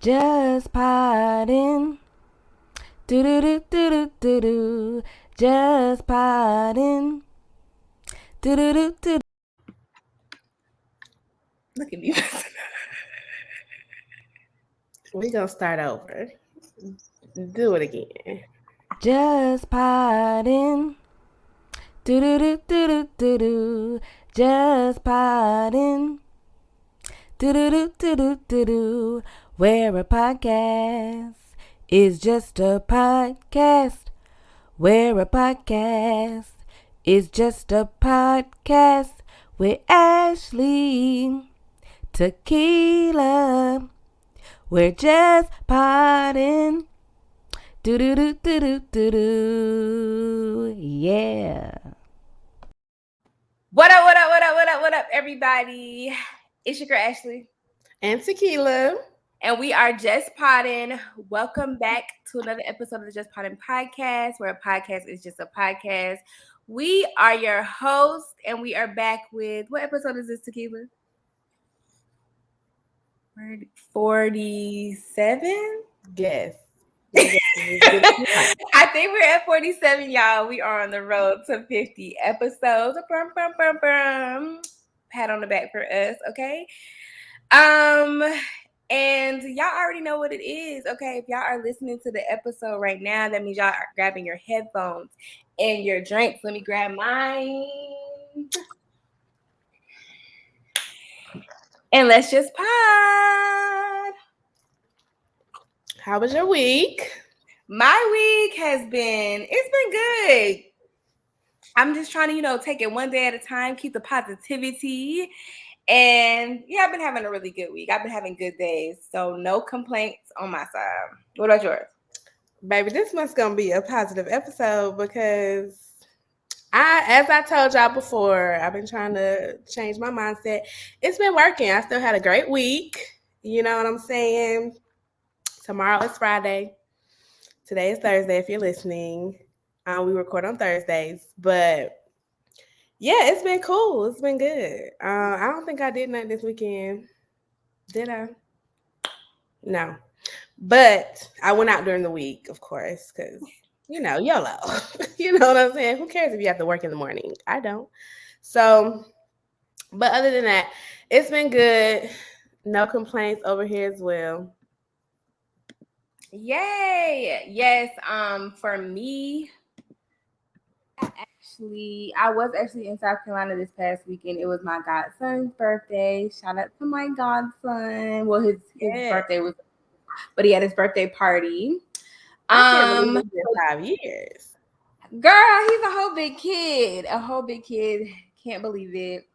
Just poddin'. Do do do do do do do. Just poddin'. Do do do do. Look at me. We're gonna start over. Do it again. Just poddin'. Do do do do do do do. Just poddin'. Do do do do do do do. Where a podcast is just a podcast. Where a podcast is just a podcast with Ashley, TequilaH. We're just podding. Do do do do do do do. Yeah. What up, what up, what up, what up, what up, everybody? It's your girl Ashley. And TequilaH. And we are Just Podding. Welcome back to another episode of the Just Podding podcast, where a podcast is just a podcast. We are your hosts, and we are back with, what episode is this, TequilaH? 47? Yes. I think we're at 47, y'all. We are on the road to 50 episodes. Pat on the back for us, okay? And y'all already know what it is, okay? If y'all are listening to the episode right now, that means y'all are grabbing your headphones and your drinks. Let me grab mine. And let's just pod. How was your week? My week it's been good. I'm just trying to, take it one day at a time, keep the positivity. And yeah, I've been having a really good week. I've been having good days. So no complaints on my side. What about yours? Baby, this one's going to be a positive episode because as I told y'all before, I've been trying to change my mindset. It's been working. I still had a great week. You know what I'm saying? Tomorrow is Friday. Today is Thursday if you're listening. We record on Thursdays. But yeah, it's been cool. It's been good. I don't think I did nothing this weekend. Did I? No. But I went out during the week, of course, because, YOLO. You know what I'm saying? Who cares if you have to work in the morning? I don't. So, but other than that, it's been good. No complaints over here as well. Yay! Yes. For me, I was actually in South Carolina this past weekend. It was my godson's birthday. Shout out to my godson. Well, his birthday was, but he had his birthday party. I can't believe it's been 5 years. Girl, he's a whole big kid. Can't believe it.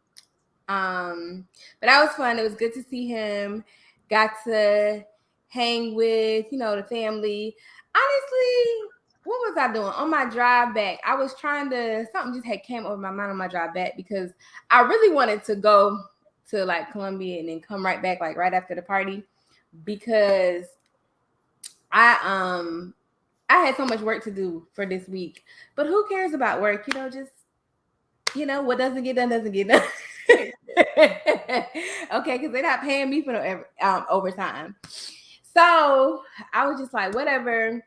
But that was fun. It was good to see him. Got to hang with, the family. Honestly, what was I doing on my drive back? I was something just had came over my mind on my drive back because I really wanted to go to like Columbia and then come right back like right after the party because I had so much work to do for this week. But who cares about work? Just what doesn't get done doesn't get done. Okay, because they're not paying me for no overtime. So I was just like, whatever.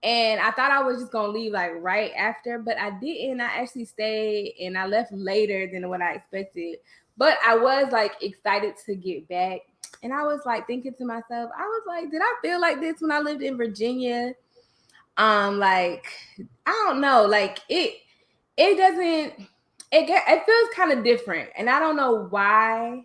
And I thought I was just going to leave like right after, but I didn't. I actually stayed and I left later than what I expected. But I was like excited to get back. And I was like thinking to myself, I was like, did I feel like this when I lived in Virginia? Like, I don't know. Like it feels kind of different. And I don't know why.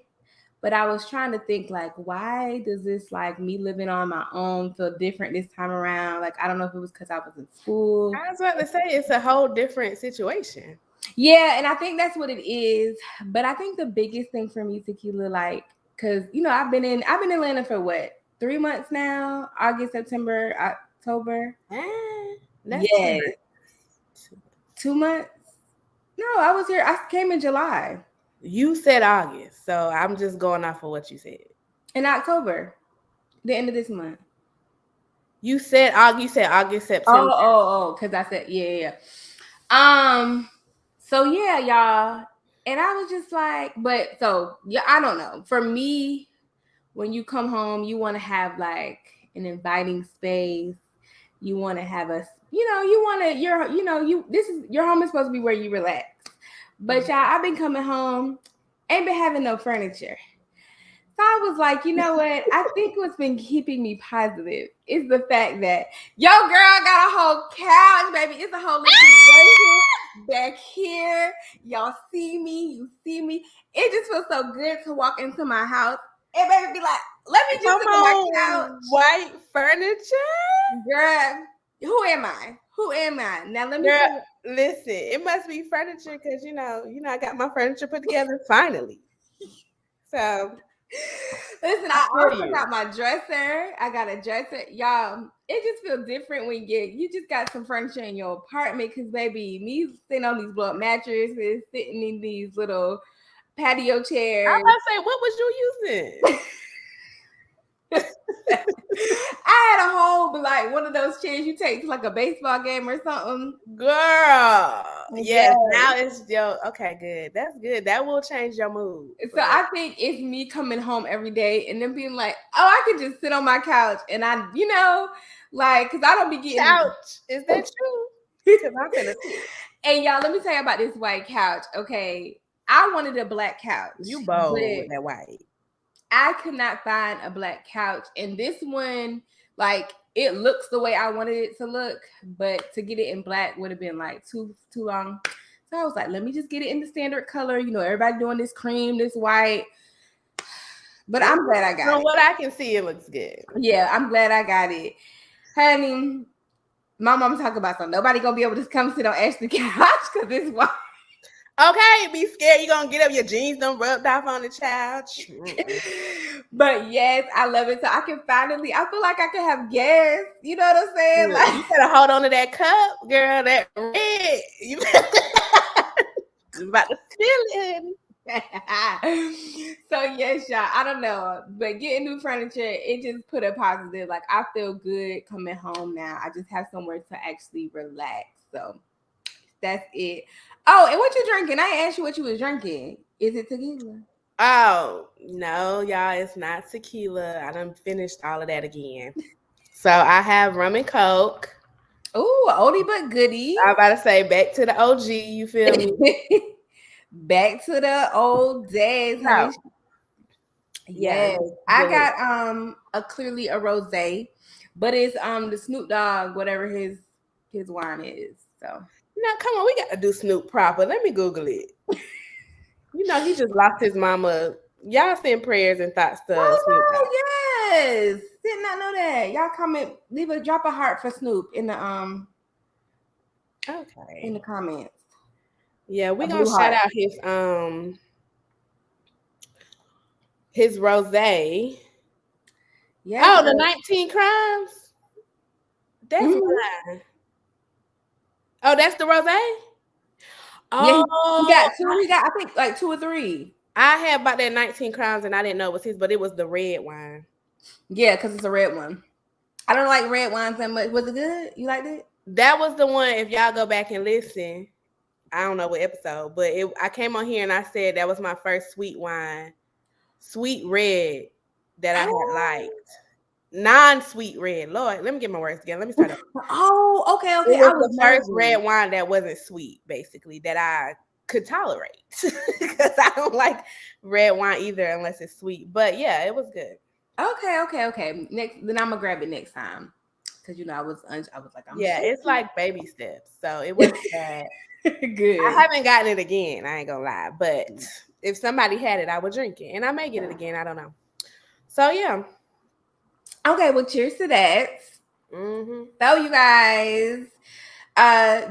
But I was trying to think, like, why does this, like, me living on my own feel different this time around? Like, I don't know if it was because I was in school. I was about to say, it's a whole different situation. Yeah, and I think that's what it is. But I think the biggest thing for me, TequilaH, like, because, I've been in Atlanta for what? 3 months now? August, September, October? Yes. 2 months? No, I was here. I came in July. You said August, so I'm just going off of what you said. In October, the end of this month. You said August, September. Oh, because I said, yeah. So yeah, y'all. And I was just like, I don't know. For me, when you come home, you want to have like an inviting space. You want to have a, you want to, your home is supposed to be where you relax. But y'all, I've been coming home, ain't been having no furniture. So I was like, you know what? I think what's been keeping me positive is the fact that yo girl got a whole couch, baby. It's a whole situation back here. Y'all see me, you see me. It just feels so good to walk into my house and baby be like, let me just sit on my couch. White furniture? Girl, who am I? Who am I? Now let me Girl, tell you. listen, it must be furniture because I got my furniture put together finally. So listen, I also got my dresser. I got a dresser. Y'all, it just feels different when you just got some furniture in your apartment because baby, me sitting on these blow up mattresses, sitting in these little patio chairs. I was about to say, what was you using? I had a whole like one of those chairs you take to like a baseball game or something. Girl. Yes. Now it's okay, good. That's good. That will change your mood. So I think it's me coming home every day and then being like, oh, I could just sit on my couch and I, like, because I don't be getting couch. Is that true? Because I'm gonna see. And y'all, let me tell you about this white couch. Okay. I wanted a black couch. You bold with that white. I could not find a black couch. And this one, like, it looks the way I wanted it to look, but to get it in black would have been like too long. So I was like, let me just get it in the standard color. Everybody doing this cream, this white. But I'm glad I got it. From what I can see, it looks good. Yeah, I'm glad I got it. Honey, my mom talk about something. Nobody gonna be able to come sit on Ashley's couch because it's white. Okay, be scared you're gonna get up, your jeans done rubbed off on the couch. But yes, I love it. So I feel like I can have gas. You know what I'm saying? Like, you better hold on to that cup, girl. That red. You about to spill it. So yes, y'all. I don't know, but getting new furniture, it just put a positive. Like I feel good coming home now. I just have somewhere to actually relax. So that's it. Oh, and what you drinking? I asked you what you was drinking. Is it tequila? Oh no, y'all, it's not tequila. I done finished all of that again. So I have rum and coke. Ooh, oldie but goodie. I was about to say back to the OG. You feel me? Back to the old days, honey. No. Yes, I got a clearly a rosé, but it's the Snoop Dogg, whatever his wine is. So no, come on, we got to do Snoop proper. Let me Google it. He just lost his mama. Y'all send prayers and thoughts to Snoop Dogg. Yes, did not know that. Y'all comment, drop a heart for Snoop in the in the comments. Yeah, we're gonna shout out his rosé. Yeah. Oh, the 19 Crimes. That's mine. Oh, that's the rosé? Oh, yeah, he got I think like 2 or 3. I had about that 19 Crimes and I didn't know it was his, but it was the red wine. Yeah, because it's a red one. I don't like red wines that much. Was it good? You liked it? That was the one. If y'all go back and listen, I don't know what episode, but I came on here and I said that was my first sweet wine, sweet red that I had liked. Non-sweet red. Lord, let me get my words together. Let me start up. Oh, okay. It was the first red wine that wasn't sweet, basically, that I could tolerate. Because I don't like red wine either unless it's sweet. But yeah, it was good. Okay. Next, then I'm gonna grab it next time. Because I was like, it's like baby steps. So it wasn't bad. Good. I haven't gotten it again. I ain't gonna lie. But if somebody had it, I would drink it. And I may get it again. I don't know. So yeah. Okay, well, cheers to that. Mm-hmm. So, you guys,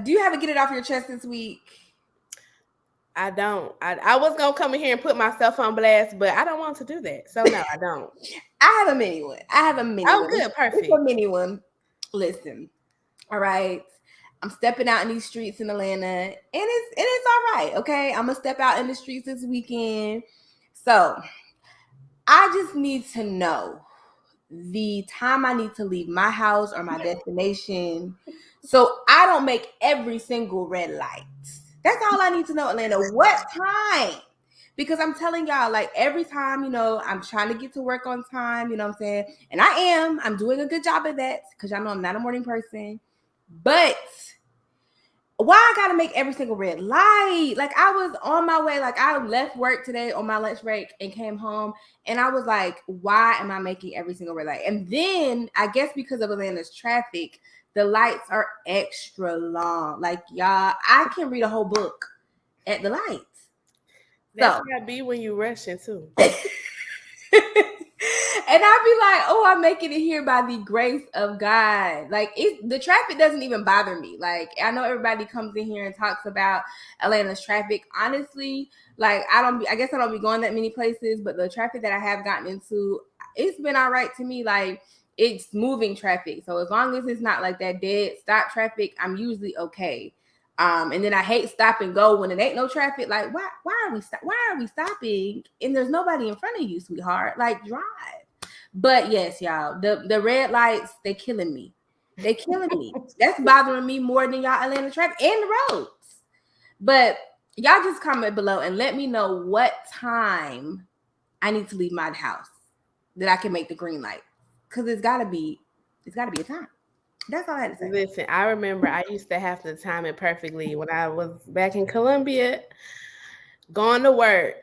do you have to get it off your chest this week? I don't. I was going to come in here and put myself on blast, but I don't want to do that. So, no, I don't. I have a mini one. Oh, good. Perfect. It's a mini one. Listen. All right. I'm stepping out in these streets in Atlanta, and it's all right, okay? I'm going to step out in the streets this weekend. So, I just need to know the time I need to leave my house or my destination so I don't make every single red light. That's all I need to know, Atlanta. What time? Because I'm telling y'all, like every time, I'm trying to get to work on time, you know what I'm saying? And I'm doing a good job at that because y'all know I'm not a morning person. But why I gotta make every single red light? Like I was on my way, like I left work today on my lunch break and came home, and I was like, why am I making every single red light? And then I guess because of Atlanta's traffic, the lights are extra long. Like y'all, I can read a whole book at the lights. That's gotta be when you rushing too. And I'd be like, oh, I'm making it here by the grace of God. Like the traffic doesn't even bother me. Like I know everybody comes in here and talks about Atlanta's traffic. Honestly, like I guess I don't be going that many places, but the traffic that I have gotten into, it's been all right to me. Like it's moving traffic. So as long as it's not like that dead stop traffic, I'm usually okay. And then I hate stop and go when it ain't no traffic. Like why are we stopping and there's nobody in front of you, sweetheart? Like drive. But yes, y'all, the red lights, they killing me. They killing me. That's bothering me more than y'all Atlanta traffic and the roads. But y'all just comment below and let me know what time I need to leave my house that I can make the green light. Because it's gotta be a time. That's all I had to say. Listen, I remember I used to have to time it perfectly when I was back in Columbia, going to work,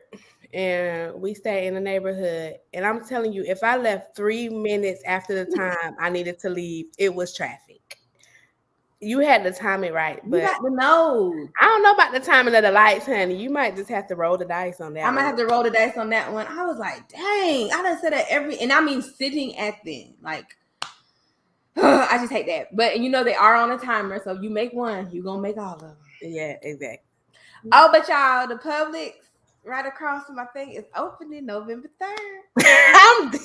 and we stay in the neighborhood. And I'm telling you, if I left 3 minutes after the time I needed to leave, it was traffic. You had to time it right, but you got to know. I don't know about the timing of the lights, honey. You might just have to roll the dice on that. I might have to roll the dice on that one. I was like, dang, I done said that and I mean sitting at them, like. I just hate that. But they are on a timer, so you make one, you're gonna make all of them. Yeah, exactly. Oh, but y'all, the Publix right across from my thing is opening November 3rd. I'm dead.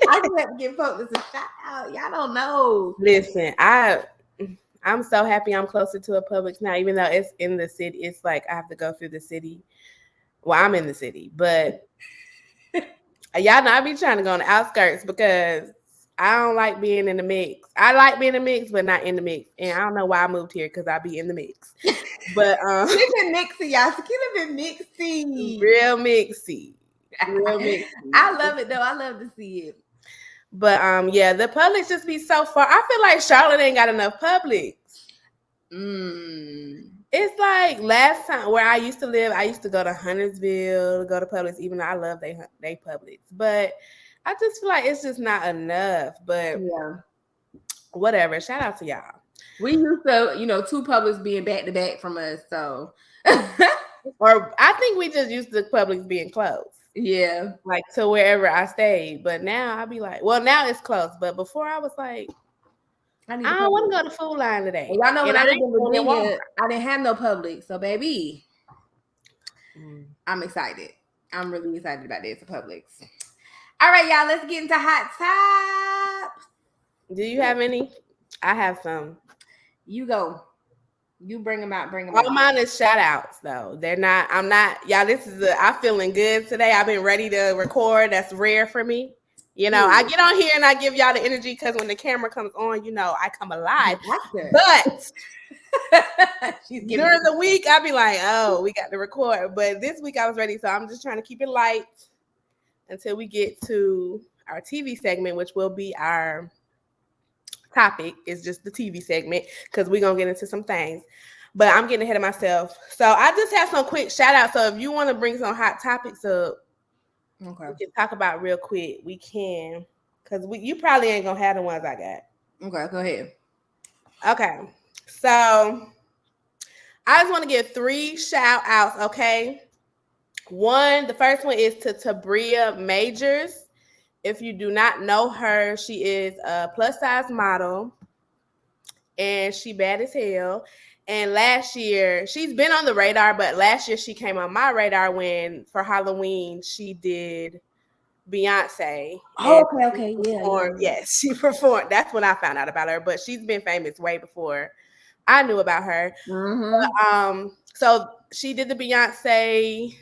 I just have to give folks a shout out. Y'all don't know. Listen, I'm so happy I'm closer to a Publix now, even though it's in the city. It's like I have to go through the city. Well, I'm in the city, but y'all know I be trying to go on the outskirts because I don't like being in the mix. I like being in the mix, but not in the mix. And I don't know why I moved here because I be in the mix. But Live in mixy, y'all. So live in mixy. Real mixy. Real mixy. I love it though. I love to see it. But yeah, the Publix just be so far. I feel like Charlotte ain't got enough Publix. It's like last time where I used to live, I used to go to Huntersville to go to Publix, even though I love they Publix. But I just feel like it's just not enough. But yeah, whatever. Shout out to y'all. We used to, 2 Publix being back to back from us, so. Or I think we just used to Publix being closed. Yeah. Like to wherever I stayed. But now I'll be like, well, now it's closed. But before I was like, I don't want to go to Food Line today. Well, y'all know when I lived in Virginia, I didn't have no Publix. So, baby, I'm excited. I'm really excited about this Publix. All right, y'all, let's get into hot tops. Do you have any? I have some. You go. You bring them out. All mine is shout outs though. They're not. I'm not. Y'all, I'm feeling good today. I've been ready to record. That's rare for me. I get on here and I give y'all the energy because when the camera comes on, I come alive. But during the week, I'll be like, oh, we got to record. But this week I was ready, so I'm just trying to keep it light until we get to our TV segment, which will be our topic. Is just the TV segment because we're gonna get into some things. But I'm getting ahead of myself. So I just have some quick shout outs. So if you want to bring some hot topics up, okay, we can talk about real quick. We can, because you probably ain't gonna have the ones I got. Okay, go ahead. Okay, so I just want to give 3 shout outs. Okay, the first one is to Tabria Majors. If you do not know her, she is a plus size model and she bad as hell. And last year, she's been on the radar, but last year she came on my radar when for Halloween she did Beyonce. Oh, okay. Yeah. Yes, she performed. That's when I found out about her, but she's been famous way before I knew about her. But, so she did the Beyonce,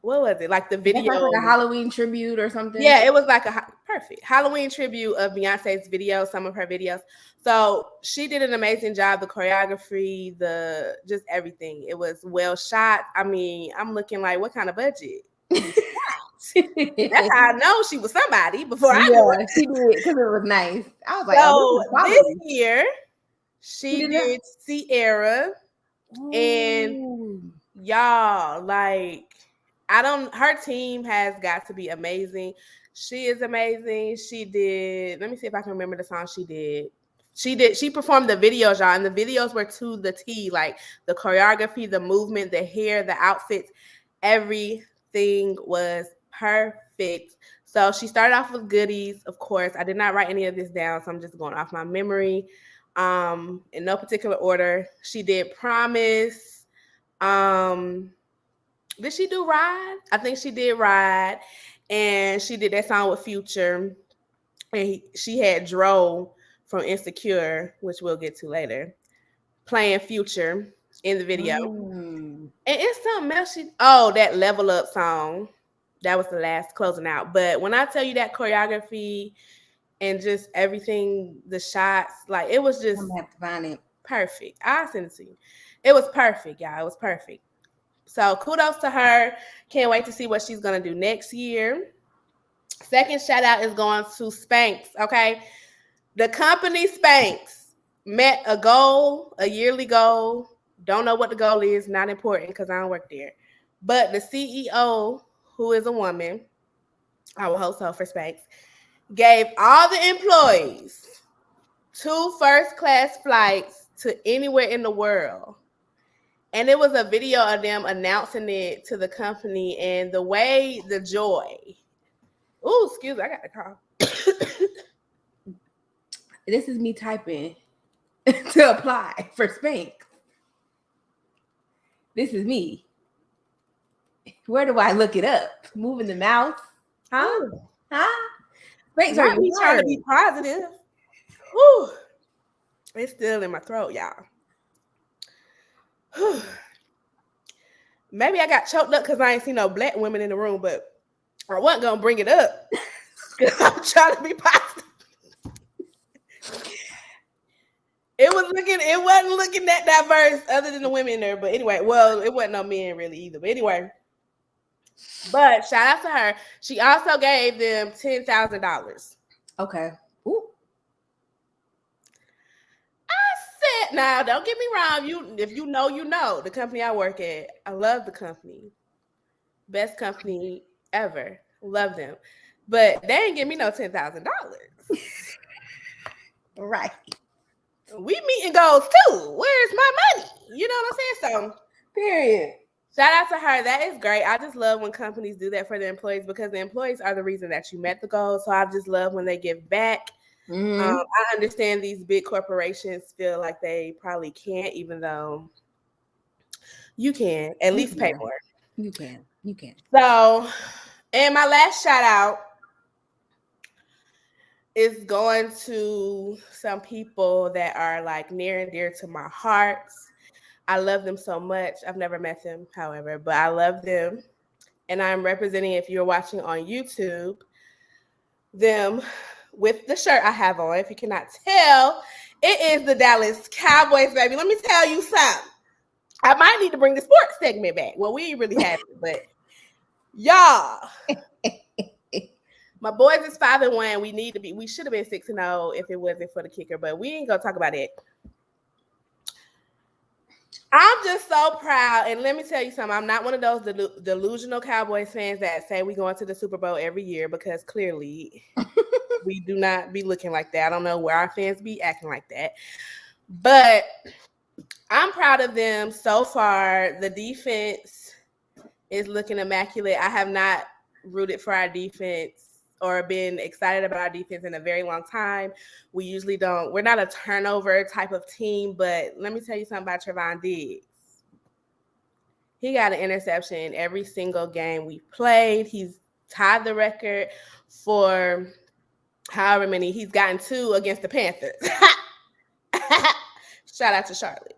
what was it? Like the video. Like a Halloween tribute or something? Yeah, it was like her perfect. Halloween tribute of Beyonce's video, some of her videos. So she did an amazing job. The choreography, the just everything. It was well shot. I mean, I'm looking like, what kind of budget? That's how I know she was somebody before I knew it. She did, because it was nice. I was like, So this quality. year, she did Sierra, and Ooh. y'all, like, her team has got to be amazing. She is amazing. She did, let me see if I can remember the song she did. She performed the videos, y'all, and the videos were to the T, like the choreography, the movement, the hair, the outfits, everything was perfect. So she started off with goodies, of course. I did not write any of this down, so I'm just going off my memory. In no particular order. She did Promise. Did she do Ride? I think she did Ride. And she did that song with Future. And she had Dro from Insecure, which we'll get to later, playing Future in the video. And it's something else that Level Up song. That was the last closing out. But when I tell you that choreography and just everything, the shots, like, it was just, I'm gonna have to find it. Perfect. I'll send it to you. It was perfect, y'all. It was perfect. So kudos to her. Can't wait to see what she's going to do next year. Second shout out is going to Spanx, okay? The company Spanx met a goal, a yearly goal. Don't know what the goal is. Not important because I don't work there. But the CEO, who is a woman, our host for Spanx, gave all the employees 2 first-class flights to anywhere in the world. And it was a video of them announcing it to the company, and the way, the joy. Ooh, excuse me, I got a call. This is me typing to apply for Spanx. This is me. Where do I look it up? Moving the mouse? Huh? Spanx, are you trying to be positive? Ooh, it's still in my throat, y'all. Maybe I got choked up because I ain't seen no black women in the room, but I wasn't gonna bring it up because I'm trying to be positive. It wasn't looking that diverse other than the women in there. But anyway, well, it wasn't no men really either. But anyway, but shout out to her. She also gave them $10,000. Okay. Ooh. Now, don't get me wrong. If you know the company I work at. I love the company. Best company ever. Love them. But they ain't give me no $10,000. Right. We meeting goals too. Where's my money? You know what I'm saying? So, period. Shout out to her. That is great. I just love when companies do that for their employees because the employees are the reason that you met the goal. So I just love when they give back. I understand these big corporations feel like they probably can't, even though you can at least pay more. You can. So, and my last shout out is going to some people that are like near and dear to my heart. I love them so much. I've never met them, however, but I love them. And I'm representing, if you're watching on YouTube, them with the shirt I have on. If you cannot tell, it is the Dallas Cowboys, baby. Let me tell you something. I might need to bring the sports segment back. Well, we ain't really have it, but y'all, my boys is 5-1. We should have been 6-0 if it wasn't for the kicker, but we ain't gonna talk about it. I'm just so proud, and let me tell you something. I'm not one of those delusional Cowboys fans that say we going to the Super Bowl every year, because clearly we do not be looking like that. I don't know where our fans be acting like that, but I'm proud of them so far. The defense is looking immaculate. I have not rooted for our defense or been excited about our defense in a very long time. We usually don't. We're not a turnover type of team, but let me tell you something about Trevon Diggs. He got an interception in every single game we played. He's tied the record for however many. He's gotten 2 against the Panthers. Shout out to Charlotte.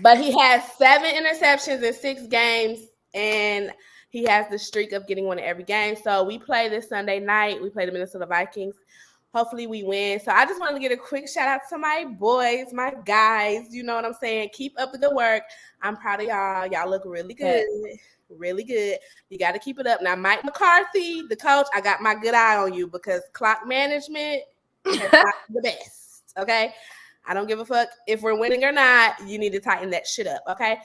But he has 7 interceptions in 6 games, and He has the streak of getting one in every game. So we play this Sunday night. We play the Minnesota Vikings. Hopefully we win. So I just wanted to get a quick shout out to my boys, my guys. You know what I'm saying? Keep up the good work. I'm proud of y'all. Y'all look really good. Really good. You got to keep it up. Now, Mike McCarthy, the coach, I got my good eye on you because clock management is not the best. Okay? I don't give a fuck if we're winning or not. You need to tighten that shit up. Okay?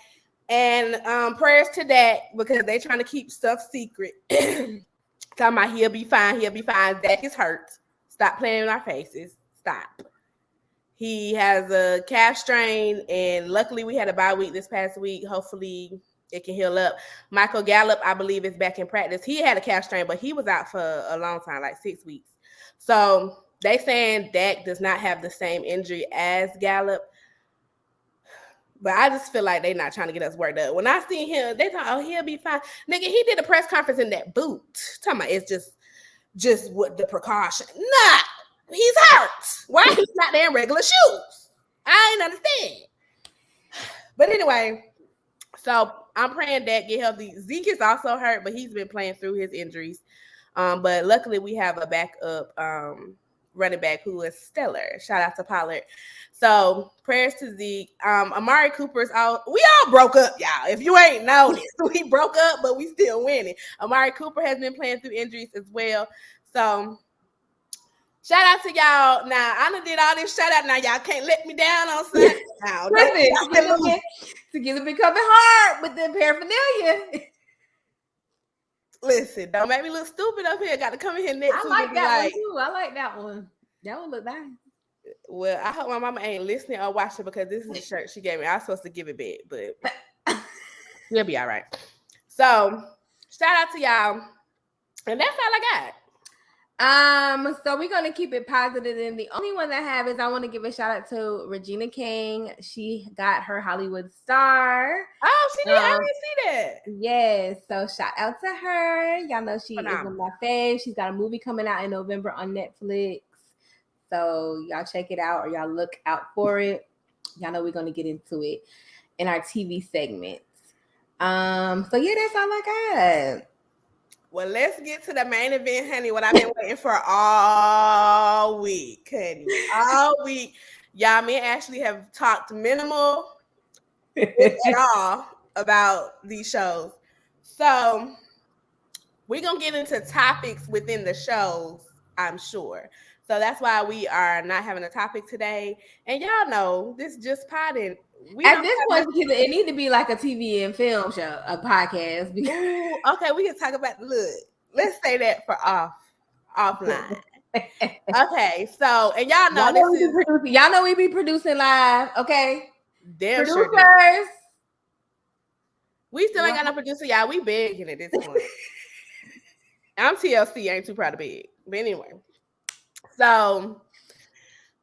And prayers to that because they trying to keep stuff secret. Talking about he'll be fine. He'll be fine. Zach is hurt. Stop playing in our faces. Stop. He has a calf strain, and luckily we had a bye week this past week. Hopefully it can heal up. Michael Gallup, I believe, is back in practice. He had a calf strain, but he was out for a long time, like 6 weeks. So they saying Dak does not have the same injury as Gallup. But I just feel like they're not trying to get us worked up. When I see him, they thought, oh, he'll be fine. Nigga, he did a press conference in that boot. Talking about it's just what the precaution. Nah, he's hurt. Why he's not there in regular shoes? I ain't understand. But anyway, so I'm praying that get healthy. Zeke is also hurt, but he's been playing through his injuries. But luckily we have a backup running back who is stellar. Shout out to Pollard. So prayers to Zeke. Amari Cooper's out. We all broke up, y'all. If you ain't noticed, we broke up, but we still winning. Amari Cooper has been playing through injuries as well. So shout out to y'all. Now, I done did all this shout out. Now, y'all can't let me down on Sunday. Now, Tequila been coming hard with the paraphernalia. Listen, don't make me look stupid up here. Got to come in here next week. I like that one too. I like that one. That one look nice. Well, I hope my mama ain't listening or watching because this is a shirt she gave me. I was supposed to give it back, but we'll be all right. So, shout out to y'all. And that's all I got. So we're gonna keep it positive, and the only one I have is I want to give a shout out to Regina King. She got her Hollywood star. Oh, she did. I didn't see that. Yes, so shout out to her. Y'all know she is one of my faves. She's got a movie coming out in November on Netflix. So y'all check it out or y'all look out for it. Y'all know we're gonna get into it in our TV segments. So yeah, that's all I got. Well, let's get to the main event, honey. What I've been waiting for all week, honey. All week. Y'all, me and Ashley have talked minimal at all about these shows. So we're going to get into topics within the shows, I'm sure. So that's why we are not having a topic today. And y'all know, this just potting. At this point, it needs to be like a TV and film show, a podcast. Ooh, okay, we can talk about, look, let's say that for offline. Okay, so, and y'all know y'all know we be producing live, okay? Damn producers. Sure we still ain't got no producer, y'all. We begging at this point. I'm TLC, ain't too proud to beg. But anyway. So,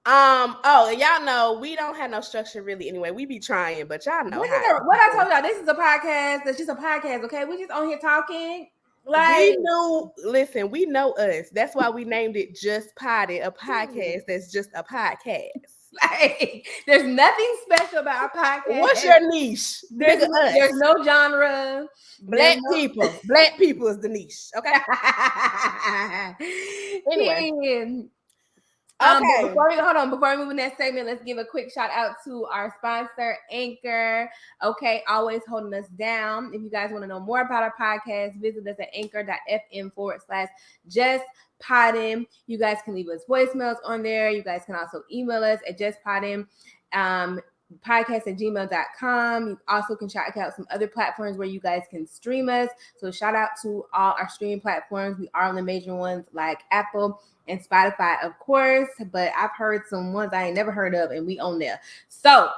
and y'all know we don't have no structure really anyway. We be trying, but y'all know what I told y'all, this is a podcast. It's just a podcast, okay? We just on here talking. Like we know us. That's why we named it Just Potted, a podcast that's just a podcast. Like, there's nothing special about our podcast. What's your niche? There's no genre. Black people. Black people is the niche. Okay. Anyway. Okay. Before we move in that segment, let's give a quick shout out to our sponsor, Anchor. Okay, always holding us down. If you guys want to know more about our podcast, visit us at anchor.fm/justpoddin. You guys can leave us voicemails on there. You guys can also email us at justpoddin podcast@gmail.com. You also can check out some other platforms where you guys can stream us. So shout out to all our streaming platforms. We are on the major ones like Apple and Spotify, of course, but I've heard some ones I ain't never heard of, and we on there. So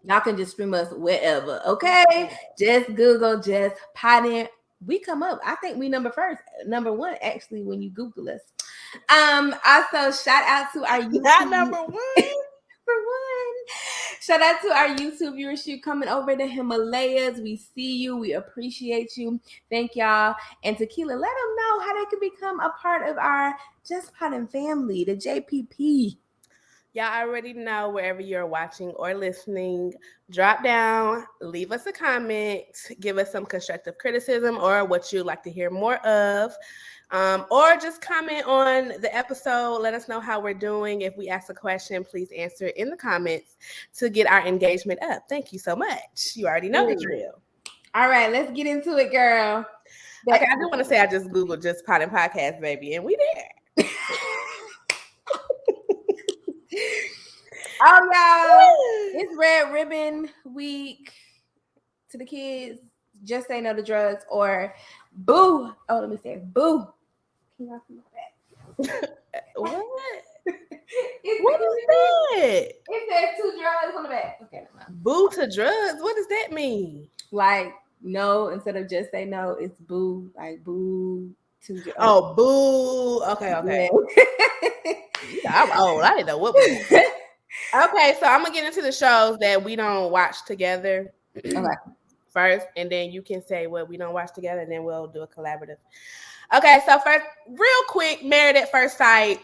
y'all can just stream us wherever, okay? Just Google Just Poddin. We come up. I think we number one, actually, when you Google us. Also, shout out to our YouTube. Not number one. Shout out to our YouTube viewership coming over the Himalayas. We see you. We appreciate you. Thank y'all. And Tequila, let them know how they can become a part of our Just Poddin family, the JPP. Y'all already know wherever you're watching or listening, drop down, leave us a comment, give us some constructive criticism or what you'd like to hear more of. Or just comment on the episode. Let us know how we're doing. If we ask a question, please answer it in the comments to get our engagement up. Thank you so much. You already know the drill. All right, let's get into it, girl. Okay, I do want to say I just Googled Justpoddinpodcast, baby, and we there. Oh, y'all, it's Red Ribbon Week. To the kids, just say no to drugs or boo. Oh, let me say boo. Can y'all see that? What? What What is that? It says 2 drugs on the back. Okay, Boo to drugs? What does that mean? like no, instead of just say no, it's boo. Like boo to drugs. Oh, boo. Okay. Yeah. I'm old. I didn't know what was going on. Okay, so I'm gonna get into the shows that we don't watch together. Okay. First, and then you can say what we don't watch together, and then we'll do a collaborative. Okay, so first, real quick, Married at First Sight.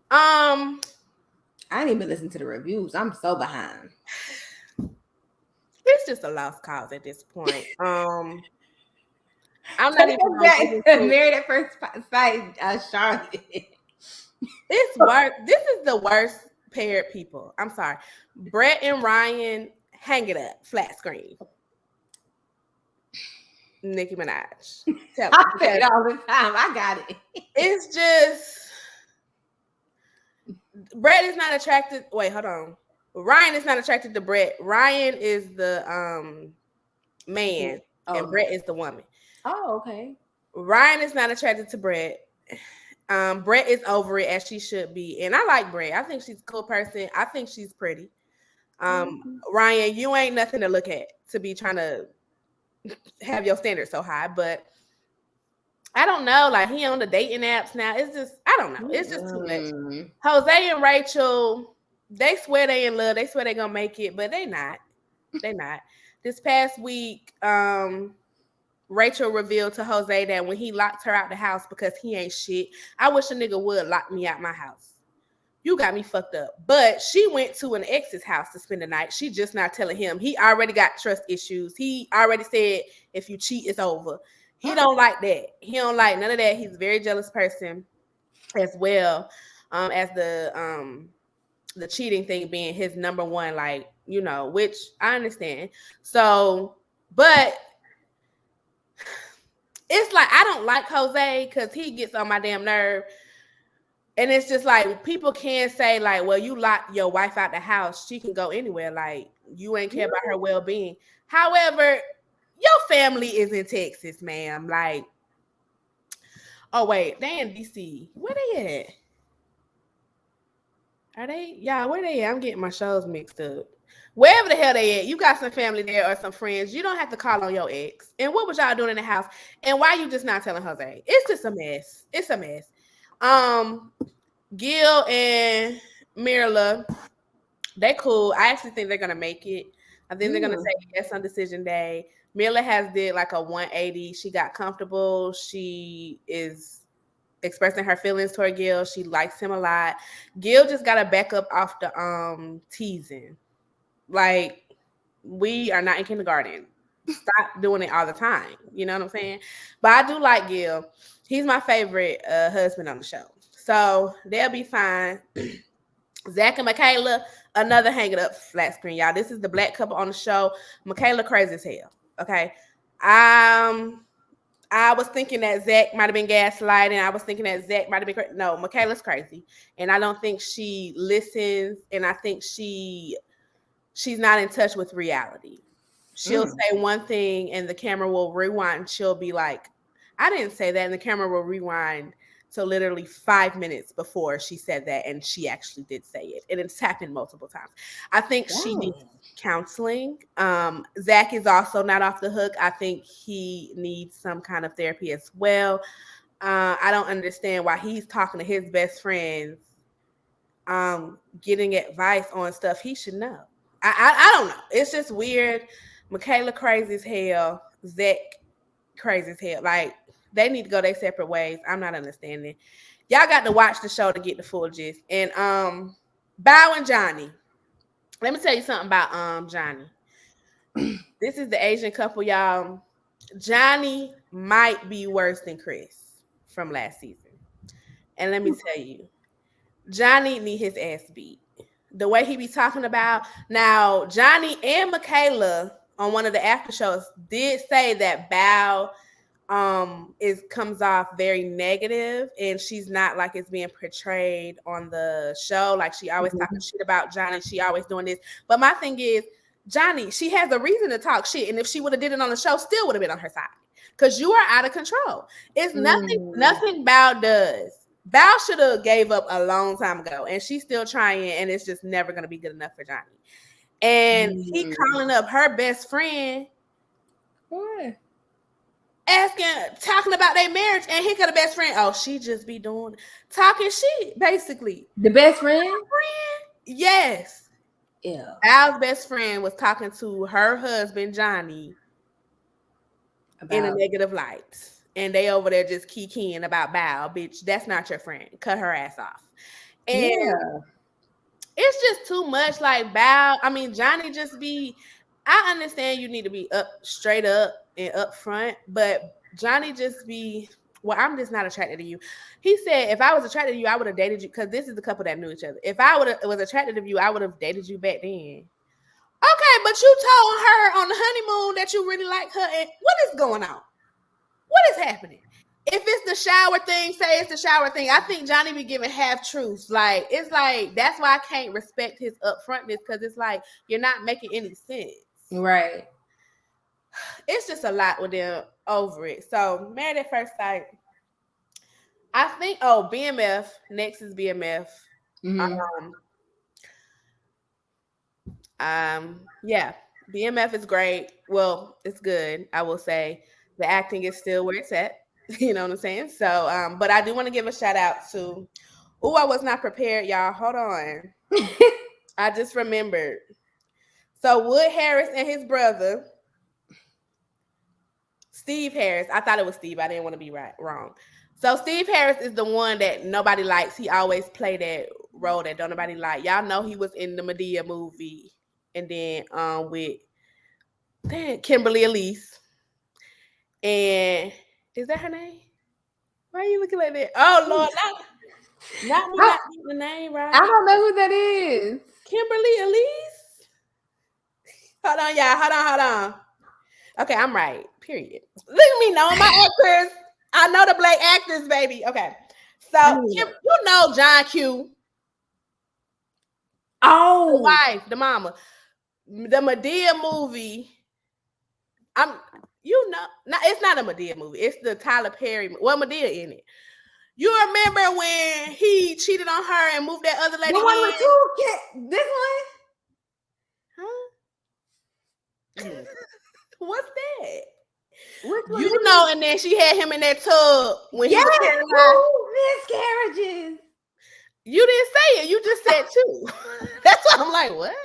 I didn't even listen to the reviews. I'm so behind. It's just a lost cause at this point. I'm not even Married at First Sight, Charlotte. It's worse. This is the worst paired people. I'm sorry. Brett and Ryan, hang it up, flat screen. Nicki Minaj. I say it all the time. I got it. It's just Brett is not attracted. Wait, hold on. Ryan is not attracted to Brett. Ryan is the man, and Brett is the woman. Oh, okay. Ryan is not attracted to Brett. Brett is over it as she should be, and I like Brett. I think she's a cool person. I think she's pretty. Ryan, you ain't nothing to look at to be trying to have your standards so high, but I don't know. Like he on the dating apps now. It's just I don't know. It's just too much. Jose and Rachel, they swear they in love. They swear they gonna make it, but they not. They not. This past week, Rachel revealed to Jose that when he locked her out the house because he ain't shit, I wish a nigga would lock me out my house. You got me fucked up. But she went to an ex's house to spend the night. She just not telling him. He already got trust issues. He already said if you cheat, it's over. He don't like that. He don't like none of that. He's a very jealous person as well, as the cheating thing being his number one, like, you know, which I understand. So, but it's like I don't like Jose because he gets on my damn nerve. And it's just like people can say, like, well, you locked your wife out the house. She can go anywhere. Like, you ain't care about her well-being. However, your family is in Texas, ma'am. Like, oh, wait, they in DC. Where they at? Are they? Yeah, where they at? I'm getting my shows mixed up. Wherever the hell they at, you got some family there or some friends. You don't have to call on your ex. And what was y'all doing in the house? And why you just not telling Jose? It's just a mess. It's a mess. Gil and Mirla, they cool. I actually think they're gonna make it. I think they're gonna say yes on decision day. Mirla has did like a 180. She got comfortable. She is expressing her feelings toward Gil. She likes him a lot. Gil just got to back up off the teasing. Like, we are not in kindergarten. Stop doing it all the time. You know what I'm saying? But I do like Gil. He's my favorite husband on the show. So they'll be fine. Zach and Michaela, another hang it up flat screen, y'all. This is the black couple on the show. Michaela crazy as hell. Okay. I was thinking that Zach might have been gaslighting. I was thinking that Zach might have been crazy. No, Michaela's crazy. And I don't think she listens. And I think she's not in touch with reality. She'll say one thing and the camera will rewind. She'll be like, I didn't say that. And the camera will rewind to literally 5 minutes before she said that. And she actually did say it. And it's happened multiple times. I think she needs counseling. Zach is also not off the hook. I think he needs some kind of therapy as well. I don't understand why he's talking to his best friends, getting advice on stuff he should know. I don't know. It's just weird. Michaela crazy as hell. Zach crazy as hell. Like, they need to go their separate ways. I'm not understanding. Y'all got to watch the show to get the full gist. And Bow and Johnny. Let me tell you something about Johnny. This is the Asian couple, y'all. Johnny might be worse than Chris from last season. And let me tell you, Johnny need his ass beat. The way he be talking about now, Johnny and Michaela on one of the after shows did say that Bao comes off very negative, and she's not like it's being portrayed on the show. Like she always talking shit about Johnny. She always doing this. But my thing is, Johnny, she has a reason to talk shit, and if she would have did it on the show, still would have been on her side. Because you are out of control. It's nothing Bao does. Bao should have gave up a long time ago, and she's still trying, and it's just never gonna be good enough for Johnny. And he calling up her best friend, talking about their marriage, and he got a best friend. Oh, she just be talking shit, basically. The best friend? Yes. Yeah. Al's best friend was talking to her husband, Johnny, in a negative light. And they over there just kikiing about Bao. Bitch, that's not your friend. Cut her ass off. And it's just too much. Like Bao, I mean, Johnny just be, I understand you need to be up straight up and up front, but Johnny just be, well, I'm just not attracted to you. He said, if I was attracted to you, I would have dated you, because this is the couple that knew each other. If I was attracted to you, I would have dated you back then. Okay, but you told her on the honeymoon that you really like her. And what is going on? What is happening? If it's the shower thing, say it's the shower thing. I think Johnny be giving half truths. Like, it's like, that's why I can't respect his upfrontness, because it's like, you're not making any sense. Right. It's just a lot with them over it. So, Married at First Sight. I think, BMF. Next is BMF. Yeah, BMF is great. Well, it's good. I will say the acting is still where it's at. You know what I'm saying? So, but I do want to give a shout out to, I was not prepared, y'all. Hold on. I just remembered. So Wood Harris and his brother, Steve Harris. I thought it was Steve. I didn't want to be wrong. So Steve Harris is the one that nobody likes. He always play that role that don't nobody like. Y'all know he was in the Madea movie. And then with Kimberly Elise. And is that her name? Why are you looking like that? Oh Lord, not the name, right? I don't know who that is. Kimberly Elise. Hold on, y'all. Hold on. Okay, I'm right. Period. Look at me knowing my actors. I know the black actors, baby. Okay. So you know John Q. Oh, the wife, the mama. The Madea movie. It's not a Madea movie. It's the Tyler Perry. Well, Madea in it. You remember when he cheated on her and moved that other lady? The one with two kids. This one? Huh? What's that? Which one? And then she had him in that tub when he was miscarriages. You didn't say it. You just said two. That's why I'm like, what?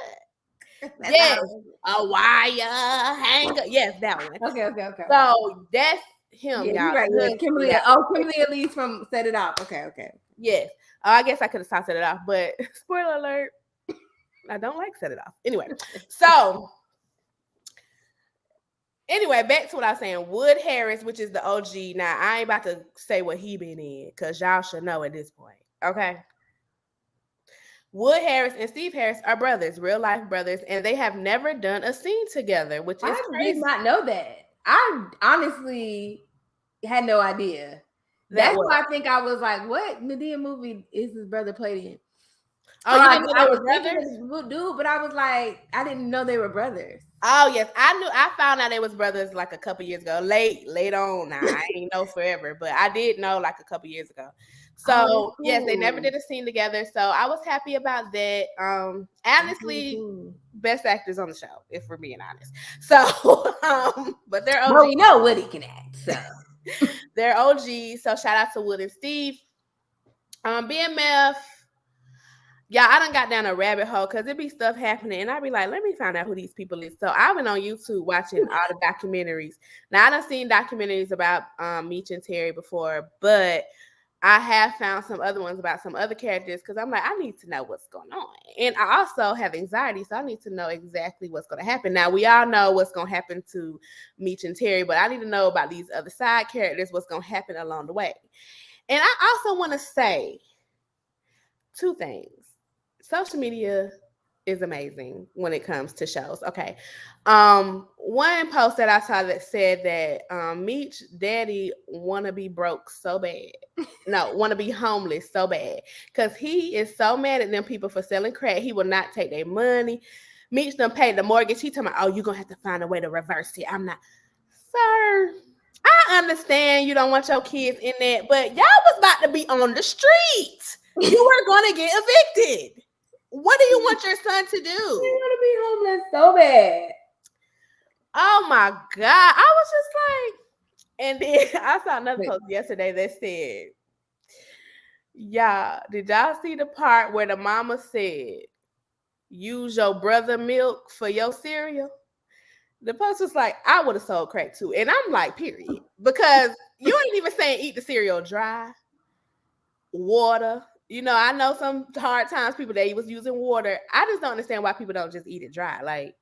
Yes, a wire hanger. Yes, that one. Okay. So that's him, y'all. You're right. Yeah, Kimberly. Kimberly Elise from Set It Off. Okay. Yes. I guess I could have stopped Set It Off, but spoiler alert, I don't like Set It Off. Anyway, back to what I was saying. Wood Harris, which is the OG. Now, I ain't about to say what he been in, because y'all should know at this point. Okay. Wood Harris and Steve Harris are brothers, real life brothers, and they have never done a scene together, which is crazy. I did not know that. I honestly had no idea. That's why I think I was like, what Madea movie is his brother played in? Oh, you didn't know they were brothers? Dude, but I was like, I didn't know they were brothers. Oh, yes. I found out they was brothers like a couple years ago. Late on. Now, I ain't know forever, but I did know like a couple years ago. So, cool. Yes, they never did a scene together. So, I was happy about that. Honestly, best actors on the show, if we're being honest. So, but they're OG. Well, we know Woody can act, so. They're OG. So, shout out to Wood and Steve. BMF. Yeah, I done got down a rabbit hole because it be stuff happening, and I be like, let me find out who these people is. So I've been on YouTube watching all the documentaries. Now, I done seen documentaries about Meech and Terry before, but I have found some other ones about some other characters because I'm like, I need to know what's going on. And I also have anxiety, so I need to know exactly what's going to happen. Now, we all know what's going to happen to Meech and Terry, but I need to know about these other side characters, what's going to happen along the way. And I also want to say two things. Social media is amazing when it comes to shows. Okay. One post that I saw that said that Meech daddy wanna be broke so bad. No, wanna be homeless so bad. Cause he is so mad at them people for selling crack. He will not take their money. Meech done paid the mortgage. He talking about, oh, you're gonna have to find a way to reverse it. I'm not, sir. I understand you don't want your kids in that, but y'all was about to be on the street. You were gonna get evicted. What do you want your son to do? You want to be homeless so bad. Oh my God. I was just like, and then I saw another post yesterday that said, y'all, did y'all see the part where the mama said, use your brother milk for your cereal? The post was like, I would have sold crack too. And I'm like, period. Because you ain't even saying eat the cereal dry. Water. You know, I know some hard times people that was using water. I just don't understand why people don't just eat it dry. Like,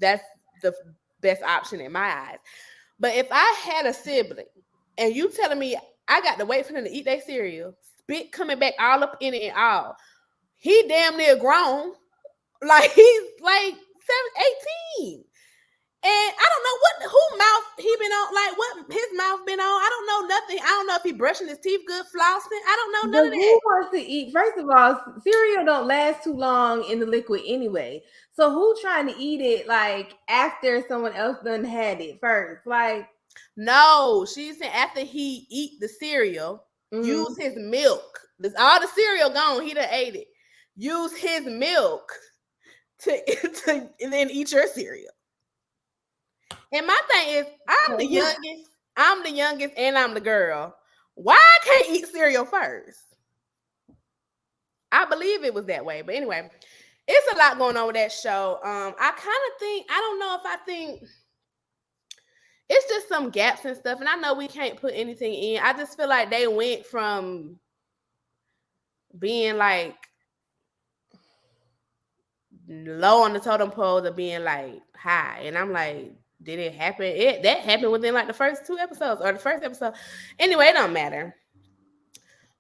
that's the best option in my eyes. But if I had a sibling and you telling me I got to wait for them to eat their cereal, spit coming back all up in it and all, he damn near grown. Like, he's like 18. And I don't know who mouth he been on, like what his mouth been on. I don't know nothing. I don't know if he brushing his teeth good, flossing. I don't know none of that. Who wants to eat? First of all, cereal don't last too long in the liquid anyway. So who trying to eat it like after someone else done had it first? Like, no, she said after he eat the cereal, use his milk. All the cereal gone. He done ate it. Use his milk to and then eat your cereal. And my thing is, I'm the youngest, and I'm the girl. Why I can't eat cereal first? I believe it was that way. But anyway, it's a lot going on with that show. I kind of think, I don't know if I think it's just some gaps and stuff. And I know we can't put anything in. I just feel like they went from being like low on the totem pole to being like high. And I'm like, did it happen? That happened within like the first two episodes or the first episode. Anyway, it don't matter.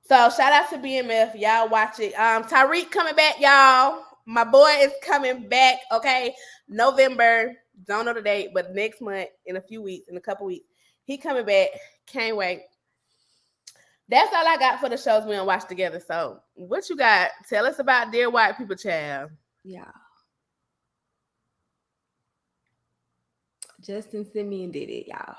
So shout out to BMF. Y'all watch it. Tyreek coming back, y'all. My boy is coming back. Okay. November. Don't know the date, but next month, in a couple weeks, he coming back. Can't wait. That's all I got for the shows we gonna watch together. So what you got? Tell us about Dear White People, child. Yeah. Justin Simeon did it, y'all.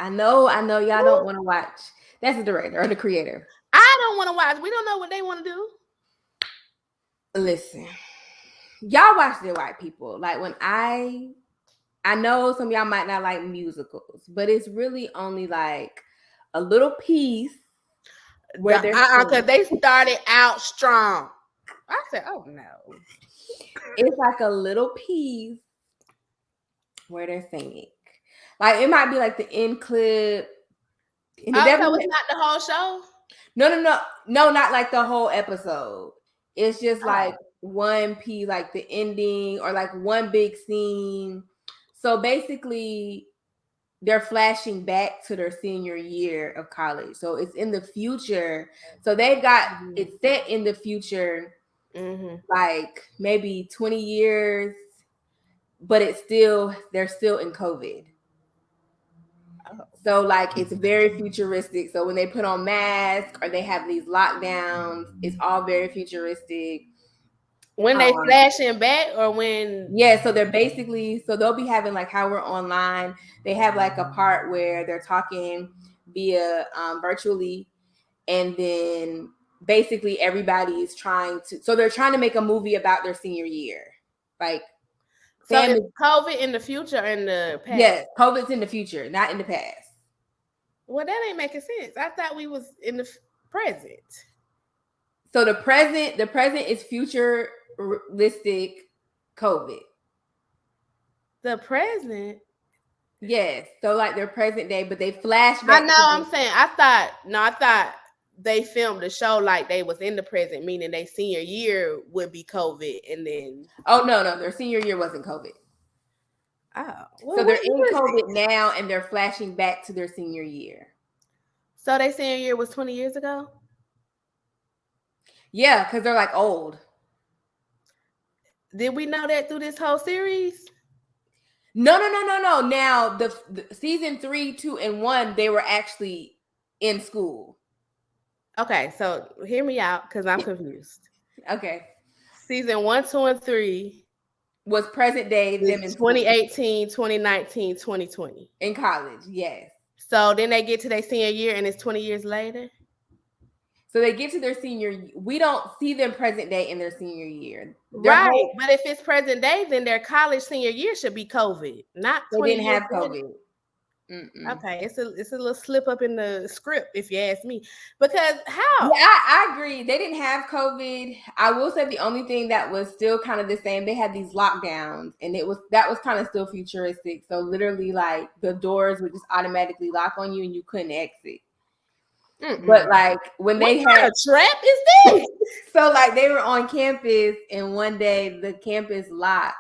I know y'all don't want to watch. That's the director or the creator. I don't want to watch. We don't know what they want to do. Listen, y'all watch Dear White People. Like when I know some of y'all might not like musicals, but it's really only like a little piece where because they started out strong. I said, oh no. It's like a little piece where they're singing. Like it might be like the end clip. So it's not the whole show? No, not like the whole episode. It's just like one piece, like the ending or like one big scene. So basically, they're flashing back to their senior year of college. So it's in the future. So they've got it's set in the future, like maybe 20 years, but they're still in COVID. So like it's very futuristic. So when they put on masks or they have these lockdowns, it's all very futuristic. When they flashing back or when? Yeah, so they're basically, so they'll be having like how we're online. They have like a part where they're talking via virtually, and then basically everybody's trying to, so they're trying to make a movie about their senior year. Like, so is COVID in the future or in the past? Yes, COVID's in the future, not in the past. Well, that ain't making sense. I thought we was in the present. So the present is futuristic COVID. The present? Yes. So like their present day, but they flash back. I know. I'm saying. I thought they filmed the show like they was in the present, meaning their senior year would be COVID, and then no, their senior year wasn't COVID. Well, So they're in COVID now, and they're flashing back to their senior year. So their senior year was 20 years ago? Yeah, because they're like old. Did we know that through this whole series? No. Now the season 3, 2, and 1, they were actually in school. Okay, so hear me out because I'm confused. Okay. Season 1, 2, and 3 was present day them in 2018, 2019, 2020. In college, yes. So then they get to their senior year and it's 20 years later? So they get to their senior, we don't see them present day in their senior year. Right, but if it's present day, then their college senior year should be COVID, not 20 They didn't have COVID. Okay, it's a little slip up in the script, if you ask me. Because how? Yeah, I agree. They didn't have COVID. I will say the only thing that was still kind of the same, they had these lockdowns, and that was kind of still futuristic. So literally, like, the doors would just automatically lock on you, and you couldn't exit. But like when they had a trap is this? So like they were on campus, and one day the campus locked,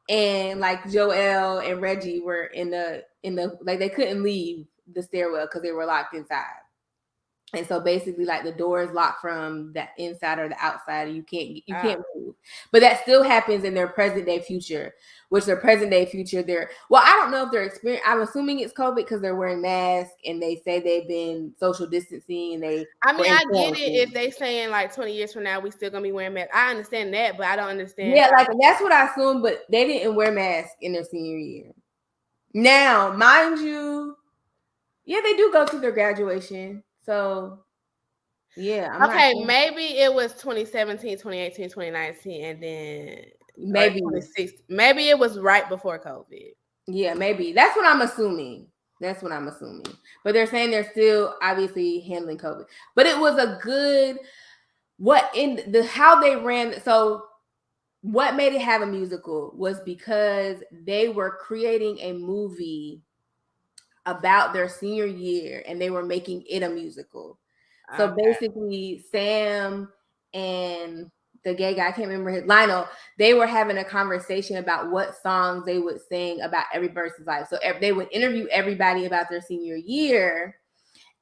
and like Joel and Reggie were in the like they couldn't leave the stairwell because they were locked inside. And so basically, like, the door is locked from the inside or the outside, and you can't move. But that still happens in their present day future, which their present day future, I don't know if they're experiencing. I'm assuming it's COVID because they're wearing masks and they say they've been social distancing. And I get it if they saying like 20 years from now we still gonna be wearing masks. I understand that, but I don't understand. Yeah, like that's what I assume. But they didn't wear masks in their senior year. Now, mind you, yeah, they do go to their graduation. So, yeah. Okay, maybe it was 2017, 2018, 2019, and then maybe 2016. Maybe it was right before COVID. Yeah, maybe. That's what I'm assuming. But they're saying they're still obviously handling COVID. But it was a good how they ran. So what made it have a musical was because they were creating a movie about their senior year, and they were making it a musical. So basically, Sam and the gay guy, I can't remember Lionel, they were having a conversation about what songs they would sing about every person's life. So they would interview everybody about their senior year,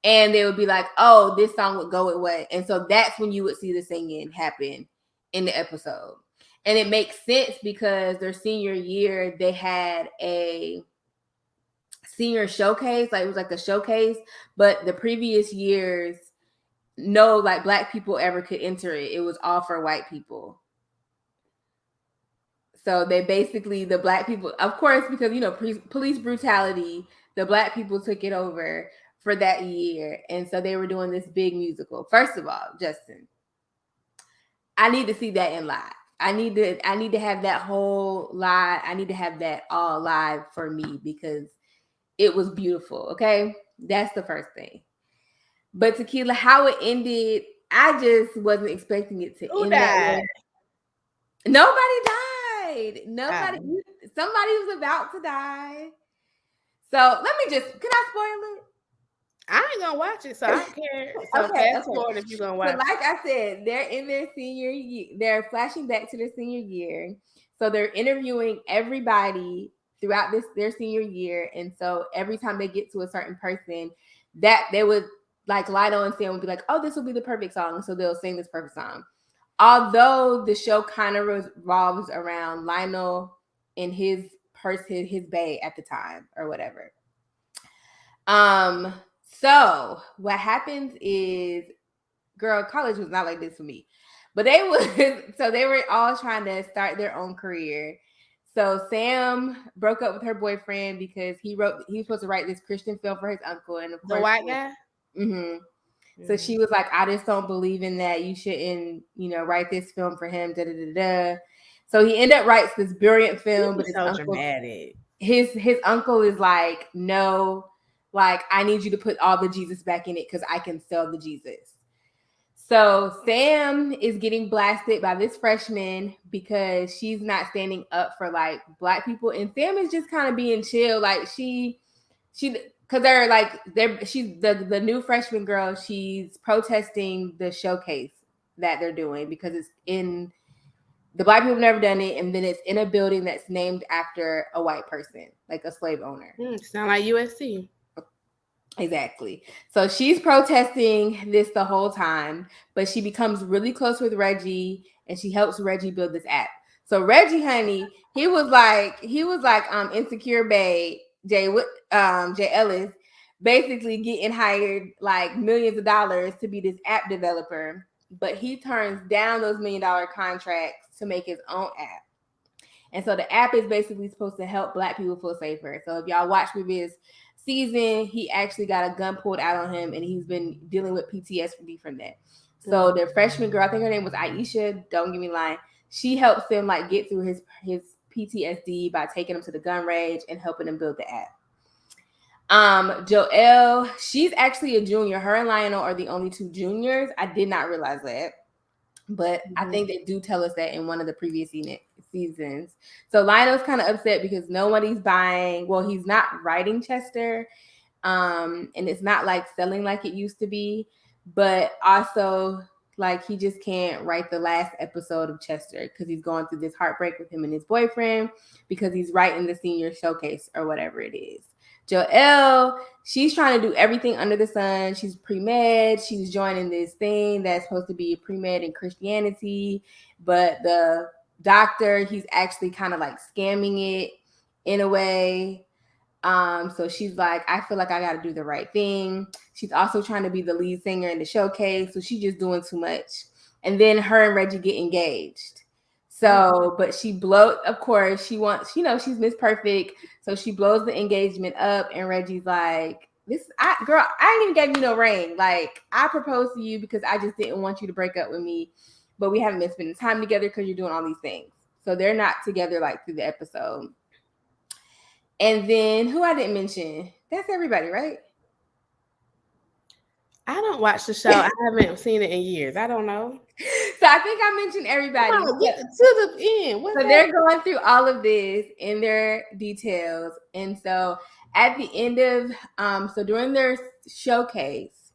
and they would be like, oh, this song would go with what? And so that's when you would see the singing happen in the episode. And it makes sense because their senior year, they had a senior showcase, like it was like a showcase, but the previous years, no, like Black people ever could enter it. It was all for white people. So they basically, the Black people, of course, because, police brutality, the Black people took it over for that year. And so they were doing this big musical. First of all, Justin, I need to see that in live. I need to have that whole live. I need to have that all live for me because it was beautiful. Okay. That's the first thing. But TequilaH, how it ended, I just wasn't expecting it to end that way. Nobody died. Somebody was about to die. So let me can I spoil it? I ain't gonna watch it, so I don't care. So fast forward if you're gonna watch it. Like I said, they're in their senior year. They're flashing back to their senior year. So they're interviewing everybody throughout their senior year. And so every time they get to a certain person, that they would, like, Lionel and Sam would be like, oh, this will be the perfect song. So they'll sing this perfect song. Although the show kind of revolves around Lionel and his bae at the time or whatever. So what happens is, girl, college was not like this for me. But they were all trying to start their own career. So Sam broke up with her boyfriend because he was supposed to write this Christian film for his uncle, and of course, the white guy. Mm-hmm. So she was like, I just don't believe in that. You shouldn't, write this film for him. Da da da da. So he ended up writing this brilliant film, but his uncle, dramatic. His uncle is like, no, like, I need you to put all the Jesus back in it because I can sell the Jesus. So Sam is getting blasted by this freshman because she's not standing up for, like, Black people. And Sam is just kind of being chill. Like, she because she's the new freshman girl. She's protesting the showcase that they're doing because it's in the black people have never done it, and then it's in a building that's named after a white person, like a slave owner. Sound like USC. Exactly. So she's protesting this the whole time, but she becomes really close with Reggie, and she helps Reggie build this app. So Reggie, honey, he was like Insecure Bae Jay Ellis, basically getting hired like millions of dollars to be this app developer, but he turns down those $1 million contracts to make his own app. And so the app is basically supposed to help black people feel safer. So if y'all watch previous season, he actually got a gun pulled out on him, and he's been dealing with PTSD from that. So the freshman girl, I think her name was Aisha, don't get me lying, she helps him like get through his PTSD by taking him to the gun range and helping him build the app. Joelle, she's actually a junior. Her and Lionel are the only two juniors. I did not realize that, but I think they do tell us that in one of the previous seasons. So Lionel's kind of upset because nobody's buying. Well, he's not writing Chester, and it's not like selling like it used to be. But also, like, he just can't write the last episode of Chester because he's going through this heartbreak with him and his boyfriend because he's writing the senior showcase or whatever it is. Joelle, she's trying to do everything under the sun. She's pre-med. She's joining this thing that's supposed to be pre-med in Christianity, but the doctor, he's actually kind of like scamming it in a way. So she's like, I feel like I got to do the right thing. She's also trying to be the lead singer in the showcase, so she's just doing too much. And then her and Reggie get engaged. So, but she of course, she wants, she's Miss Perfect. So she blows the engagement up, and Reggie's like, girl, I ain't even gave you no ring. Like, I proposed to you because I just didn't want you to break up with me, but we haven't been spending time together because you're doing all these things. So they're not together like through the episode. And then who I didn't mention, that's everybody, right? I don't watch the show. I haven't seen it in years. I don't know. So I think I mentioned everybody. Come on, get to the end. So they're going through all of this in their details. And so at the end of, so during their showcase,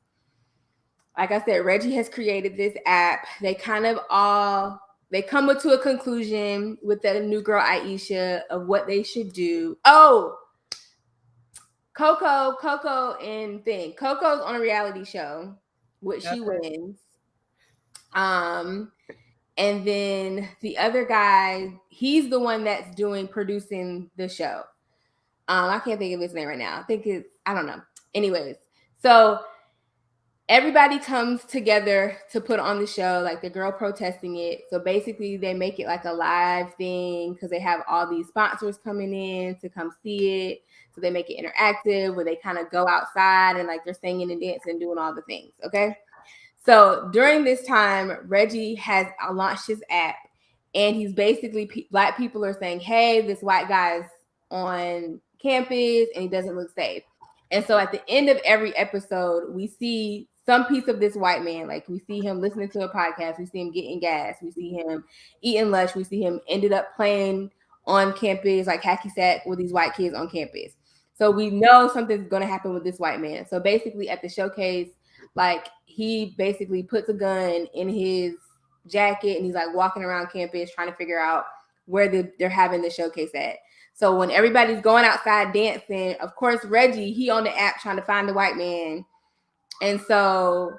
like I said, Reggie has created this app. They kind of they come to a conclusion with the new girl, Aisha, of what they should do. Oh, Coco and thing. Coco's on a reality show, which she wins. And then the other guy, he's the one that's producing the show. I can't think of his name right now. I don't know. Anyways, so everybody comes together to put on the show, like the girl protesting it. So basically they make it like a live thing because they have all these sponsors coming in to come see it. So they make it interactive where they kind of go outside and like they're singing and dancing and doing all the things. Okay. So during this time, Reggie has launched his app, and he's basically, black people are saying, hey, this white guy's on campus and he doesn't look safe. And so at the end of every episode, we see some piece of this white man. Like, we see him listening to a podcast. We see him getting gas. We see him eating lunch. We see him ended up playing on campus, like hacky sack with these white kids on campus. So we know something's going to happen with this white man. So basically at the showcase, like, he basically puts a gun in his jacket and he's like walking around campus trying to figure out where they're having the showcase at. So when everybody's going outside dancing, of course, Reggie, he on the app trying to find the white man. And so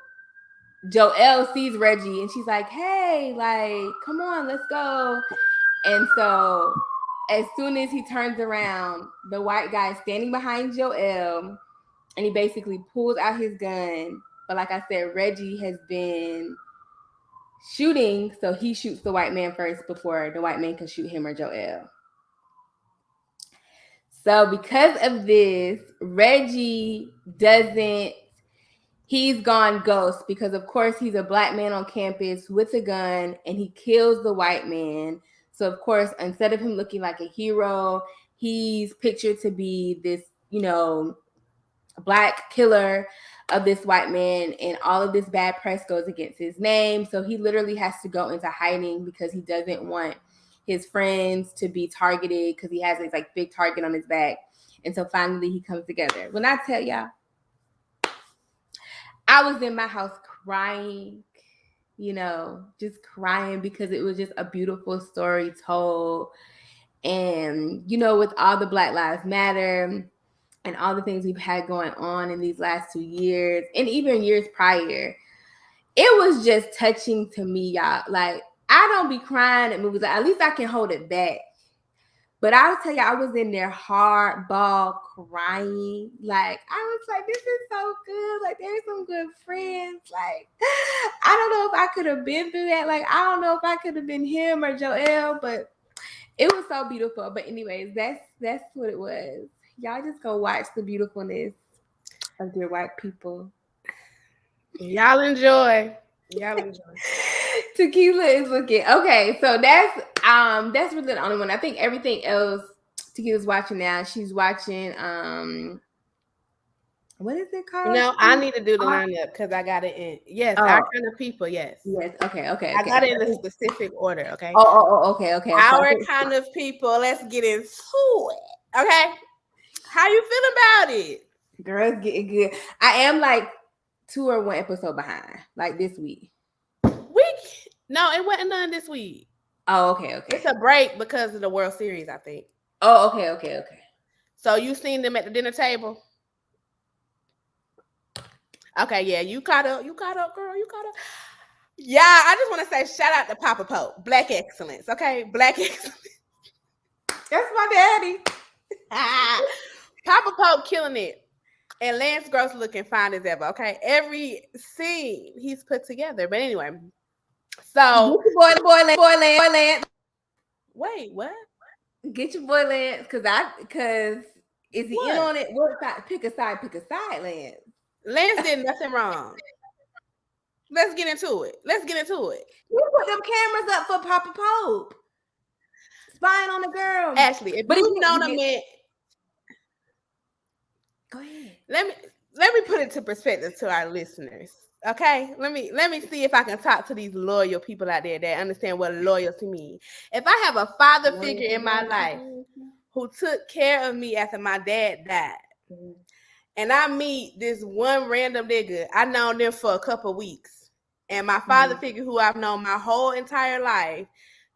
Joelle sees Reggie and she's like, hey, like, come on, let's go. And so as soon as he turns around, the white guy is standing behind Joelle and he basically pulls out his gun. But like I said, Reggie has been shooting, so he shoots the white man first before the white man can shoot him or Joelle. So because of this, Reggie he's gone ghost because of course he's a black man on campus with a gun and he kills the white man. So of course, instead of him looking like a hero, he's pictured to be this, black killer of this white man, and all of this bad press goes against his name. So he literally has to go into hiding because he doesn't want his friends to be targeted because he has this like big target on his back. And so finally he comes together. When I tell y'all, I was in my house crying, just crying because it was just a beautiful story told. And, with all the Black Lives Matter and all the things we've had going on in these last 2 years and even years prior, it was just touching to me, y'all. Like, I don't be crying at movies. Like, at least I can hold it back. But I'll tell you, I was in there hardball crying. Like, I was like, this is so good. Like, there's some good friends. Like, I don't know if I could have been through that. Like, I don't know if I could have been him or Joel, but it was so beautiful. But anyways, that's what it was. Y'all just go watch the beautifulness of dear white people. Y'all enjoy. TequilaH is looking okay. So that's really the only one. I think everything else TequilaH's watching now. She's watching what is it called? No, I need to do the lineup because I got it in. Yes, Our Kind of People. Yes. Okay. I got it in a specific order. Okay. Okay. Our Kind of People. Let's get into it. Okay. How you feel about it? Girl, it's getting good. I am like 2 or 1 episode behind, like this week. No, it wasn't none this week. Oh, okay. It's a break because of the World Series, I think. Oh, okay. So you seen them at the dinner table? Okay, yeah, you caught up, girl. You caught up. Yeah, I just want to say shout out to Papa Pope. Black excellence, okay? Black excellence. That's my daddy. Papa Pope killing it. And Lance Gross looking fine as ever, okay? Every scene he's put together. But anyway, so boy Lance. Wait, what? Get your boy Lance, because is he in on it? What side? Pick a side, Lance. Lance did nothing wrong. Let's get into it. You put them cameras up for Papa Pope. Spying on the girl. Ashley, but you know the man. Go ahead. Let me put it to perspective to our listeners. Okay, let me see if I can talk to these loyal people out there that understand what loyalty means. If I have a father figure in my life who took care of me after my dad died, and I meet this one random nigga, I known them for a couple weeks, and my father figure who I've known my whole entire life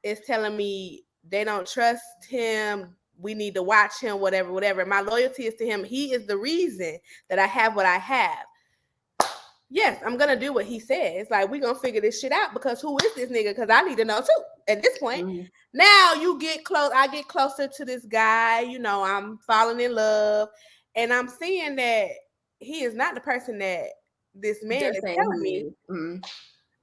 is telling me they don't trust him, we need to watch him, whatever. My loyalty is to him. He is the reason that I have what I have. Yes, I'm going to do what he says. Like, we're going to figure this shit out because who is this nigga? Because I need to know too at this point. Now you get close. I get closer to this guy. I'm falling in love. And I'm seeing that he is not the person that this man is telling me.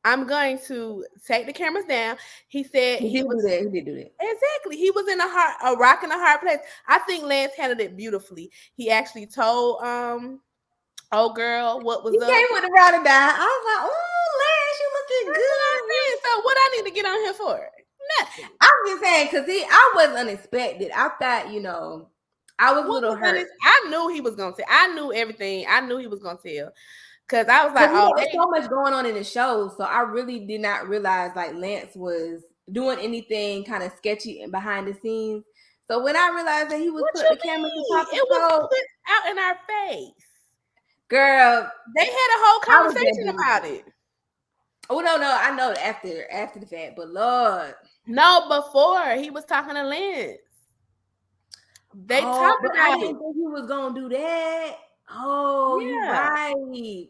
I'm going to take the cameras down. He said he did do that. Exactly. He was in a rock and a hard place. I think Lance handled it beautifully. He actually told old girl what was up. He came with a ride or die. I was like, oh, Lance, you looking good. So what I need to get on here for? Nothing. I'm just saying, because I was unexpected. I thought, I was a little hurt. I knew he was going to tell. I knew everything. I knew he was going to tell. Because I was like, there's so much going on in the show. So I really did not realize like Lance was doing anything kind of sketchy behind the scenes. So when I realized that he was putting the camera to Papa Pope, it was put out in our face. Girl, they had a whole conversation about it. Oh no, I know after the fact, but Lord, no, before he was talking to Lance, they talked about I didn't think he was gonna do that. Oh, yeah. You're right.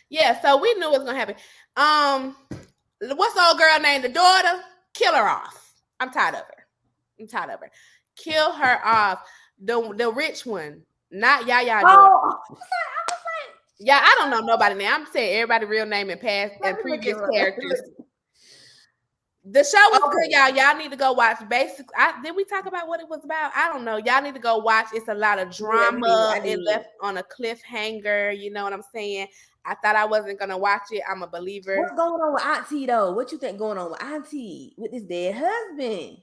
Yeah, so we knew it was gonna happen. What's the old girl named? The daughter? Kill her off. I'm tired of her. Kill her off. The rich one, not Yaya. Oh. Yeah, I don't know nobody name. I'm saying everybody real name and past and previous characters. The show was good, y'all. Y'all need to go watch. Did we talk about what it was about? I don't know. Y'all need to go watch. It's a lot of drama. It left on a cliffhanger. You know what I'm saying? I thought I wasn't gonna watch it. I'm a believer. What's going on with Auntie though? What you think going on with Auntie with this dead husband?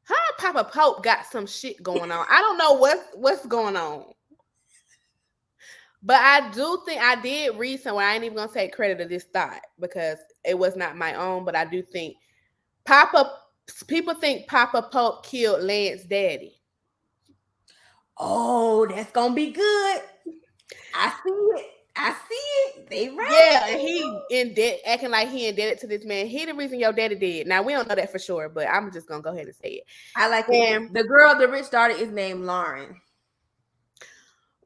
Her and Papa Pope got some shit going on. I don't know what's going on. But I do think I did read somewhere. I ain't even gonna take credit of this thought because it was not my own. But I do think Papa People think Papa Pope killed Lance's daddy. Oh, that's gonna be good. I see it. They right. Yeah, and he in debt, acting like he indebted to this man. He the reason your daddy did. Now we don't know that for sure, but I'm just gonna go ahead and say it. I like it. The girl, the rich daughter, is named Lauren.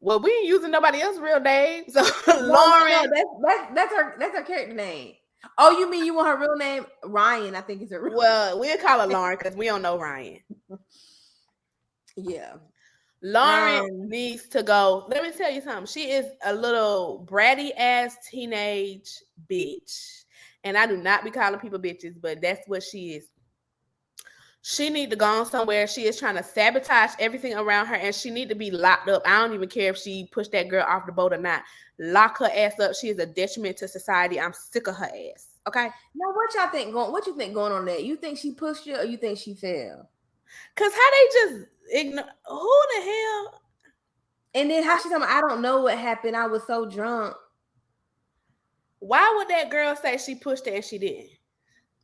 Well, we ain't using nobody else's real name, so Lauren. No, that's her character name. Oh, you mean you want her real name? Ryan, I think is her real Well, we'll call her Lauren because we don't know Ryan. Yeah. Lauren needs to go. Let me tell you something. She is a little bratty ass teenage bitch. And I do not be calling people bitches, but that's what she is. She need to go on somewhere. She is trying to sabotage everything around her, and she need to be locked up. I don't even care if she pushed that girl off the boat or not. Lock her ass up. She is a detriment to society. I'm sick of her ass. Okay. Now, what y'all think going? What you think going on there? You think she pushed you, or you think she fell? Cause how they just ignore who the hell? And then how she told me, I don't know what happened. I was so drunk. Why would that girl say she pushed it and she didn't?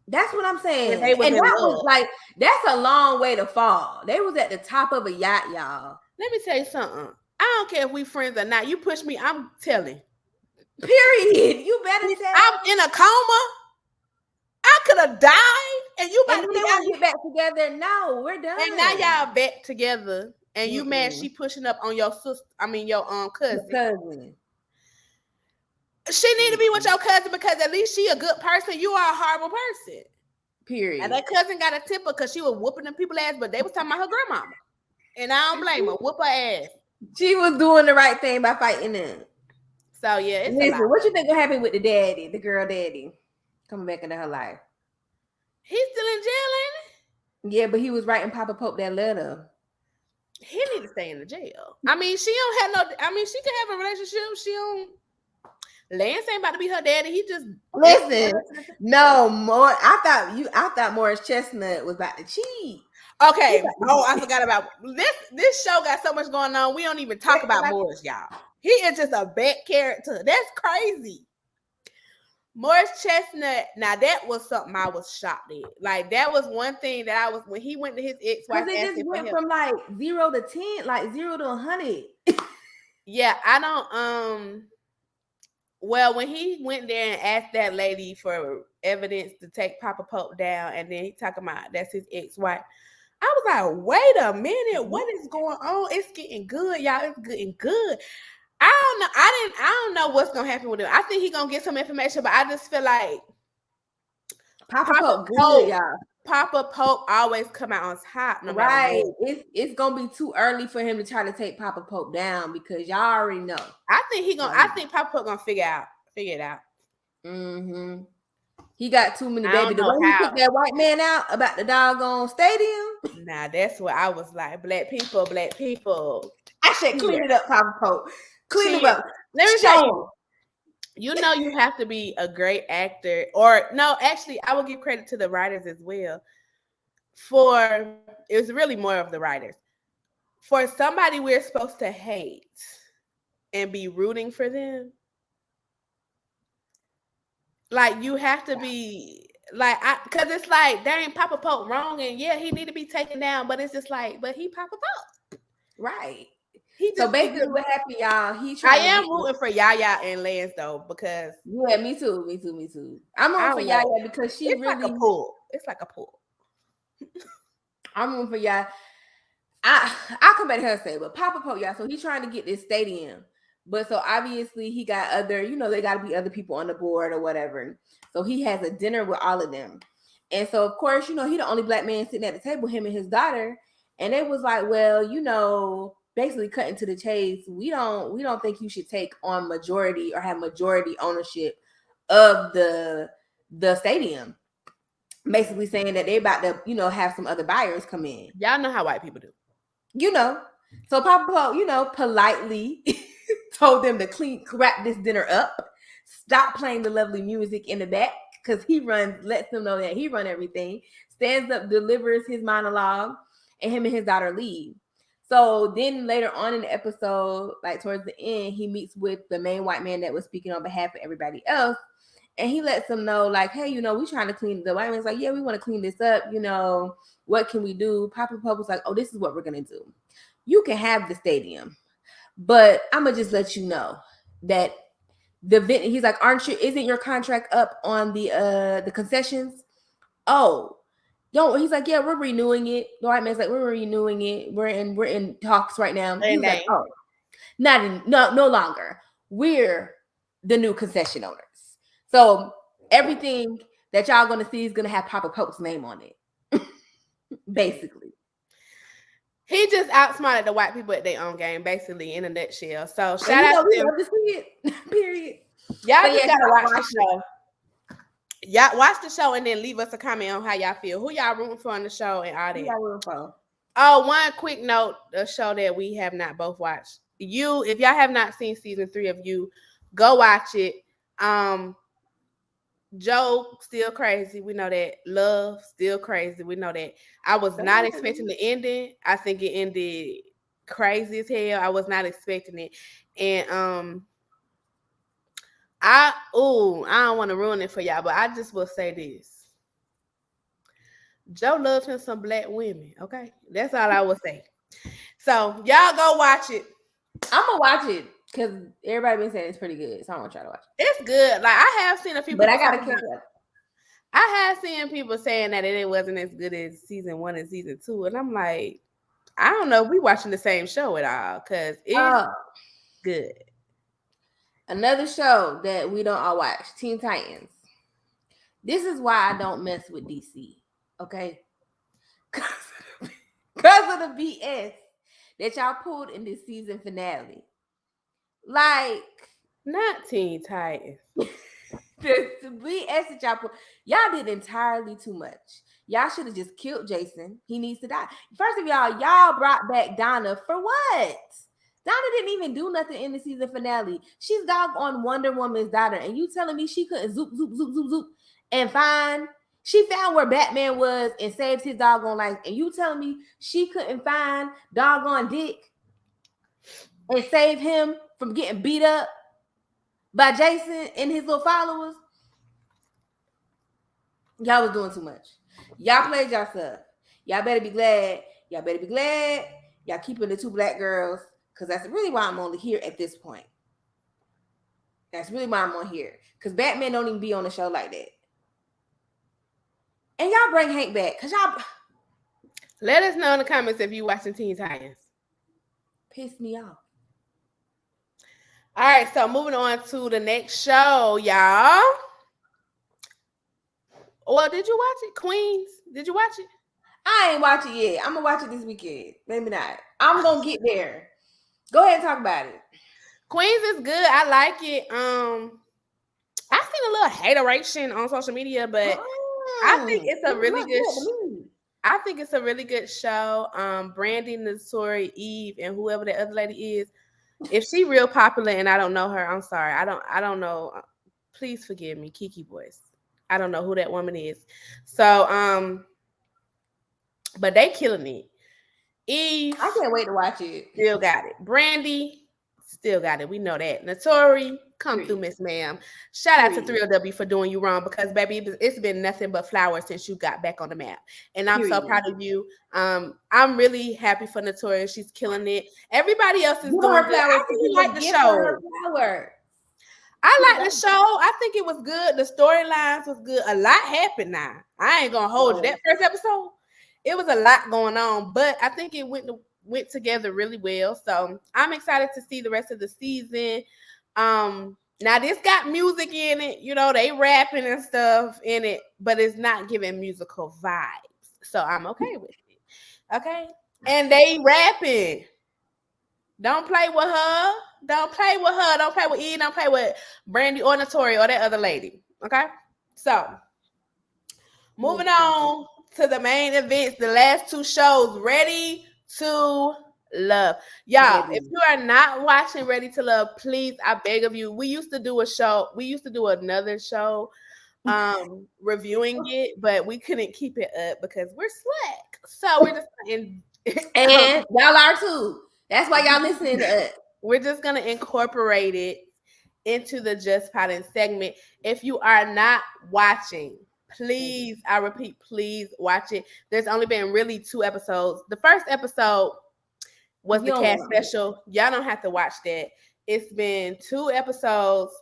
That's what I'm saying. And that was like, that's a long way to fall. They was at the top of a yacht, y'all. Let me tell you something. I don't care if we friends or not. You push me, I'm telling. Period. You better tell. I'm in a coma. I could have died, and you about to get back together. No, we're done. And now y'all back together, and you mad she pushing up on your sister. I mean your cousin. She need to be with your cousin because at least she a good person. You are a horrible person. Period. And that cousin got a temper because she was whooping them people ass, but they was talking about her grandmama, and I don't blame her. Whoop her ass. She was doing the right thing by fighting them. So yeah, it's listen. What you think will happen with the daddy, the girl daddy? Coming back into her life. He's still in jail, ain't he? Yeah, but he was writing Papa Pope that letter. He need to stay in the jail. I mean, she don't have no. I mean, she can have a relationship. She don't. Lance ain't about to be her daddy. He just listen. No more. I thought Morris Chestnut was about to cheat. Okay. Oh, I forgot about this. This show got so much going on. We don't even talk about Morris, y'all. He is just a bad character. That's crazy. Morris Chestnut, now that was something I was shocked at. Like that was one thing that I was when he went to his ex-wife. Because it just went from like 0 to 10, like 0 to 100. Yeah, I don't. Well, when he went there and asked that lady for evidence to take Papa Pope down, and then he talking about that's his ex-wife, I was like, wait a minute, what is going on? It's getting good, y'all. It's getting good. I don't know. I don't know what's gonna happen with him. I think he's gonna get some information, but I just feel like Papa Pope good, y'all. Papa Pope always come out on top. No right. It's gonna be too early for him to try to take Papa Pope down because y'all already know. I think I think Papa Pope gonna figure it out. Mm-hmm. He got too many baby. The way he took that white man out about the doggone stadium. Nah, that's what I was like. Black people. I said clean it up, Papa Pope. Clean it up. Let me tell you. You know you have to be a great actor, or no, actually, I will give credit to the writers as well. It was really more of the writers. For somebody we're supposed to hate and be rooting for them, like you have to be like, because it's like, dang, Papa Pope wrong, and yeah, he need to be taken down, but it's just like, but he Papa Pope, right? So basically, what happened, y'all? I am rooting for Yaya and Lance though, because yeah, me too. I'm rooting for Yaya because she really like a pull. It's like a pull. I'm rooting for Yaya. I'll come back to her and say, but Papa Pope, y'all. So he's trying to get this stadium, but so obviously he got other, they got to be other people on the board or whatever. So he has a dinner with all of them, and so of course, he the only black man sitting at the table, him and his daughter, and they was like, well, basically cutting to the chase, we don't think you should take on majority or have majority ownership of the stadium. Basically saying that they about to, have some other buyers come in. Y'all know how white people do. So Papa Pope, politely told them to wrap this dinner up, stop playing the lovely music in the back, because lets them know that he run everything, stands up, delivers his monologue, and him and his daughter leave. So then later on in the episode, like towards the end, he meets with the main white man that was speaking on behalf of everybody else. And he lets them know, like, hey, you know, we trying to clean. The white man's like, yeah, we want to clean this up. You know, what can we do? Papa Pope was like, oh, this is what we're gonna do. You can have the stadium, but I'm gonna just let you know that he's like, isn't your contract up on the concessions? Oh, don't. He's like, yeah, we're renewing it. The white man's like, we're renewing it. We're in talks right now. He's like, oh, no longer. We're the new concession owners. So everything that y'all gonna see is gonna have Papa Pope's name on it. Basically. He just outsmarted the white people at their own game, basically, in a nutshell. So shout out to them. Love to see it. Period. Y'all just gotta watch the show. Y'all watch the show and then leave us a comment on how y'all feel. Who y'all rooting for on the show and all that. Who y'all rooting for? Oh, one quick note: a show that we have not both watched. If y'all have not seen season 3 of You, go watch it. Joe still crazy. We know that. Love still crazy. We know that. I was not expecting the ending. I think it ended crazy as hell. I was not expecting it. And I don't want to ruin it for y'all, but I just will say this. Joe loves him some black women. Okay. That's all I will say. So y'all go watch it. I'm gonna watch it because everybody been saying it's pretty good. So I'm gonna try to watch it. It's good. Like I have seen a few people, but I gotta catch up. I have seen people saying that it wasn't as good as season 1 and season 2, and I'm like, I don't know if we watching the same show at all because it's good. Another show that we don't all watch, Teen Titans. This is why I don't mess with DC. Okay, because of the BS that y'all pulled in this season finale. Like, not Teen Titans. the BS that y'all pulled. Y'all did entirely too much. Y'all should have just killed Jason. He needs to die. First of y'all brought back Donna for what? Donna didn't even do nothing in the season finale. She's doggone Wonder Woman's daughter, and you telling me she couldn't zoop and find? She found where Batman was and saved his doggone life. And you telling me she couldn't find doggone Dick and save him from getting beat up by Jason and his little followers? Y'all was doing too much. Y'all played yourself. Y'all better be glad. Y'all keeping the 2 black girls, because that's really why I'm only here at this point. That's really why I'm on here. Because Batman don't even be on the show like that. And y'all bring Hank back. Because y'all... Let us know in the comments if you watching Teen Titans. Piss me off. All right, so moving on to the next show, y'all. Well, did you watch it? Queens, did you watch it? I ain't watch it yet. I'm going to watch it this weekend. Maybe not. I'm going to get there. Go ahead and talk about it. Queens is good. I like it. I've seen a little hateration on social media, but I think it's a really good I think it's a really good show. Brandy, Notori, Eve, and whoever the other lady is. If she real popular and I don't know her, I'm sorry. I don't know. Please forgive me, Kiki voice. I don't know who that woman is. So, but they killing it. Eve, I can't wait to watch it. Still got it. Brandy, still got it. We know that. Notori, come through, Miss Ma'am. Shout out to 3LW for doing you wrong, because baby, it's been nothing but flowers since you got back on the map, and I'm so proud of you. I'm really happy for Notori. She's killing it. Everybody else is doing good. I really like the show. I like the show. I think it was good. The storylines was good. A lot happened now. I ain't gonna hold you. That first episode, it was a lot going on, but I think it went together really well. So I'm excited to see the rest of the season. Now this got music in it, you know, they rapping and stuff in it, but it's not giving musical vibes. So I'm okay with it. Okay. And they rapping. Don't play with her. Don't play with her. Don't play with Eve. Don't play with Brandy or Notori or that other lady. Okay. So moving on to the main events, the last 2 shows, Ready to Love. Y'all, if you are not watching Ready to Love, please, I beg of you. We used to do a show. We used to do another show reviewing it, but we couldn't keep it up because we're slack. So we're just and y'all are too. That's why y'all listening to us. We're just gonna incorporate it into the Just Potting segment. If you are not watching, please, I repeat, please watch it. There's only been really 2 episodes. The first episode was the cast special. Y'all don't have to watch that. It's been 2 episodes.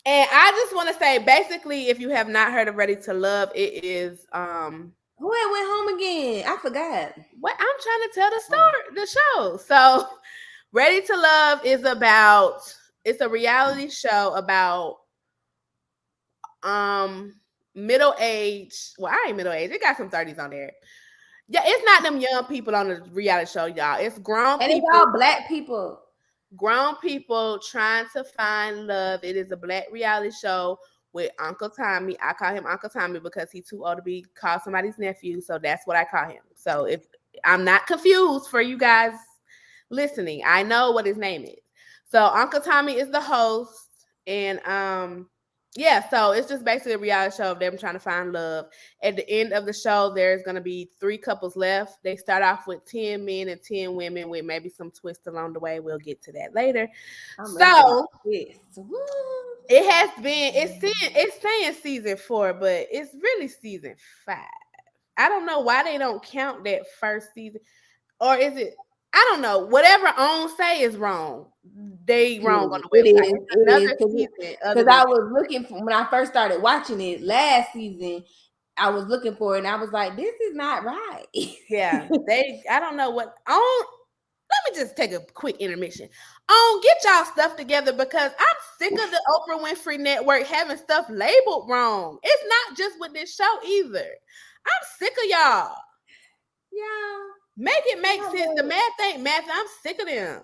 And I just want to say, basically, if you have not heard of Ready to Love, it is who went home again? I forgot. What I'm trying to tell the story, the show. So Ready to Love is it's a reality show about middle age. Well, I ain't middle age. It got some 30s on there. Yeah, it's not them young people on the reality show, y'all. It's grown and people. It's all black people. Grown people trying to find love. It is a black reality show with Uncle Tommy. I call him Uncle Tommy because he's too old to be called somebody's nephew. So that's what I call him. So if I'm not confused for you guys listening, I know what his name is. So Uncle Tommy is the host. And yeah, so it's just basically a reality show of them trying to find love. At the end of the show, there's going to be 3 couples left. They start off with 10 men and 10 women with maybe some twists along the way. We'll get to that later. So it has been, it's saying season 4, but it's really season 5. I don't know why they don't count that first season. Or is it, I don't know. Whatever OWN say is wrong. They wrong on the website. Because I was looking for, when I first started watching it last season, I was looking for it and I was like, this is not right. Yeah. I don't know what OWN. Let me just take a quick intermission. Get y'all stuff together because I'm sick of the Oprah Winfrey Network having stuff labeled wrong. It's not just with this show either. I'm sick of y'all. Yeah. Make it make sense. The math ain't math. I'm sick of them.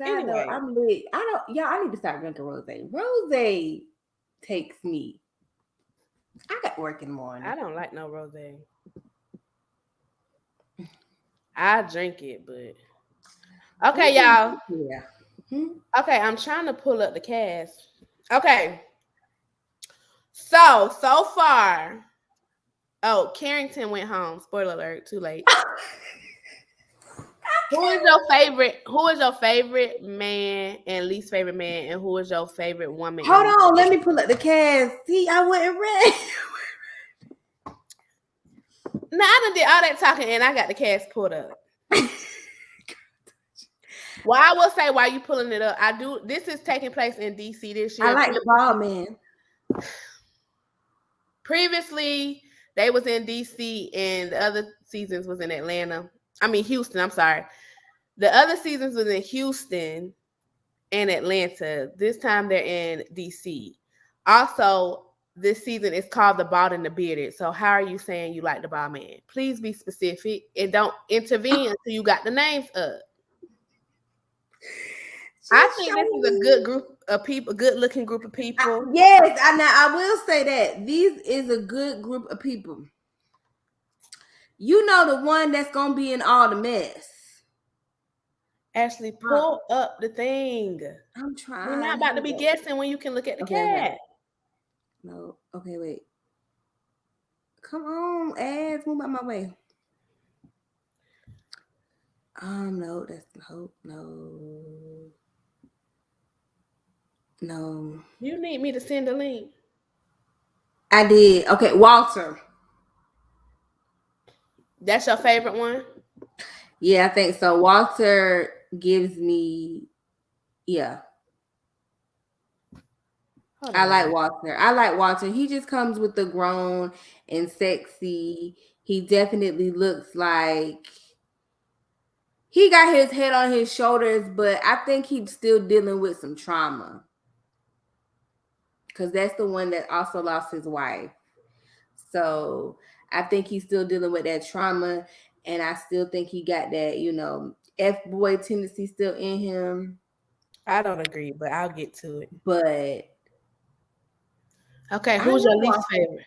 Anyway. I'm lit. I need to start drinking rosé. Rosé takes me. I got work in the morning. I don't like no rosé. I drink it, but okay, y'all. Yeah. Okay, I'm trying to pull up the cast. Okay. So far. Oh, Carrington went home. Spoiler alert, too late. Who is your favorite man and least favorite man, and who is your favorite woman? Hold on, let me pull up the cast. See, I wasn't ready. No, I done did all that talking and I got the cast pulled up. Well, I will say while you pulling it up, this is taking place in DC this year. I like the ball man. Previously, they was in DC and the other seasons was in Houston, I'm sorry. The other seasons was in Houston and Atlanta. This time they're in DC. Also, this season is called The Bald and the Bearded. So how are you saying you like the bald man? Please be specific and don't intervene until you got the names up. I think this is a good group of people, good looking group of people. Yes, I will say that. This is a good group of people. You know the one that's going to be in all the mess. Ashley, pull up the thing. I'm trying. We're not about to be guessing when you can look at the cat. No. Okay, wait. Come on, ads. Move out my way. No, that's no. You need me to send a link. I did. Okay, Walter. That's your favorite one? Yeah, I think so. Walter gives me, yeah. I like Walter. He just comes with the grown and sexy. He definitely looks like he got his head on his shoulders, but I think he's still dealing with some trauma. Because that's the one that also lost his wife. So I think he's still dealing with that trauma. And I still think he got that, F-boy tendency still in him. I don't agree, but I'll get to it. But okay, who's your least favorite?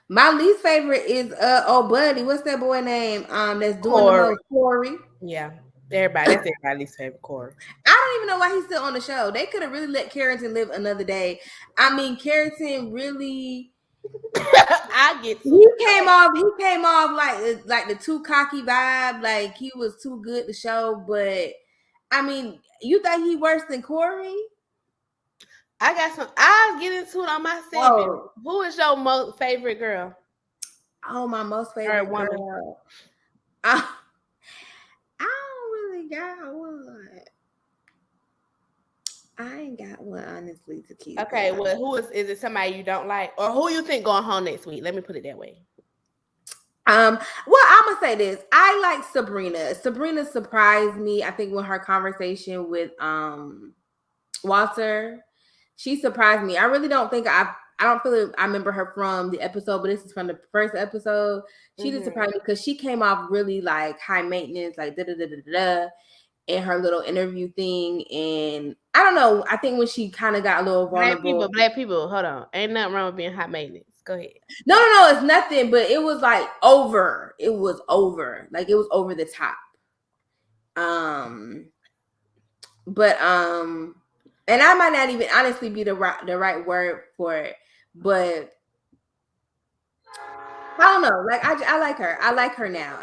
My least favorite is buddy. What's that boy name? That's doing the most, Corey. Yeah. That's everybody's least favorite, Corey. I don't even know why he's still on the show. They could have really let Carrington live another day. I mean, Carrington really I get to he came off like the too cocky vibe, like he was too good to show, but I mean, you think he worse than Corey? I got some. I'll get into it on my segment. Oh. Who is your most favorite girl Oh, my most or favorite woman? girl. I don't really got one. I ain't got one, honestly, Tequila. Okay, well, who is it somebody you don't like? Or who you think going home next week? Let me put it that way. Well, I'm gonna say this. I like Sabrina. Sabrina surprised me, I think, with her conversation with Walter. She surprised me. I really don't think I don't feel like I remember her from the episode, but this is from the first episode. She did surprise me because she came off really like high maintenance, like da da da da da, in her little interview thing. And I don't know. I think when she kind of got a little vulnerable. Black people, hold on. Ain't nothing wrong with being high maintenance. Go ahead. No, it's nothing. But it was like over. It was over. Like it was over the top. But and I might not even honestly be the right word for it, but I don't know. Like I like her. I like her now.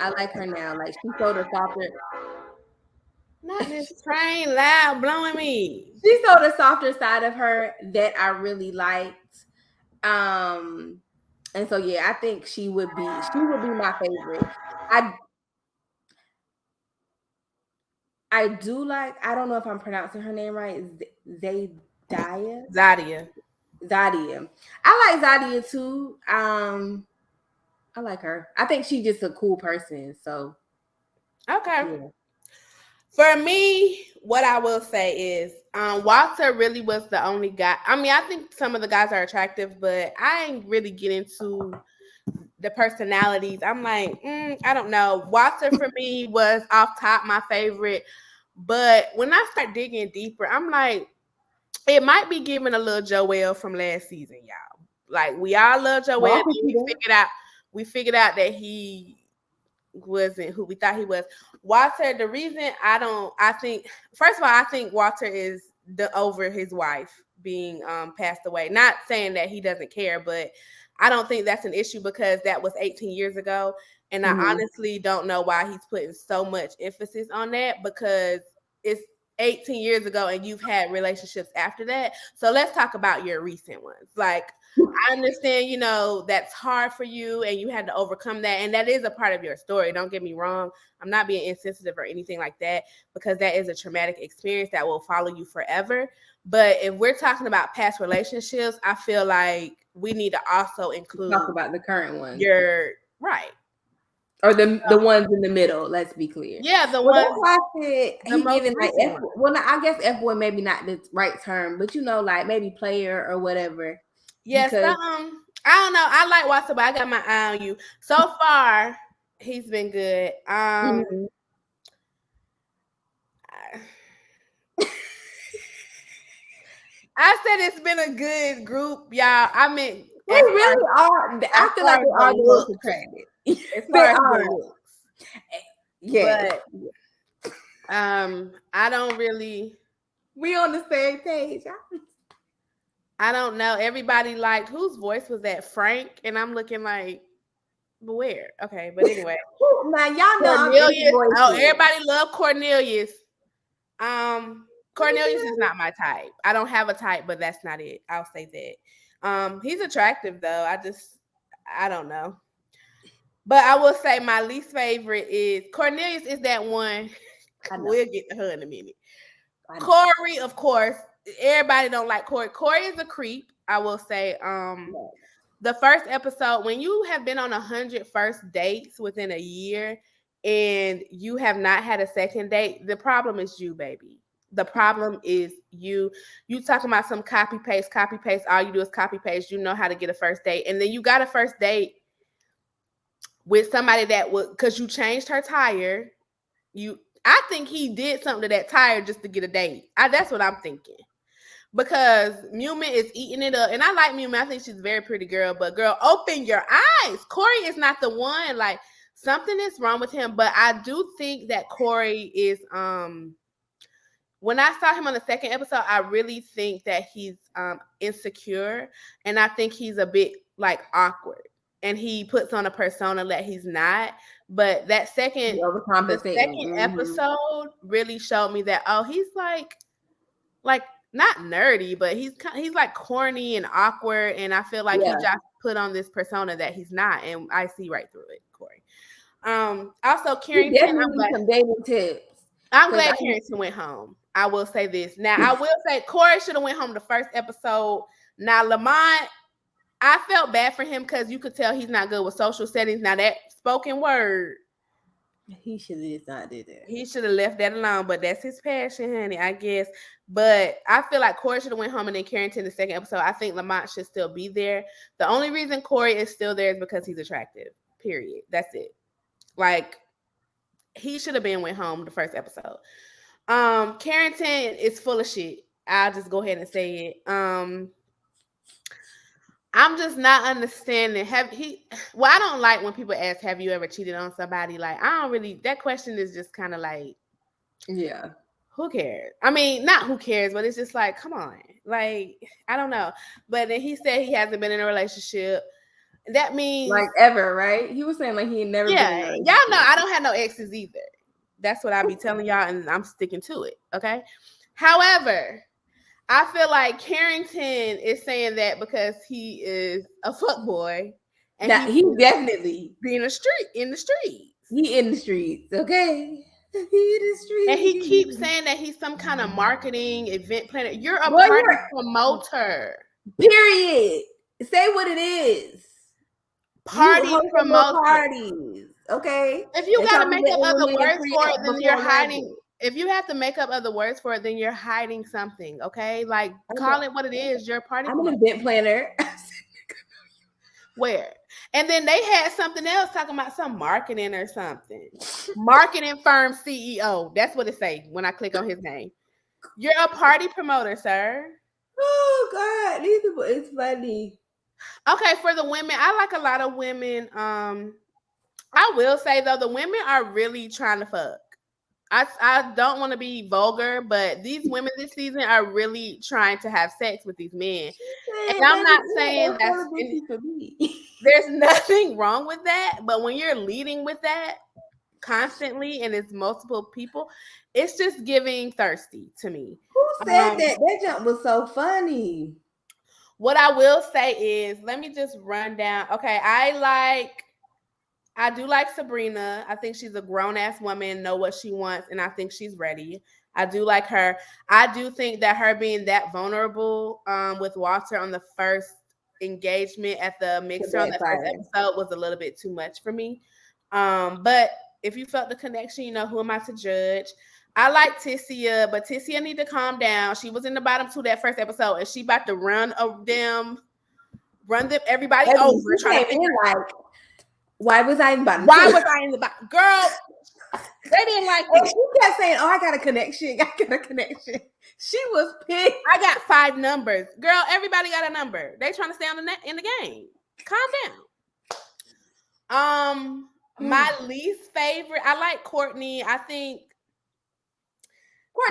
Like she showed a softer. Not this train loud blowing me. She showed a softer side of her that I really liked. And so yeah, I think she would be my favorite. I do like, I don't know if I'm pronouncing her name right. Zadia. I like Zadia too. I like her. I think she's just a cool person. So okay. Yeah. For me, what I will say is Walter really was the only guy. I mean, I think some of the guys are attractive, but I ain't really get into the personalities. I'm like, I don't know. Walter for me was off top my favorite. But when I start digging deeper, I'm like, it might be giving a little Joel from last season, y'all. Like we all love Joel. Well, We figured out that he wasn't who we thought he was. Walter, the reason I think first of all, I think Walter is over his wife being passed away. Not saying that he doesn't care, but I don't think that's an issue because that was 18 years ago. And I honestly don't know why he's putting so much emphasis on that because it's 18 years ago and you've had relationships after that. So let's talk about your recent ones. Like I understand, that's hard for you and you had to overcome that. And that is a part of your story. Don't get me wrong. I'm not being insensitive or anything like that because that is a traumatic experience that will follow you forever. But if we're talking about past relationships, I feel like we need to also include talk about the current ones. You're right. Or the ones in the middle, let's be clear. Yeah, the ones. That's why I said he giving like F, well, I guess F-boy maybe not the right term, but like maybe player or whatever. Yes, I don't know. I like Walter, but I got my eye on you. So far, he's been good. I said it's been a good group, y'all. I mean, they really are. I feel like they are the most attractive. As far as the looks. Yeah. But I don't really. We on the same page. I don't know. Everybody liked whose voice was that? Frank, and I'm looking like, where? Okay, but anyway. Now y'all know Cornelius. Everybody love Cornelius. Cornelius is not my type. I don't have a type, but that's not it. I'll say that. He's attractive though. I don't know. But I will say my least favorite is Cornelius is that one. We'll get to her in a minute. Corey, of course. Everybody don't like Corey. Corey is a creep. I will say. The first episode, when you have been on 100 first dates within a year and you have not had a second date, the problem is you, baby. The problem is you. You talking about some copy paste. All you do is copy paste. You know how to get a first date. And then you got a first date with somebody that would, because you changed her tire. I think he did something to that tire just to get a date. That's what I'm thinking. Because Mumin is eating it up. And I like Mumin. I think she's a very pretty girl. But girl, open your eyes. Corey is not the one. Like, something is wrong with him. But I do think that Corey is, when I saw him on the second episode, I really think that he's insecure. And I think he's a bit, like, awkward. And he puts on a persona that he's not. But the second overcompensating. episode really showed me that he's like not nerdy, but he's like corny and awkward, and I feel like he just put on this persona that he's not, and I see right through it, Corey. Also, Carrington, some dating tips. I'm glad Carrington went home. I will say this. Now, I will say Corey should have went home the first episode. Now, Lamont, I felt bad for him because you could tell he's not good with social settings. Now, that spoken word, he should have not did that. He should have left that alone, but that's his passion, honey, I guess. But I feel like Corey should have went home and then Carrington the second episode. I think Lamont should still be there. The only reason Corey is still there is because he's attractive. Period. That's it. Like, he should have went home the first episode. Carrington is full of shit. I'll just go ahead and say it. I'm just not understanding. Well, I don't like when people ask, have you ever cheated on somebody? Like, I don't really, that question is just kind of like, yeah, who cares? I mean, not who cares, but it's just like, come on. Like, I don't know. But then he said he hasn't been in a relationship. That means like ever, right? He was saying like he had never been in a relationship. Y'all know I don't have no exes either. That's what I be telling y'all, and I'm sticking to it. Okay. However, I feel like Carrington is saying that because he is a fuckboy, and he definitely be in the streets. He in the streets, okay? He in the streets, and he keeps saying that he's some kind of marketing event planner. You're a party promoter. Period. Say what it is. Party promoter. Parties. Okay. If you gotta make up other words for it, then you're hiding. If you have to make up other words for it, then you're hiding something. Okay, like call it what it is. You're a party. I'm an event planner. Where? And then they had something else talking about some marketing or something. Marketing firm CEO. That's what it say when I click on his name. You're a party promoter, sir. Oh God, these people, it's funny. Okay, for the women, I like a lot of women. I will say though, the women are really trying to fuck. I don't want to be vulgar, but these women this season are really trying to have sex with these men. And I'm not saying there's nothing wrong with that, but when you're leading with that constantly and it's multiple people, it's just giving thirsty to me. Who said that? That jump was so funny. What I will say is, let me just run down. Okay, I do like Sabrina. I think she's a grown-ass woman, know what she wants, and I think she's ready. I do like her. I do think that her being that vulnerable with Walter on the first engagement at the mixer on the first episode was a little bit too much for me. But if you felt the connection, you know, who am I to judge? I like Tissia, but Tissia need to calm down. She was in the bottom two that first episode, and she about to run them everybody over. Trying to figure out. Why was I in the bottom? Girl, they didn't like it. She kept saying, I got a connection. She was pissed. I got 5 numbers. Girl, everybody got a number. They trying to stay on the net in the game. Calm down. My least favorite, I like Courtney. I think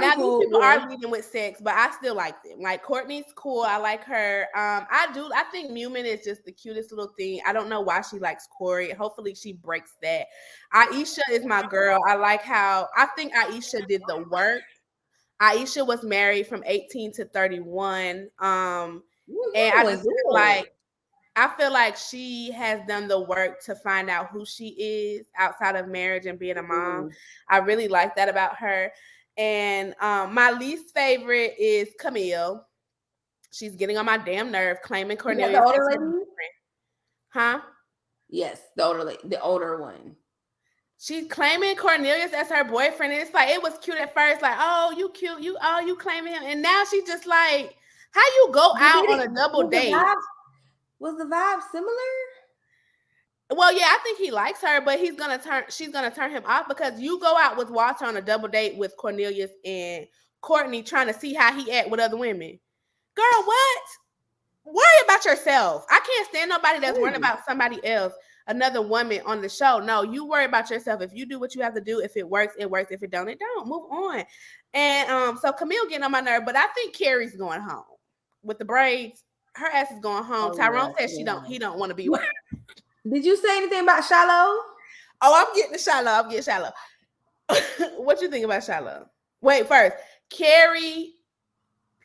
now these people are leading with sex, but I still like them. Like Courtney's cool. I like her. I think Newman is just the cutest little thing. I don't know why she likes Corey. Hopefully she breaks that. Aisha is my girl. I think Aisha did the work. Aisha was married from 18 to 31. And I feel like she has done the work to find out who she is outside of marriage and being a mom. I really like that about her. And my least favorite is Camille. She's getting on my damn nerve, claiming Cornelius. The older lady? Huh? Yes, the older one. She's claiming Cornelius as her boyfriend. And it's like, it was cute at first, like, oh, you cute, you claiming him. And now she just like, how you go out on a double date? Was the vibe similar? Well, yeah, I think he likes her, but she's gonna turn him off because you go out with Walter on a double date with Cornelius and Courtney trying to see how he act with other women. Girl, what? Worry about yourself. I can't stand nobody that's worrying about somebody else, another woman on the show. No, you worry about yourself. If you do what you have to do, if it works, it works. If it don't, it don't. Move on. And so Camille getting on my nerve, but I think Carrie's going home with the braids. Her ass is going home. Tyrone says he don't want to be with her. Did you say anything about Shiloh? Oh, I'm getting to Shiloh. What you think about Shiloh? Wait, first, Carrie,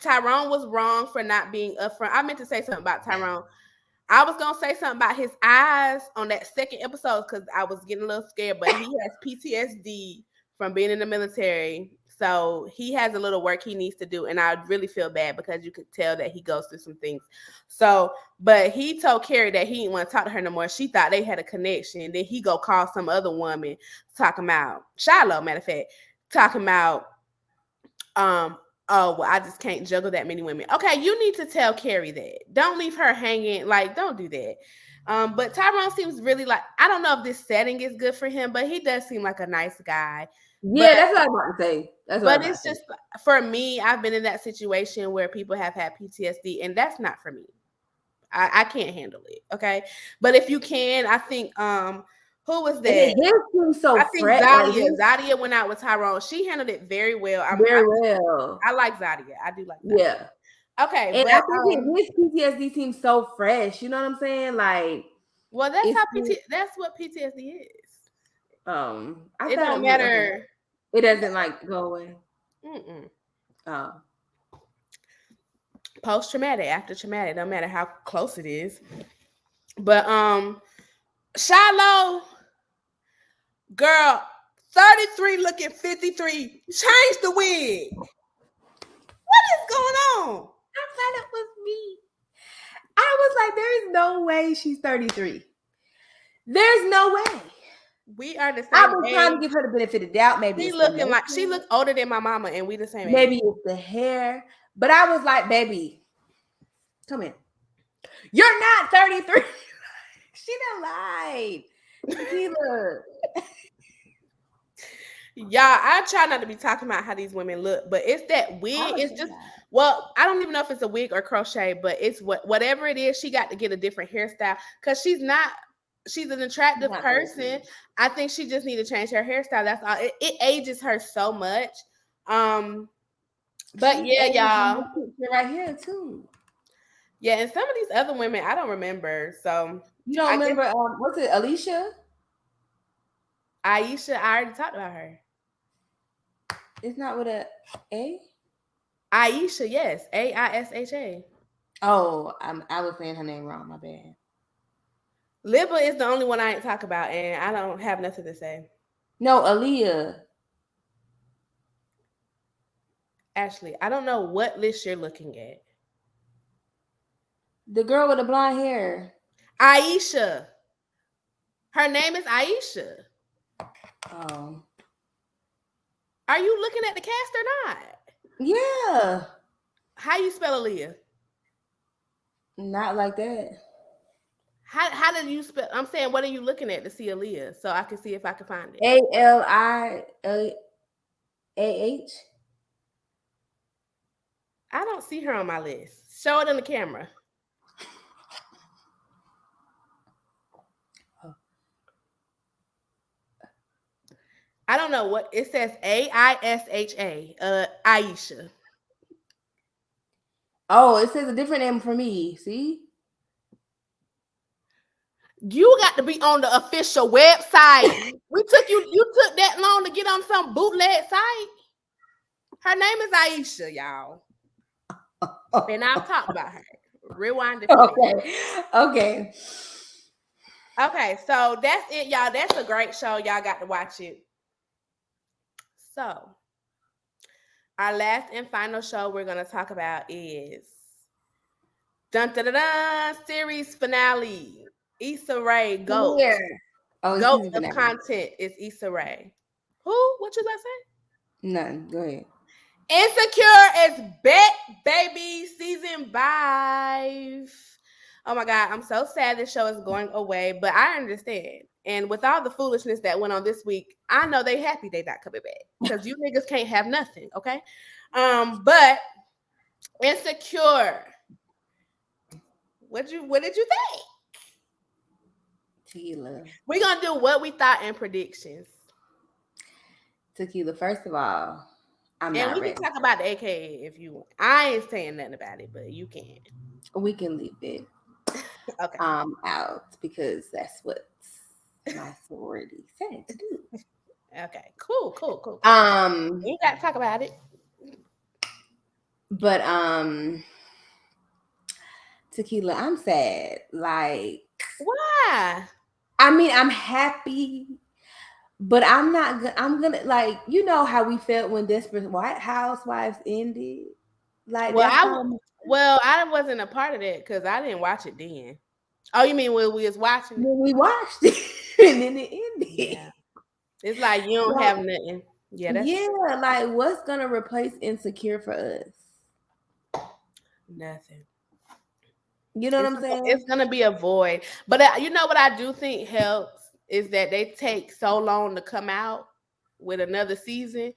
Tyrone was wrong for not being upfront. I meant to say something about Tyrone. I was gonna say something about his eyes on that second episode because I was getting a little scared, but he has PTSD from being in the military. So he has a little work he needs to do. And I really feel bad because you could tell that he goes through some things. So, but he told Carrie that he didn't want to talk to her no more. She thought they had a connection. Then he go call some other woman talking about Shiloh, matter of fact, talking about oh, well, I just can't juggle that many women. Okay, you need to tell Carrie that. Don't leave her hanging. Like, don't do that. But Tyrone seems really like, I don't know if this setting is good for him, but he does seem like a nice guy. Yeah, but, that's what I was about to say. But it's just, for me, I've been in that situation where people have had PTSD, and that's not for me. I can't handle it. Okay. But if you can, I think who was that? His seems so I think Zadia went out with Tyrone. She handled it very well. Very well. I like Zadia. I do like Zadia. Yeah. Okay. And I think his PTSD seems so fresh. You know what I'm saying? Like, well, that's what PTSD is. It don't matter. It doesn't like go away. Oh. Post-traumatic, after traumatic, no matter how close it is. But Shiloh, girl, 33 looking 53. Change the wig. What is going on? I thought it was me. I was like, there is no way she's 33. There's no way. We are the same. I was trying to give her the benefit of the doubt. Maybe she looked older than my mama, and we the same age. Maybe it's the hair, but I was like, baby, come in. You're not 33. She done lied. Tequila. Y'all, I try not to be talking about how these women look, but it's that wig. It's just, well, I don't even know if it's a wig or crochet, but it's whatever it is. She got to get a different hairstyle because she's an attractive person. I think she just need to change her hairstyle. That's all. It ages her so much. But yeah, y'all. Right here too. Yeah, and some of these other women, I don't remember. So you don't remember? What's it, Alicia? Aisha, I already talked about her. It's not with a A? Aisha, yes. Aisha. Oh, I was saying her name wrong. My bad. Libba is the only one I ain't talk about, and I don't have nothing to say. No, Aaliyah. Ashley, I don't know what list you're looking at. The girl with the blonde hair. Aisha. Her name is Aisha. Oh. Are you looking at the cast or not? Yeah. How you spell Aaliyah? Not like that. How did you spell? I'm saying, what are you looking at to see Aaliyah so I can see if I can find it? ALIAH. I don't see her on my list. Show it on the camera. I don't know what it says. Aisha. Aisha. Oh, it says a different name for me. See? You got to be on the official website. You took that long to get on some bootleg site. Her name is Aisha, y'all. And I've talked about her. Rewind it. Okay. Okay, so that's it, y'all. That's a great show. Y'all got to watch it. So, our last and final show we're going to talk about is series finale. Issa Rae, GOAT. GOAT of content is Issa Rae. Who? What you about to say? None. Go ahead. Insecure is back, baby. Season 5. Oh my God, I'm so sad this show is going away, but I understand. And with all the foolishness that went on this week, I know they happy they not coming back because you niggas can't have nothing, okay? But Insecure. What did you think? Tequila. We're gonna do what we thought and predictions. Tequila, first of all, we can talk about the AKA if you want. I ain't saying nothing about it, but you can. We can leave it okay. Out because that's what's my sorority said to do. Okay, cool. Um, You got to talk about it. but Tequila, I'm sad. Like, Why? I mean, I'm happy, but I'm not. I'm gonna like, you know how we felt when Desperate White Housewives ended. Like Well, that's how I wasn't a part of that because I didn't watch it then. Oh, you mean when we was watching it? when we watched it, and then it ended. Yeah. It's like you don't Like, have nothing. Yeah, that's yeah, like what's gonna replace Insecure for us? nothing. You know what I'm saying? It's gonna be a void. But you know what I do think helps is that they take so long to come out with another season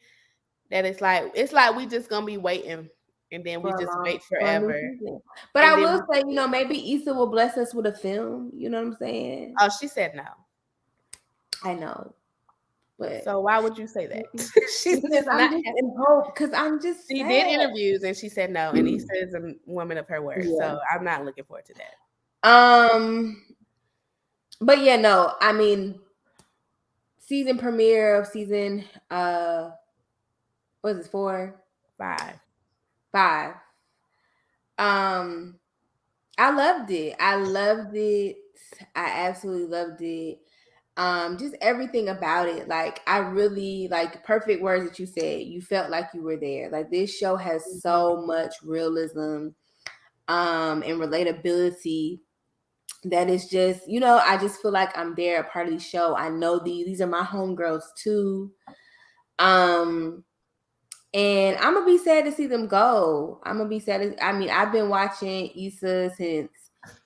that it's like we just gonna be waiting, and then we just wait For a new forever, season. But and I then will say, you know, maybe Issa will bless us with a film. You know what I'm saying? oh, she said no. I know, but So why would you say that? She because says I'm not. just in hope. Because I'm just She sad. did interviews and she said no, and Issa is a woman of her word, Yeah. so I'm not looking forward to that. But yeah, no. I mean, season premiere of season what is it, 4? 5. 5. Um, I loved it. I loved it. I absolutely loved it. Just everything about it. Like I really like perfect words that you said. You felt like you were there. Like this show has so much realism and relatability that is just, you know, I just feel like I'm there, a part of the show. I know these are my homegirls too. Um and I'm gonna be sad to see them go. I'm gonna be sad. I mean, I've been watching Issa since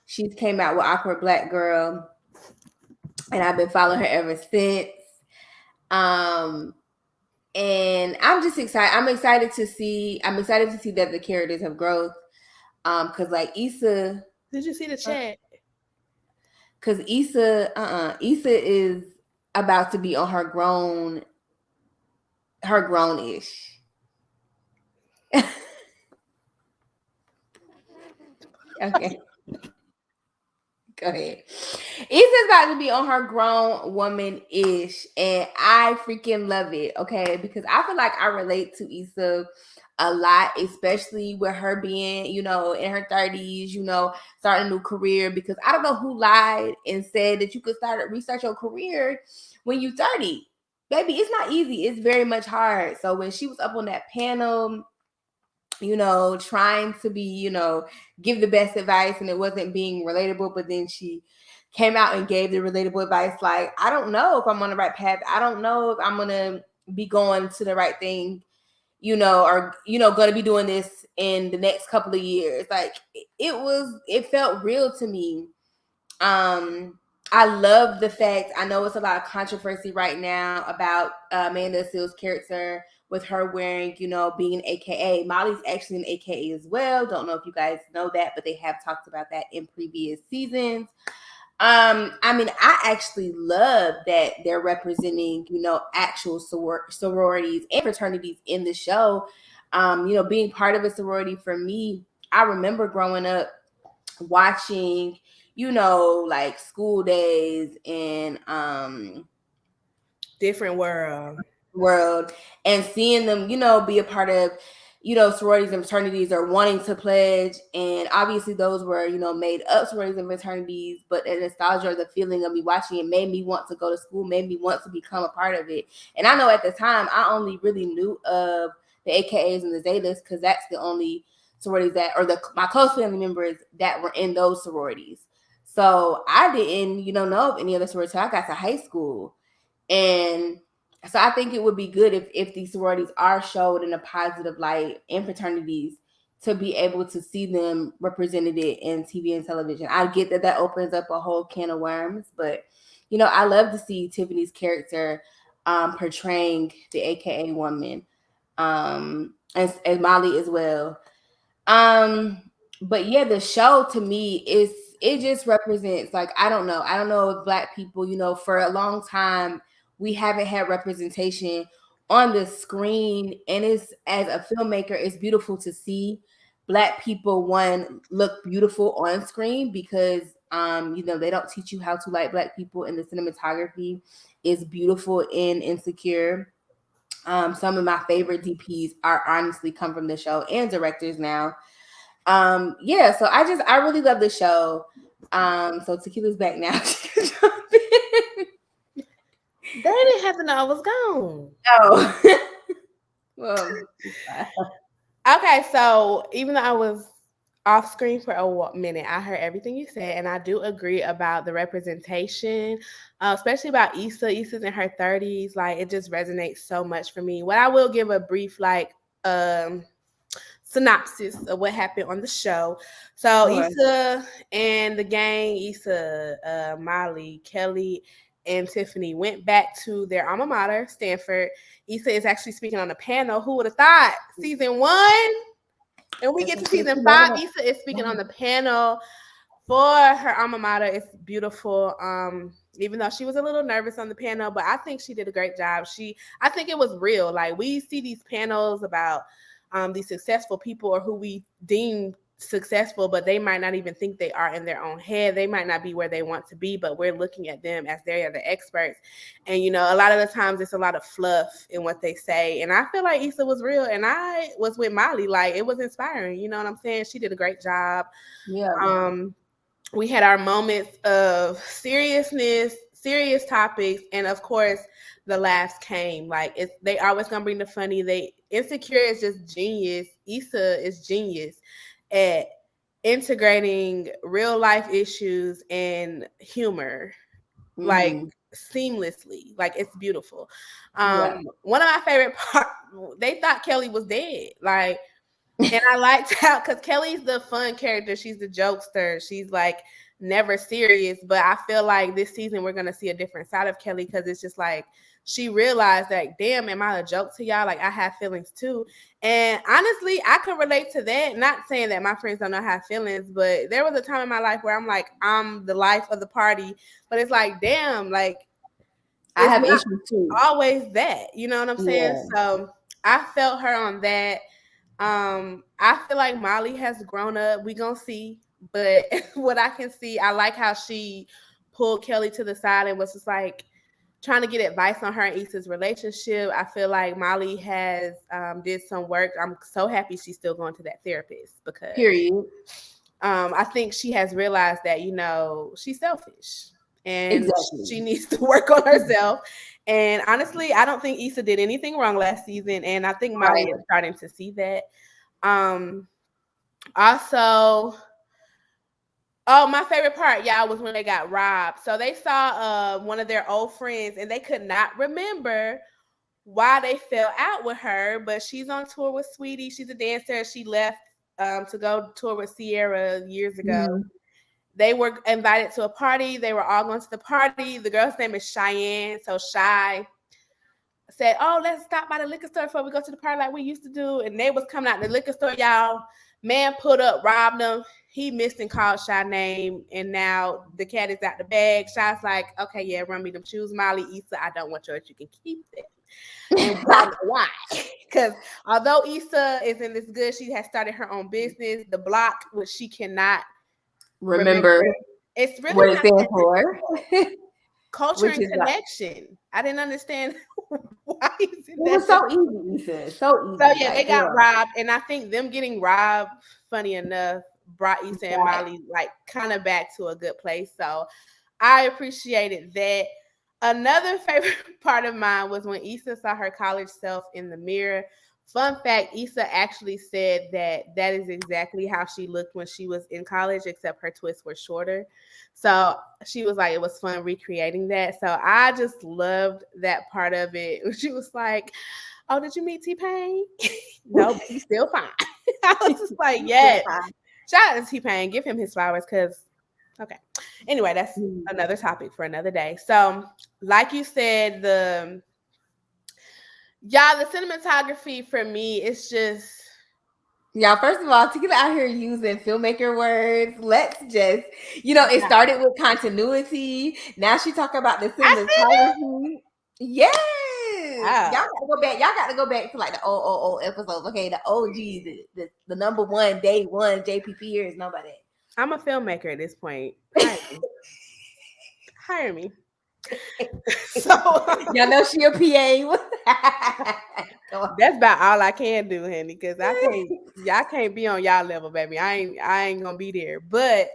she came out with Awkward Black Girl, and I've been following her ever since. Um, and I'm just excited. I'm excited to see. I'm excited to see that the characters have growth. Because like Issa, Did you see the chat? because Issa is about to be on her grown-ish. Okay. Go ahead. Issa's about to be on her grown woman ish, and I freaking love it. Okay, because I feel like I relate to Issa a lot, especially with her being, you know, in her 30s, you know, starting a new career. Because I don't know who lied and said that you could restart your career when you're 30. Baby, it's not easy. It's very much hard. So when she was up on that panel, you know, trying to be, you know, give the best advice and it wasn't being relatable, but then she came out and gave the relatable advice. Like, I don't know if I'm on the right path. I don't know if I'm going to be going to the right thing, you know, or, you know, going to be doing this in the next couple of years. Like, it felt real to me. I love the fact, I know it's a lot of controversy right now about Amanda Seales' character with her wearing, you know, being an AKA. Molly's actually an AKA as well. Don't know if you guys know that, but they have talked about that in previous seasons. I mean, I actually love that they're representing, you know, actual sororities and fraternities in the show. You know, being part of a sorority for me, I remember growing up watching, you know, like School Days and Different world. and seeing them, you know, be a part of, you know, sororities and fraternities or wanting to pledge. And obviously those were, you know, made up sororities and fraternities, but the nostalgia or the feeling of me watching it made me want to go to school, made me want to become a part of it. And I know at the time I only really knew of the AKAs and the Zetas because that's the only sororities that, or my close family members that were in those sororities. So I didn't, you know of any other sororities until I got to high school. And so I think it would be good if these sororities are showed in a positive light and fraternities to be able to see them represented in TV and television. I get that opens up a whole can of worms, but you know, I love to see Tiffany's character portraying the AKA woman, as Molly as well. But yeah, the show to me it just represents, like, I don't know if Black people, you know, for a long time we haven't had representation on the screen, and it's, as a filmmaker, it's beautiful to see Black people, one, look beautiful on screen, because They don't teach you how to like Black people, and the cinematography is beautiful in Insecure. Some of my favorite DPs are honestly come from the show, and directors now. So I really love the show. So Tequila's back now. They didn't have to know I was gone. Oh. Well, okay, so even though I was off screen for a minute, I heard everything you said, and I do agree about the representation, especially about Issa. Issa's in her 30s. Like, it just resonates so much for me. What I will give a brief, synopsis of what happened on the show. So Issa and the gang, Issa, Molly, Kelly, and Tiffany went back to their alma mater, Stanford. Issa is actually speaking on a panel. Who would have thought? Season 1, and we get to season 5. Issa is speaking on the panel for her alma mater. It's beautiful. Even though she was a little nervous on the panel, but I think she did a great job. I think it was real. Like, we see these panels about these successful people, or who we deem successful, but they might not even think they are in their own head. They might not be where they want to be, but we're looking at them as they are the experts. And, a lot of the times it's a lot of fluff in what they say. And I feel like Issa was real, and I was with Molly. Like, it was inspiring. You know what I'm saying? She did a great job. Yeah. We had our moments of seriousness, serious topics, and of course, the laughs came. Like, they always gonna bring the funny. Insecure is just genius. Issa is genius at integrating real life issues and humor, like, seamlessly. Like, it's beautiful. One of my favorite parts, they thought Kelly was dead. Like, and I liked how, because Kelly's the fun character. She's the jokester. She's like never serious. But I feel like this season we're going to see a different side of Kelly, because it's just like she realized that, damn, am I a joke to y'all? Like, I have feelings too. And honestly, I could relate to that. Not saying that my friends don't know I have feelings, but there was a time in my life where I'm like, I'm the life of the party. But it's like, damn, like, I have issues too. Always that. You know what I'm saying? Yeah. So I felt her on that. I feel like Molly has grown up. We gonna see, but what I can see, I like how she pulled Kelly to the side and was just like trying to get advice on her and Issa's relationship. I feel like Molly has did some work. I'm so happy she's still going to that therapist, because I think she has realized that, she's selfish and she needs to work on herself. And honestly, I don't think Issa did anything wrong last season, and I think Molly is starting to see that. Also, my favorite part, y'all, was when they got robbed. So they saw one of their old friends, and they could not remember why they fell out with her, but she's on tour with Sweetie. She's a dancer. She left to go tour with Sierra years ago. They were invited to a party. They were all going to the party. The girl's name is Cheyenne. So Shy said, oh, let's stop by the liquor store before we go to the party like we used to do. And they was coming out the liquor store, y'all. Man put up, robbed them. He missed and called Shy name. And now the cat is out the bag. Shy's like, okay, yeah, run me them shoes, Molly. Issa, I don't want yours. You can keep them. And why? Because although Issa is in this good, she has started her own business, The Block, which she cannot remember. It's really what it stands for. Culture and connection. I didn't understand why is it was so easy, Issa. So easy. So yeah, they got robbed, and I think them getting robbed, funny enough, brought Issa and Molly like kind of back to a good place. So I appreciated that. Another favorite part of mine was when Issa saw her college self in the mirror. Fun fact, Issa actually said that is exactly how she looked when she was in college, except her twists were shorter. So she was like, it was fun recreating that. So I just loved that part of it. She was like, oh, did you meet T-Pain? No, but he's still fine. I was just like, yes. Shout out to T-Pain. Give him his flowers, because okay. Anyway, that's another topic for another day. So, like you said, the cinematography for me, it's just... Y'all, first of all, Tequila out here using filmmaker words. Let's just, it started with continuity. Now she talking about the cinematography. Yes. Y'all got to go back. Y'all got to go back to like the old episodes. Okay, the OG, the number one, day one, JPP here is nobody. I'm a filmmaker at this point. Hire me. So Y'all know she a PA. that's about all I can do, honey, because y'all can't be on y'all level, baby. I ain't gonna be there. But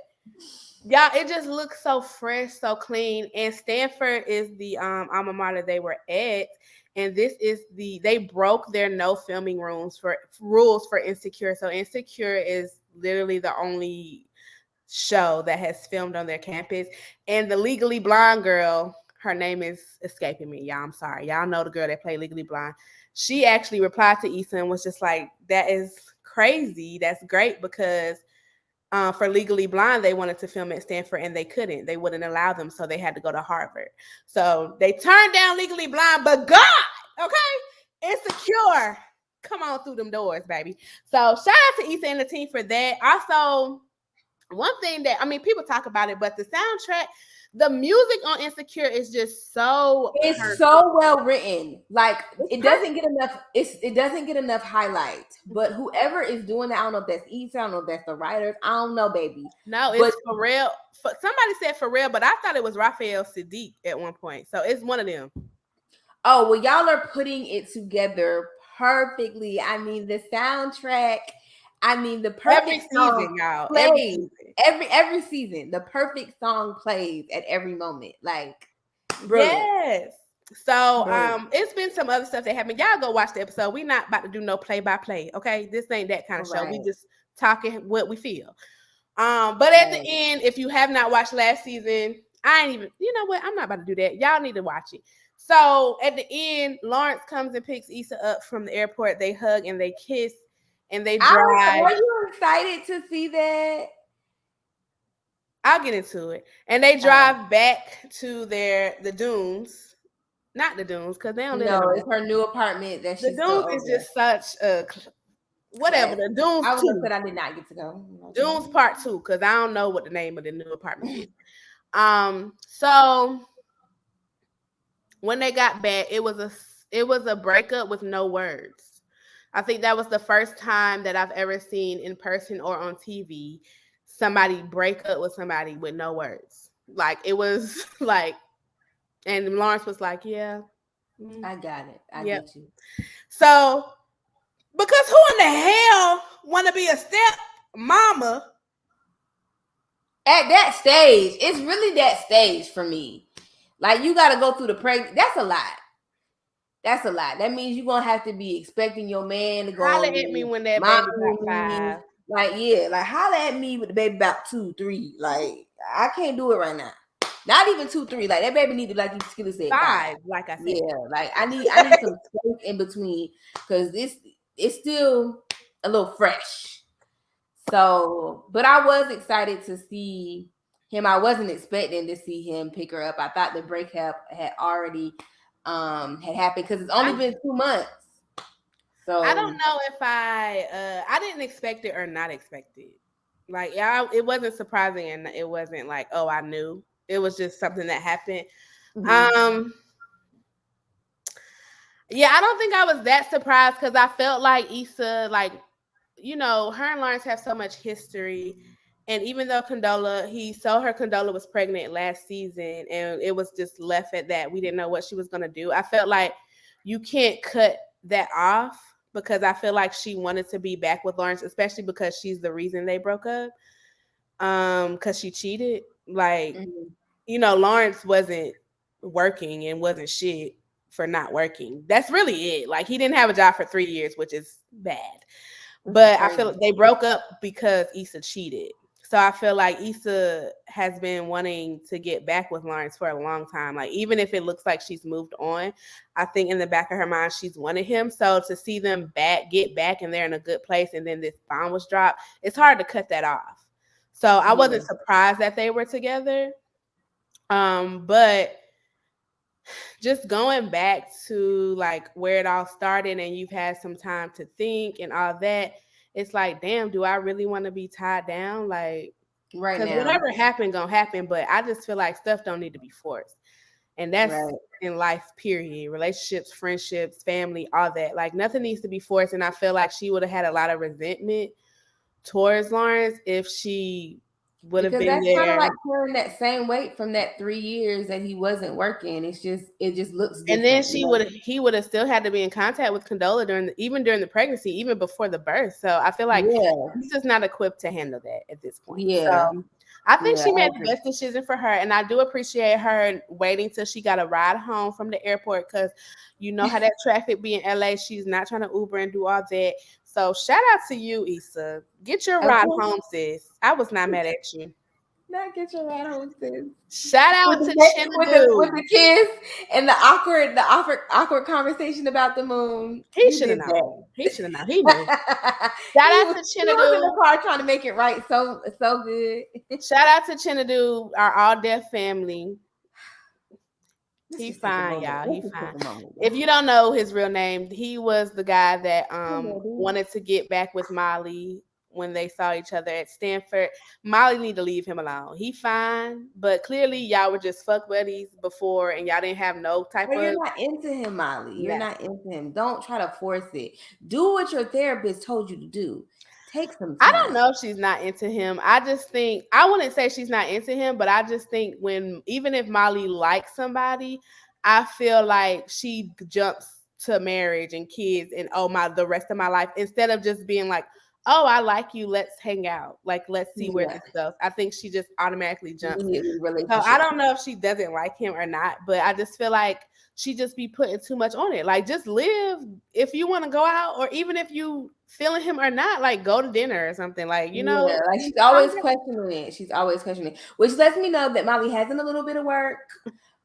y'all, it just looks so fresh, so clean. And Stanford is the alma mater they were at. And this is they broke their no filming rules for Insecure. So Insecure is literally the only show that has filmed on their campus. And the Legally Blonde girl, her name is escaping me, y'all. I'm sorry. Y'all know the girl that played Legally Blonde. She actually replied to Issa and was just like, that is crazy. That's great because for Legally Blonde, they wanted to film at Stanford and they couldn't. They wouldn't allow them, so they had to go to Harvard. So they turned down Legally Blonde, but God, okay, Insecure, come on through them doors, baby. So shout out to Issa and the team for that. Also, one thing that, I mean, people talk about it, but the soundtrack, the music on Insecure is just so It's perfect. so well written. Like it doesn't get enough. It doesn't get enough highlight. But whoever is doing that, I don't know if that's Issa, I don't know if that's the writers. I don't know, baby. No, it's for real. Somebody said for real, but I thought it was Raphael Sadiq at one point. So it's one of them. Oh, well, y'all are putting it together perfectly. I mean, the soundtrack. I mean, the perfect season, y'all. plays every season. The perfect song plays at every moment. Like, brilliant. Yes. So it's been some other stuff that happened. Y'all go watch the episode. We're not about to do no play by play. Okay, this ain't that kind of show. We just talking what we feel. But at the end, if you have not watched last season, I ain't even. You know what? I'm not about to do that. Y'all need to watch it. So at the end, Lawrence comes and picks Issa up from the airport. They hug and they kiss and they drive. Were you excited to see that? I'll get into it. And they drive back to the dunes. Not the dunes, because they don't live No, it's her new apartment that she's the dunes is just such a whatever. The dunes I was 2. said I did not get to go. Dunes Part 2, because I don't know what the name of the new apartment is. So when they got back, it was a breakup with no words. I think that was the first time that I've ever seen in person or on TV somebody break up with somebody with no words. Like it was like, and Lawrence was like, "Yeah, I got it. I get you." So, because who in the hell want to be a step mama at that stage? It's really that stage for me. Like you got to go through the pregnancy. That's a lot. That's a lot. That means you're gonna have to be expecting your man to go holler at me when that baby about 5. Like, yeah, like holler at me with the baby about 2, 3. Like, I can't do it right now. Not even 2, 3. Like that baby need to, like you Skilla said, 5. Like I said, yeah. Like I need some space in between because it's still a little fresh. So, but I was excited to see him. I wasn't expecting to see him pick her up. I thought the breakup had already had happened because it's only been 2 months. So I don't know if I didn't expect it or not expect it. Like it wasn't surprising and it wasn't like, oh, I knew. It was just something that happened. Mm-hmm. Yeah, I don't think I was that surprised because I felt like Issa, like, you know, her and Lawrence have so much history. And even though Condola was pregnant last season and it was just left at that, we didn't know what she was going to do. I felt like you can't cut that off because I feel like she wanted to be back with Lawrence, especially because she's the reason they broke up. Because she cheated. Like, you know, Lawrence wasn't working and wasn't shit for not working. That's really it. Like, he didn't have a job for 3 years, which is bad. But I feel like they broke up because Issa cheated. So I feel like Issa has been wanting to get back with Lawrence for a long time. Like, even if it looks like she's moved on, I think in the back of her mind, she's wanted him. So to see them get back and they're in a good place and then this bomb was dropped, it's hard to cut that off. So I wasn't surprised that they were together. But just going back to like where it all started and you've had some time to think and all that, it's like, damn, do I really want to be tied down? Like, right now, because whatever happened gonna happen, but I just feel like stuff don't need to be forced. And that's in life, period. Relationships, friendships, family, all that. Like nothing needs to be forced. And I feel like she would have had a lot of resentment towards Lawrence if she would have Because been that's kind of there. like carrying that same weight from that 3 years that he wasn't working. It just looks And then different, you know? he would have still had to be in contact with Condola even during the pregnancy, even before the birth. So I feel like Yeah, he's just not equipped to handle that at this point. yeah, So I think yeah. she I made the agree. best decision for her, and I do appreciate her waiting till she got a ride home from the airport because you know how that traffic be in LA. She's not trying to Uber and do all that. So shout out to you, Issa. Get your ride Okay, home, sis. I was not mad at you. not get your rat hostess. Shout With out the to with Chinadu. the kiss and the awkward conversation about the moon. He You should have did known. He should have known. He knew. that. Shout out to He was in Chinadu. the car trying to make it right so good. Shout out to Chinadu, our all deaf family. Let's He just take a fine, moment. y'all. Let's He just take fine. a moment. If you don't know his real name, he was the guy that Hello, dude. wanted to get back with Molly when they saw each other at Stanford. Molly need to leave him alone. He fine, but clearly y'all were just fuck buddies before, and y'all didn't have no type But of you're not into him, Molly. You're yeah. not into him. Don't try to force it. Do what your therapist told you to do. Take some I don't time. know if she's not into him. I just think I wouldn't say she's not into him, but I just think when even if Molly likes somebody, I feel like she jumps to marriage and kids and oh my the rest of my life instead of just being like, "Oh, I like you, let's hang out. Like let's see where Yeah, this goes." I think she just automatically jumps. immediately So I relationship. don't know if she doesn't like him or not, but I just feel like she just be putting too much on it. Like just live if you want to go out or even if you feeling him or not, like go to dinner or something. Like, Yeah, like she's always questioning it. She's always questioning it, which lets me know that Molly has done a little bit of work,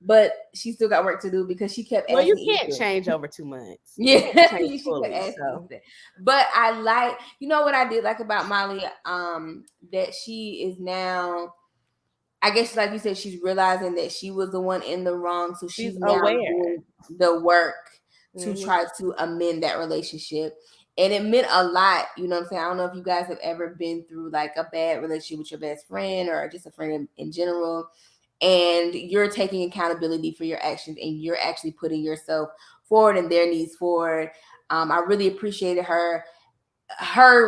but she still got work to do because she kept well, you asking can't Issa. change over 2 months. You Yeah, can't change she kept fully. asking So Issa. But I like, you know what I did like about Molly, that she is now, I guess like you said, she's realizing that she was the one in the wrong, so she's she's now aware. doing the work to Hmm. try to amend that relationship. And it meant a lot, you know what I'm saying? I don't know if you guys have ever been through like a bad relationship with your best friend or just a friend in general, and you're taking accountability for your actions and you're actually putting yourself forward and their needs forward. I really appreciated her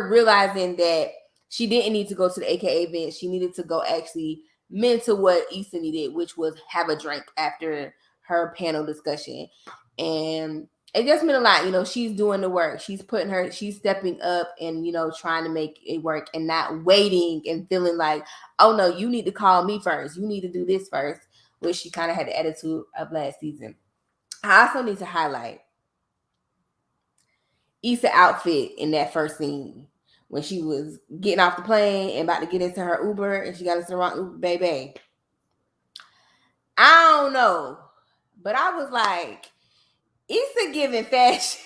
realizing that she didn't need to go to the AKA event. She needed to go actually mentor what Issa needed, which was have a drink after her panel discussion. And it just meant a lot. You know, she's doing the work. She's stepping up and, you know, trying to make it work and not waiting and feeling like, oh no, you need to call me first. You need to do this first, which she kind of had the attitude of last season. I also need to highlight Issa outfit in that first scene when she was getting off the plane and about to get into her Uber and she got into the wrong Uber, baby. I don't know, but I was like, Issa giving fashion.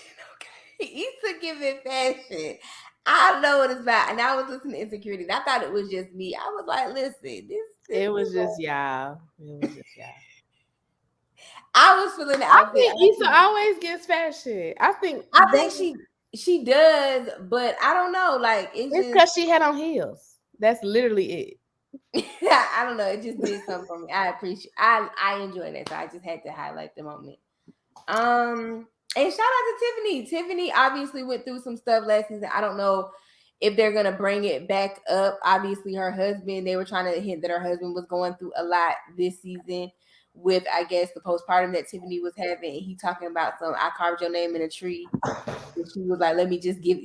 Okay, Issa giving fashion. I don't know what it's about. And I was listening to Insecurity and I thought it was just me. I was like, listen, this It was is just y'all. It was just y'all. I was feeling the I outfit. think Issa always gets fashion. I think I think she does, but I don't know. Like it's just because she had on heels. That's literally it. I don't know. It just did something for me. I enjoyed it. So I just had to highlight the moment. And shout out to Tiffany. Tiffany obviously went through some stuff last season. I don't know if they're gonna bring it back up. Obviously, her husband, they were trying to hint that her husband was going through a lot this season with, I guess, the postpartum that Tiffany was having. And he talking about some I carved your name in a tree. And she was like, let me just give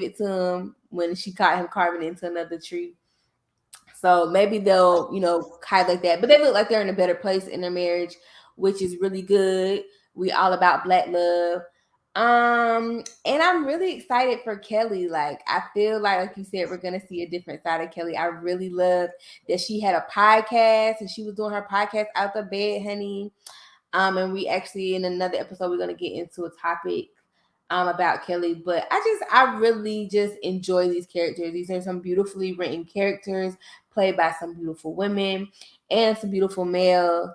it to him when she caught him carving it into another tree. So maybe they'll, you know, highlight that. But they look like they're in a better place in their marriage, which is really good. We all about Black love. And I'm really excited for Kelly. Like, I feel like you said, we're gonna see a different side of Kelly. I really love that she had a podcast and she was doing her podcast out the bed, honey. And we actually in another episode we're gonna get into a topic about Kelly, but I really just enjoy these characters. These are some beautifully written characters played by some beautiful women and some beautiful males.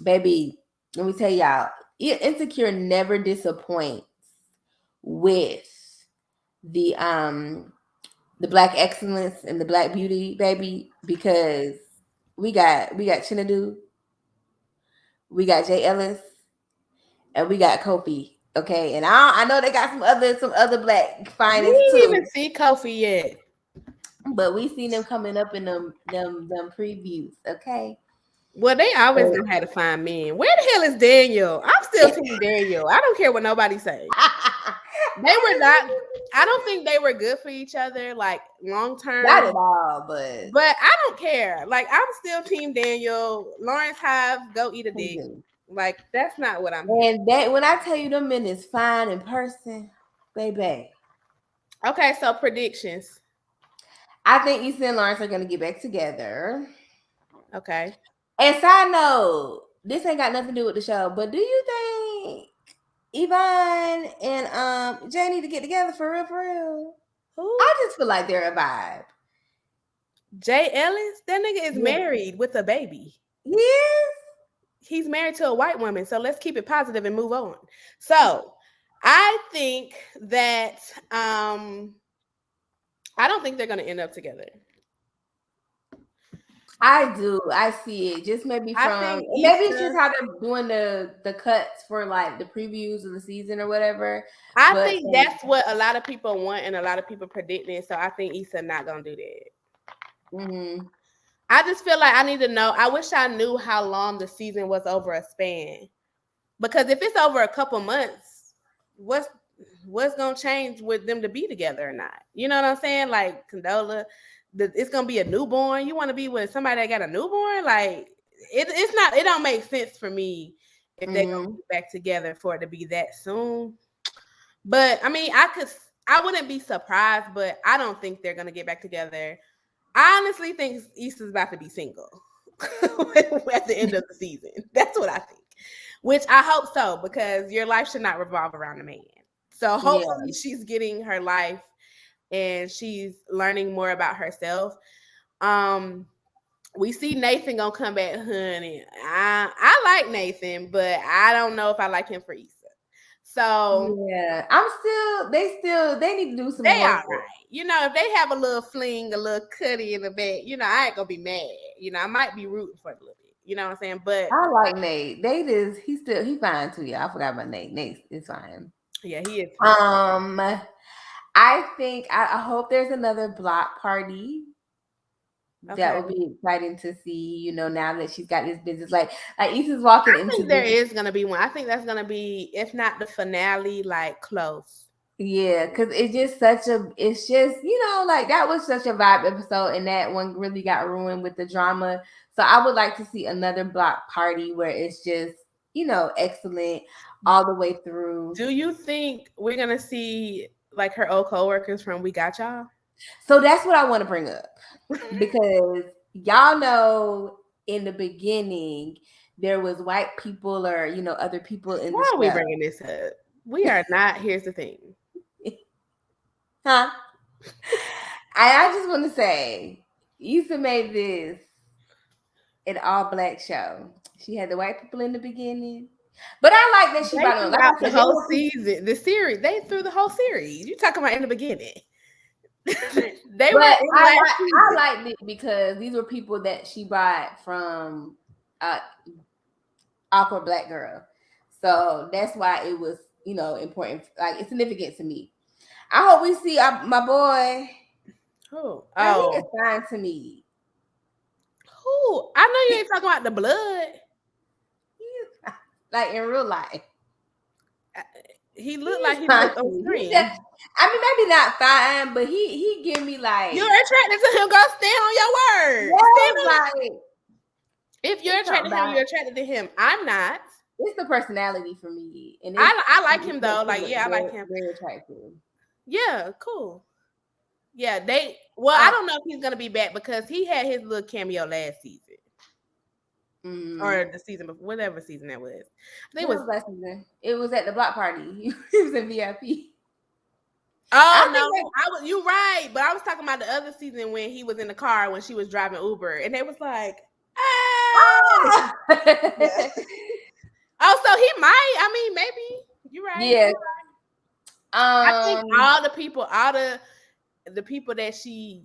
Baby, let me tell y'all, Insecure never disappoints with the Black excellence and the Black beauty, baby, because we got Chinadu, we got Jay Ellis, and we got Kofi. Okay, and I know they got some other Black We finest didn't even too. see Kofi yet. but we seen them coming up in them previews. Okay. Well, they always know how to find men. Where the hell is Daniel? I'm still team Daniel. I don't care what nobody say. They were not. I don't think they were good for each other, like long term. Not at all, but I don't care. Like I'm still team Daniel. Lawrence Hive, go eat a dick. Like that's not what I'm. And that when I tell you them men is fine in person, baby. Okay, so predictions. I think Issa and Lawrence are gonna get back together. Okay. And side note, this ain't got nothing to do with the show, but do you think Yvonne and Jay need to get together for real, for real? Who? I just feel like they're a vibe. Jay Ellis? That nigga is married with a baby. Yes. He's married to a white woman, so let's keep it positive and move on. So I think that I don't think they're gonna end up together. I do. I see it. Just maybe from maybe it's just how they're doing the cuts for like the previews of the season or whatever. I think that's what a lot of people want and a lot of people predicting. So I think Issa not gonna do that. Mm-hmm. I just feel like I need to know. I wish I knew how long the season was over a span, because if it's over a couple months, what's gonna change with them to be together or not? You know what I'm saying? Like Condola. It's gonna be a newborn. You want to be with somebody that got a newborn? Like it's not. It don't make sense for me if they don't get back together for it to be that soon. But I mean, I wouldn't be surprised, but I don't think they're gonna get back together. I honestly think Issa's about to be single at the end of the season. That's what I think. Which I hope so, because your life should not revolve around a man. So hopefully she's getting her life and she's learning more about herself. We see Nathan gonna come back, honey. I like Nathan, but I don't know if I like him for Issa. So yeah, they need to do some they more. All right. You know, if they have a little fling, a little cutty in the back, you know, I ain't gonna be mad. You know, I might be rooting for it a little bit. You know what I'm saying? But I like Nate. Nate is he fine too. Yeah, I forgot about Nate. Nate is fine. Yeah, he is. I think I hope there's another block party. Okay. That would be exciting to see, you know, now that she's got this business. Like Issa's walking into. I think there is gonna be one. I think that's gonna be, if not the finale, like close. Yeah, because it's just, you know, like that was such a vibe episode, and that one really got ruined with the drama. So I would like to see another block party where it's just, you know, excellent all the way through. Do you think we're gonna see like her old coworkers from We Got Y'all? So that's what I want to bring up, because y'all know in the beginning there was white people or, you know, other people in the show. Why are we bringing this up? We are not. Here's the thing. Huh? I just want to say, Issa made this an all-black show. She had the white people in the beginning, but I like that she brought on like the whole season, the series. They threw the whole series. You talking about in the beginning? I liked it because these were people that she brought from Awkward Black Girl, so that's why it was, you know, important. Like it's significant to me. I hope we see my boy. Who? Oh, he is fine to me. Who? I know you ain't talking about the blood. Like in real life. He looked like he looked on screen. I mean, maybe not fine, but he give me like, you're attracted to him. Go stand on your word. Like, if you're attracted to him, you're attracted to him. I'm not. It's the personality for me, and I like him though. Like, yeah, I like him. Very attractive. Yeah, cool. Yeah, I don't know if he's gonna be back because he had his little cameo last season. Or the season before, whatever season that was. I think it was last season. It was at the block party. He was in VIP. Oh, you're right. But I was talking about the other season when he was in the car when she was driving Uber, and they was like, ah! Yeah. Oh, so he might. I mean, maybe you're right. Yeah. I think all the people that she.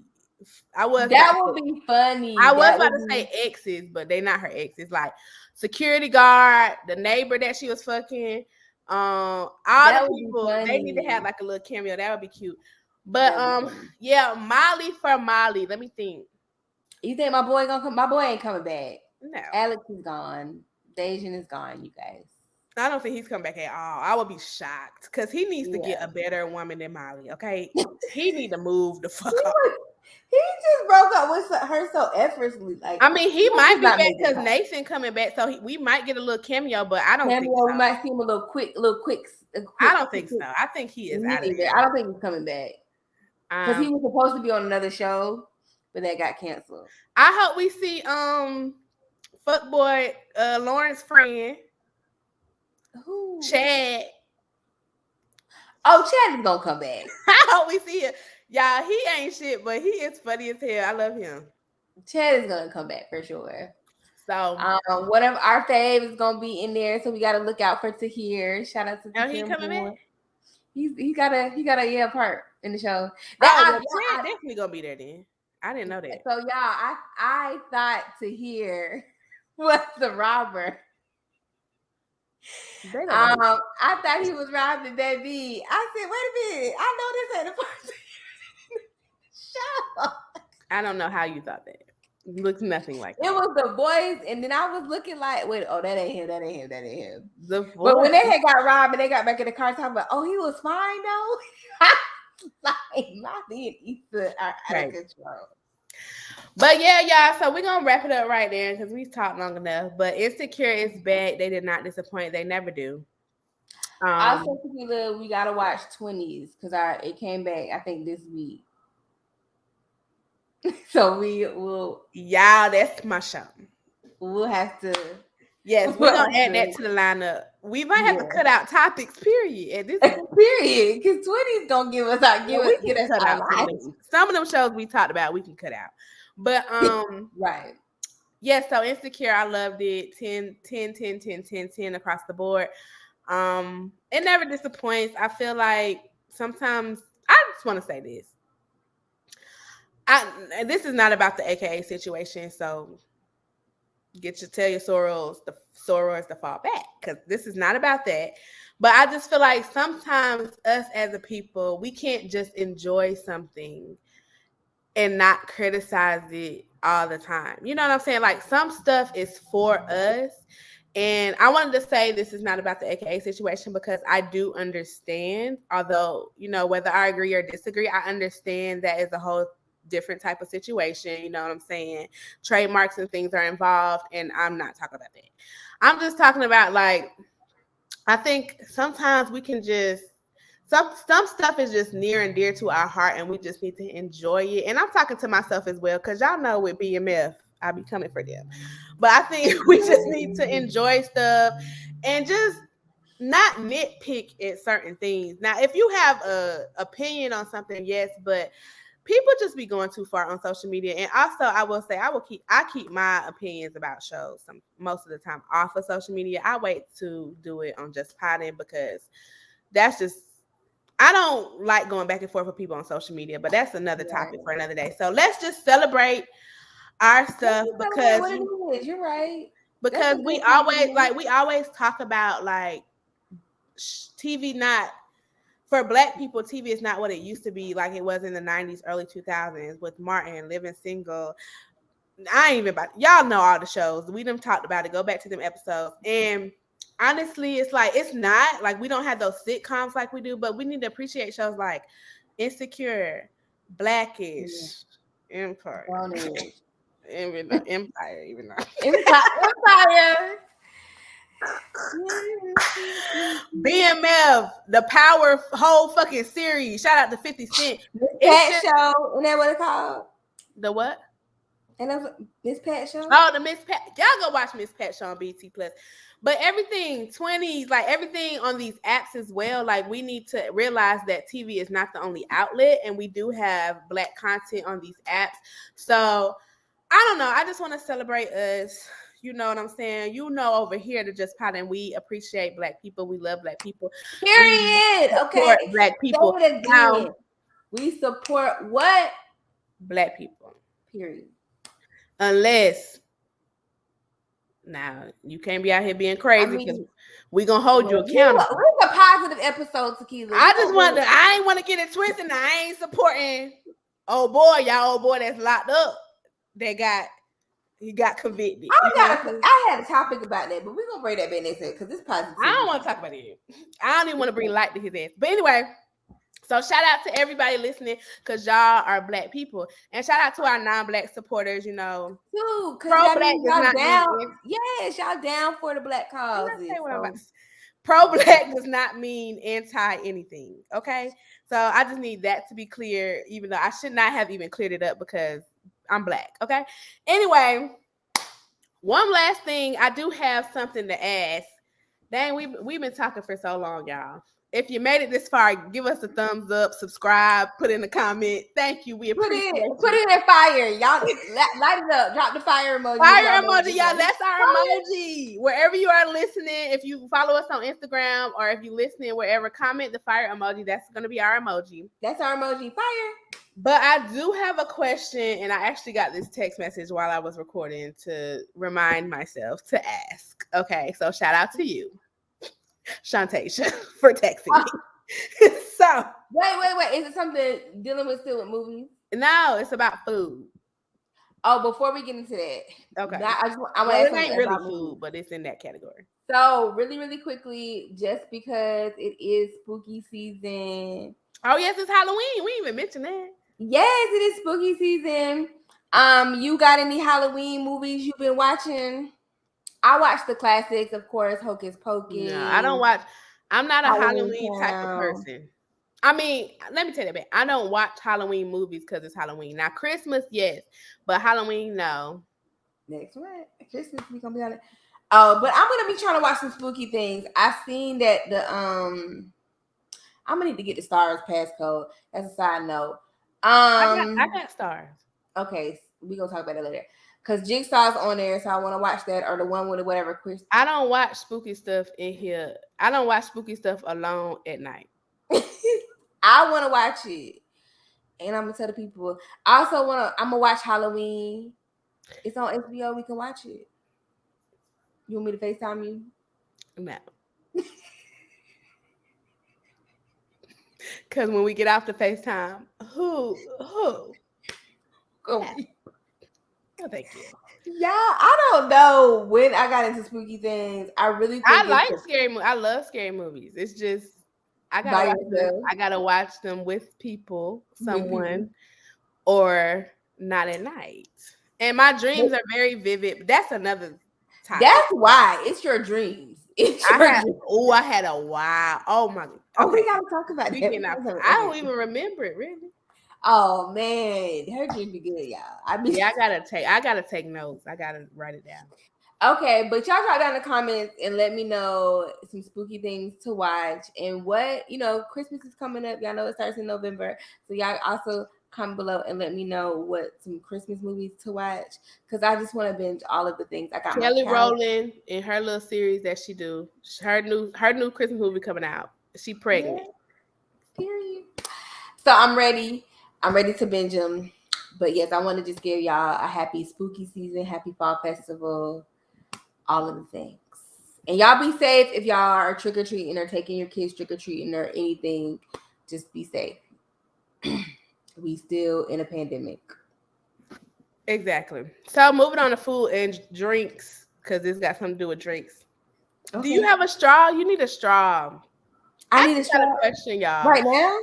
That would be funny. I was about to say exes, but they're not her exes. Like security guard, the neighbor that she was fucking, all the people. They need to have like a little cameo. That would be cute. But yeah, Molly for Molly. Let me think. You think my boy gonna come? My boy ain't coming back. No, Alex is gone. Dejan is gone. You guys. I don't think he's coming back at all. I would be shocked because he needs to get a better woman than Molly. Okay, he need to move the fuck up. He just broke up with her so effortlessly. Like, I mean, he might be back because Nathan coming back, so we might get a little cameo, but I don't think so. We might see him a little quick. I don't think so. I think he is out of there. I don't think he's coming back because he was supposed to be on another show, but that got canceled. I hope we see fuckboy Lauren's friend. Who? Chad. Oh, Chad is gonna come back. I hope we see it. Y'all, he ain't shit, but he is funny as hell. I love him. Chad is gonna come back for sure. So one of our faves is gonna be in there, so we gotta look out for Tahir. Shout out to Tahir. Oh, he coming back? He got a part in the show. Chad definitely gonna be there then. I didn't know that. So y'all, I thought Tahir was the robber. I thought he was robbing that bee. I said, wait a minute, I know this ain't the person. Shut up. I don't know how you thought that. It looks nothing like that. It was the voice, and then I was looking like, wait, that ain't him. The voice. But when they had got robbed and they got back in the car talking about, he was fine though. Like, Molly and Issa are out of control. But yeah, y'all, so we're going to wrap it up right there because we've talked long enough. But Insecure is back. They did not disappoint. They never do. Also, Tequila, we got to watch 20s because it came back, I think, this week. So we will. Y'all, that's my show. We'll have to. Yes, we're going to add that to the lineup. We might have to cut out topics, period. At this period. Because 20s going to give us out. Get us out. Some of them shows we talked about, we can cut out. But right. Yeah, so Insecure, I loved it. 10 across the board. It never disappoints. I feel like sometimes I just want to say this. This is not about the AKA situation, so tell your sorors to fall back because this is not about that. But I just feel like sometimes us as a people, we can't just enjoy something and not criticize it all the time. You know what I'm saying? Like some stuff is for us. And I wanted to say this is not about the AKA situation because I do understand, although, whether I agree or disagree, I understand that is a whole different type of situation. You know what I'm saying? Trademarks and things are involved, and I'm not talking about that. I'm just talking about, like, I think sometimes we can just, some stuff is just near and dear to our heart, and we just need to enjoy it. And I'm talking to myself as well, because y'all know with BMF, I be coming for them. But I think we just need to enjoy stuff and just not nitpick at certain things. Now, if you have an opinion on something, yes, but people just be going too far on social media. And also, I will say, I keep my opinions about shows most of the time off of social media. I wait to do it on Justpoddin because that's just, I don't like going back and forth with people on social media, but that's another topic for another day. So let's just celebrate our stuff because you're right. Because we always talk about like TV not for Black people. TV is not what it used to be, like it was in the 90s, early 2000s with Martin, Living Single. I ain't even about y'all know all the shows. We done talked about it. Go back to them episodes. And honestly, it's like it's not like we don't have those sitcoms like we do, but we need to appreciate shows like Insecure, Blackish, Empire. Empire. BMF, the Power whole fucking series. Shout out to 50 Cent. Pat Show. Isn't that what it's called? The what? And Miss Pat Show. Oh, the Miss Pat. Y'all go watch Miss Pat Show on BT Plus. But everything 20s, like everything on these apps as well. Like we need to realize that TV is not the only outlet, and we do have Black content on these apps. So I don't know. I just want to celebrate us. You know what I'm saying? Over here to Justpoddin, we appreciate Black people. We love Black people. Period. Okay. Black people. Now, we support what? Black people. Period. Unless Now you can't be out here being crazy because we gonna hold you Well, accountable. It's a positive episode, Tequila. I ain't want to get it twisted. And I ain't supporting old boy that's locked up. He got convicted. I had a topic about that, but we're gonna bring that back next week because it's positive. I don't want to talk about it. I don't even want to bring light to his ass. But anyway, so shout out to everybody listening because y'all are Black people, and shout out to our non-Black supporters. You know, too, because y'all down. Yes, y'all down for the Black cause. Pro-Black does not mean anti anything. Okay, so I just need that to be clear, even though I should not have even cleared it up because I'm Black. Okay. Anyway, one last thing, I do have something to ask. Dang, we've been talking for so long, y'all. If you made it this far, give us a thumbs up, subscribe, put in a comment. Thank you. We appreciate it. Put it in fire. Y'all light it up. Drop the fire emoji. Fire emoji, y'all. That's our emoji. Wherever you are listening, if you follow us on Instagram or if you listening wherever, comment the fire emoji. That's going to be our emoji. That's our emoji. Fire. But I do have a question, and I actually got this text message while I was recording to remind myself to ask. Okay, so shout out to you, Shantasia, for texting me. So wait. Is it something dealing with still with movies? No, it's about food. Oh, before we get into that, okay. I want to ask it ain't really about food, but it's in that category. So really quickly, just because it is spooky season. Oh yes, it's Halloween. We even mentioned that. Yes, it is spooky season. You got any Halloween movies you've been watching? I watch the classics, of course, Hocus Pocus. No, I don't watch. I'm not a Halloween type of person. I mean, let me tell you that. I don't watch Halloween movies because it's Halloween. Now, Christmas, yes, but Halloween, no. Next one, Christmas, we gonna be on it. Oh, but I'm gonna be trying to watch some spooky things. I've seen that I'm gonna need to get the Stars passcode. That's a side note. I got Stars. Okay, we gonna talk about it later. Cause Jigsaw's on there, so I want to watch that or the one with whatever. I don't watch spooky stuff in here. I don't watch spooky stuff alone at night. I want to watch it, and I'm gonna tell the people. I also I'm gonna watch Halloween. It's on HBO. We can watch it. You want me to FaceTime you? No. Because when we get off the FaceTime, who? Go. Oh, thank you. Yeah, I don't know when I got into spooky things. I like scary movies. I love scary movies. It's just I gotta watch them with people, someone, or not at night. And my dreams are very vivid. But that's another topic. That's why it's your dreams. I had a wow. Oh my god. Okay. Oh, we gotta talk about that. I don't even remember it really. Oh man, her dreams be good, y'all. I gotta take notes. I gotta write it down. Okay, but y'all drop down in the comments and let me know some spooky things to watch and what Christmas is coming up. Y'all know it starts in November, so y'all also comment below and let me know what some Christmas movies to watch because I just want to binge all of the things. I got Kelly Rowland in her little series that she do. Her new Christmas movie coming out. She pregnant. Yeah. Period. So I'm ready. I'm ready to binge them. But yes, I want to just give y'all a happy spooky season, happy fall festival, all of the things. And y'all be safe if y'all are trick-or-treating or taking your kids trick-or-treating or anything. Just be safe. We still in a pandemic. Exactly. So moving on to food and drinks, because this got something to do with drinks. Okay. Do you have a straw? You need a straw. I need a straw. Got a question, y'all. Right now?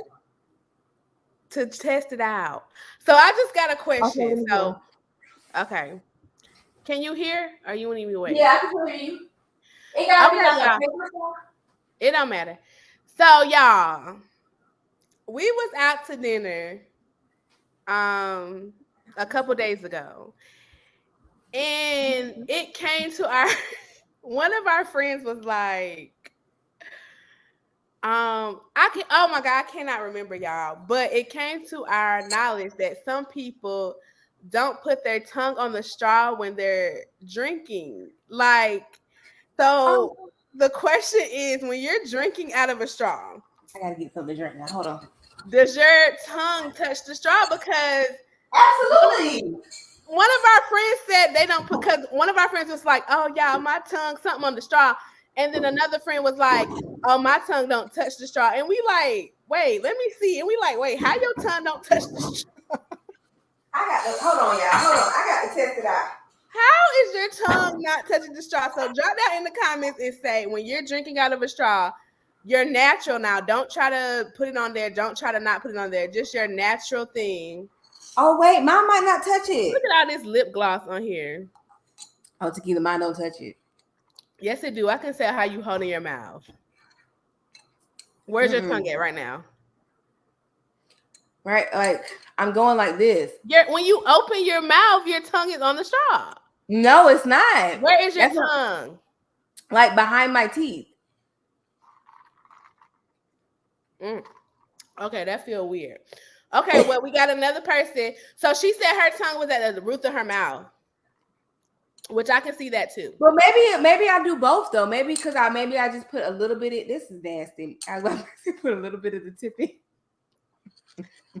To test it out. So I just got a question. Okay. Can you hear? Or you want me wait? Yeah, I can hear you. It don't matter. So y'all, we was out to dinner a couple days ago. And it came to one of our friends was like, oh my God, I cannot remember y'all, but it came to our knowledge that some people don't put their tongue on the straw when they're drinking. The question is, when you're drinking out of a straw, I gotta get something to drink now. Hold on. Does your tongue touch the straw? Because absolutely. One of our friends said they don't put, because one of our friends was like, oh, y'all, my tongue, something on the straw. And then another friend was like, oh, my tongue don't touch the straw. And we like, wait, let me see. And we like, wait, how your tongue don't touch the straw? Hold on, y'all. Hold on. I got to test it out. How is your tongue not touching the straw? So drop that in the comments and say, when you're drinking out of a straw, you're natural now. Don't try to put it on there. Don't try to not put it on there. Just your natural thing. Oh, wait. Mine might not touch it. Look at all this lip gloss on here. Oh, Tequila, mine don't touch it. Yes, it do. I can tell how you holding your mouth. Where's your tongue at right now? Right, like I'm going like this. When you open your mouth, your tongue is on the straw. No, it's not. Where is your tongue? Like behind my teeth. Okay, that feels weird. Okay, well, we got another person. So she said her tongue was at the roof of her mouth, which I can see that too. Well, maybe I do both though. Maybe because I just put a little bit of this is nasty. I was about to put a little bit of the tip in.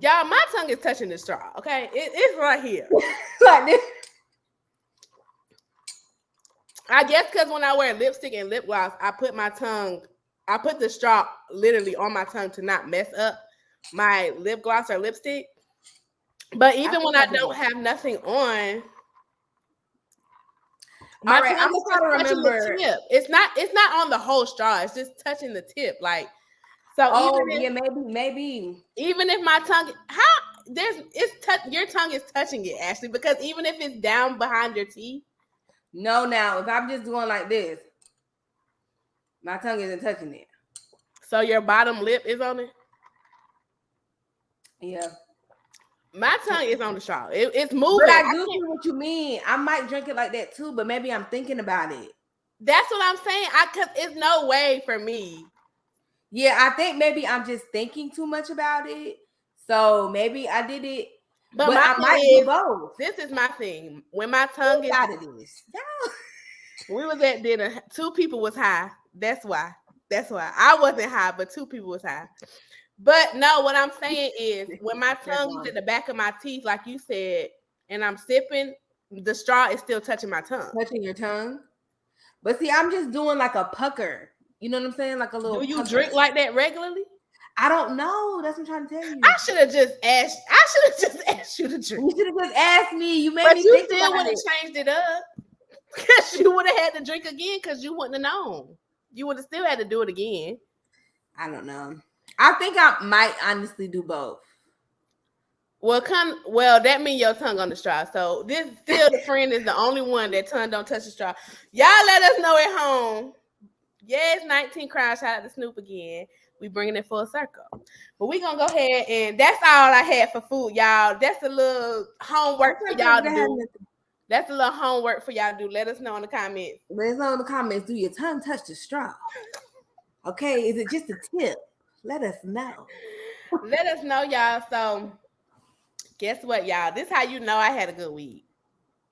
Y'all, my tongue is touching the straw. Okay, it's right here. Like this. I guess because when I wear lipstick and lip gloss, I put the straw literally on my tongue to not mess up my lip gloss or lipstick. But even when I don't have nothing on, my tongue I'm is trying to remember. The tip. It's not on the whole straw. It's just touching the tip. Like, so maybe. Even if my tongue, your tongue is touching it, Ashley, because even if it's down behind your teeth. No, now if I'm just going like this, my tongue isn't touching it. So your bottom lip is on it? Yeah. My tongue is on the straw. It's moving. But I do see what you mean. I might drink it like that too, but maybe I'm thinking about it. That's what I'm saying. Because it's no way for me. Yeah, I think maybe I'm just thinking too much about it. So maybe I did it. But I might do both. This is my thing. When my tongue is out of this. We was at dinner. 2 people was high. That's why. I wasn't high, but 2 people was high. But no, what I'm saying is when my tongue is at the back of my teeth, like you said, and I'm sipping, the straw is still touching my tongue. Touching your tongue? But see, I'm just doing like a pucker. You know what I'm saying? Like a little. Do you drink like that regularly? I don't know. That's what I'm trying to tell you. I should have just asked you to drink. You should have just asked me. You made me think about it. But you still would have changed it up. Because you would have had to drink again because you wouldn't have known. You would have still had to do it again. I don't know. I think I might honestly do both. Well, that means your tongue on the straw. So this still the friend is the only one that tongue don't touch the straw. Y'all let us know at home. Yes, 19 crowns. Shout out to Snoop again. We bringing it full circle. But we gonna go ahead and that's all I had for food, y'all. That's a little homework for y'all to do. That's a little homework for y'all to do. Let us know in the comments. Let us know in the comments. Do your tongue touch the straw? Okay, is it just a tip? Let us know. Let us know, y'all. So guess what, y'all? This is how you know I had a good week.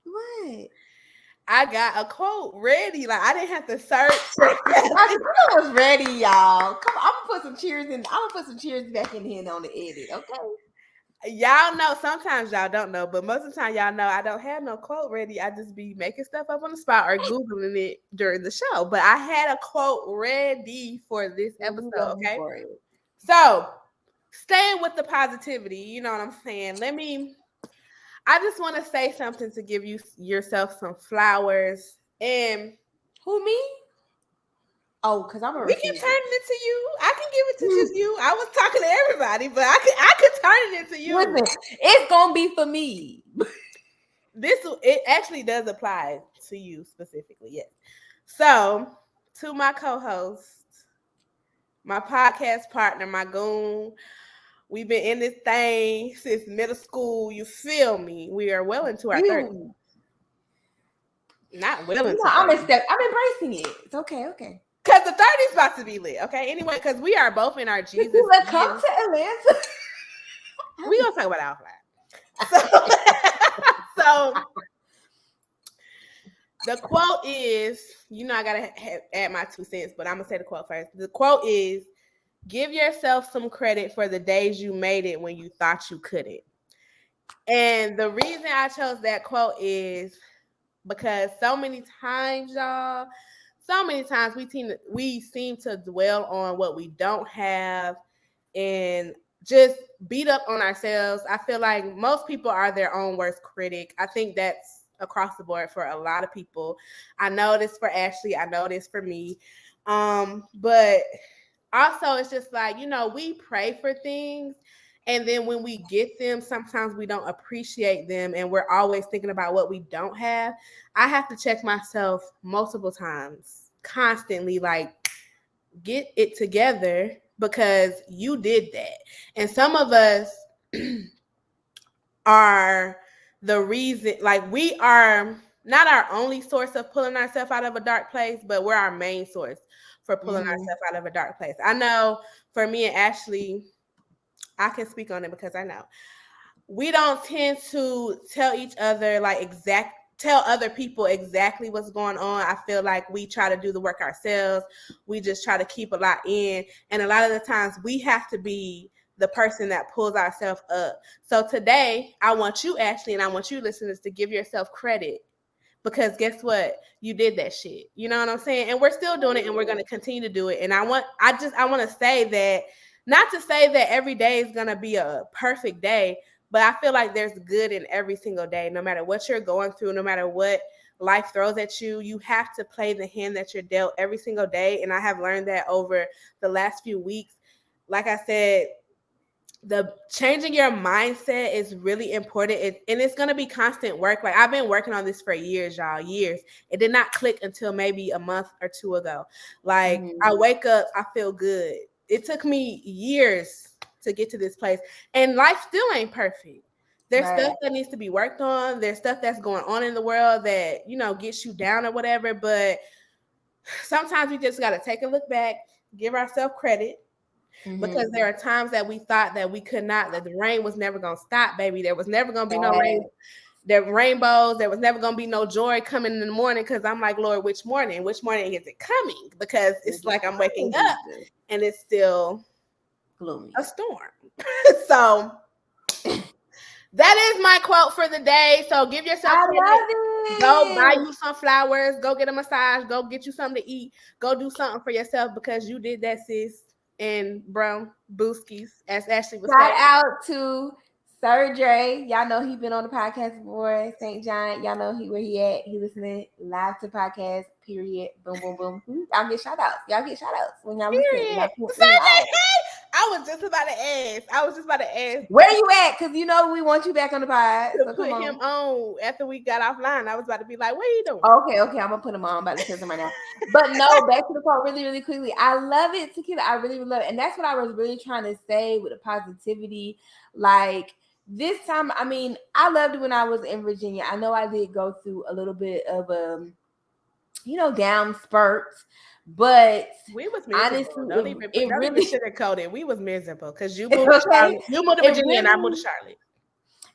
What? I got a quote ready. Like I didn't have to search. I was ready, y'all. Come on, I'm gonna put some cheers in. I'm gonna put some cheers back in here on the edit. Okay. Y'all know. Sometimes y'all don't know, but most of the time y'all know I don't have no quote ready. I just be making stuff up on the spot or googling it during the show. But I had a quote ready for this episode. Okay. So staying with the positivity, you know what I'm saying? I just want to say something to give yourself some flowers. And who, me? Oh, because I'm we can turn it into you. I can give it to just you. I was talking to everybody, but I could turn it into you. Listen, it's gonna be for me. It actually does apply to you specifically, yes. So, to my co-host, my podcast partner, my goon. We've been in this thing since middle school. You feel me? We are well into our 30s. Not well into. I'm embracing it. It's okay. Because the 30s about to be lit. Okay. Anyway, because we are both in our Jesus. Come to Atlanta. We gonna talk about it. So the quote is, I gotta add my 2 cents, but I'm gonna say the quote first. The quote is, give yourself some credit for the days you made it when you thought you couldn't. And the reason I chose that quote is because so many times, y'all, so many times we seem to dwell on what we don't have and just beat up on ourselves. I feel like most people are their own worst critic. I think that's across the board for a lot of people. I know this for Ashley. I know this for me. But also it's just like, we pray for things, and then when we get them, sometimes we don't appreciate them, and we're always thinking about what we don't have. I have to check myself multiple times, constantly, like, get it together, because you did that. And some of us are the reason, like, we are not our only source of pulling ourselves out of a dark place, but we're our main source for pulling ourselves out of a dark place. I know for me and Ashley, I can speak on it because I know we don't tend to tell other people exactly what's going on. I feel like we try to do the work ourselves. We just try to keep a lot in. And a lot of the times we have to be the person that pulls ourselves up. So today, I want you, Ashley, and I want you listeners to give yourself credit, because guess what? You did that shit. You know what I'm saying? And we're still doing it, and we're going to continue to do it. And I want to say that, not to say that every day is going to be a perfect day, but I feel like there's good in every single day. No matter what you're going through, no matter what life throws at you, you have to play the hand that you're dealt every single day. And I have learned that over the last few weeks. Like I said, the changing your mindset is really important, and it's going to be constant work. Like, I've been working on this for years, y'all, years. It did not click until maybe a month or two ago. Like, I wake up, I feel good. It took me years to get to this place, and life still ain't perfect. There's stuff that needs to be worked on. There's stuff that's going on in the world that, gets you down or whatever. But sometimes we just got to take a look back, give ourselves credit, because there are times that we thought that we could not, that the rain was never going to stop, baby. There was never going to be no rain. There were rainbows. There was never going to be no joy coming in the morning, because I'm like, Lord, which morning? Which morning is it coming? Because it's like I'm waking up and it's still gloomy, a storm. So that is my quote for the day. So give yourself credit. Go buy you some flowers. Go get a massage. Go get you something to eat. Go do something for yourself, because you did that, sis. And bro, Booskies, as Ashley was saying. Shout out to Sir Dre. Y'all know he been on the podcast before. St. John. Y'all know where he at. He listening live to podcast. Period. Boom, boom, boom. Y'all get shout outs. Y'all get shout outs when y'all listen. I was just about to ask. Where you at? Because we want you back on the pod. To put him on after we got offline. I was about to be like, what are you doing? Okay. I'm going to put him on. I'm about to tell him right now. But no, back to the quote really, really quickly. I love it, Tequila. I really, really love it. And that's what I was really trying to say with the positivity. Like, this time, I mean, I loved it when I was in Virginia. I know I did go through a little bit of down spurts, but we was miserable. Honestly, don't even sugarcoat it. We was miserable because you moved to Charlotte. You moved to Virginia, and I moved to Charlotte.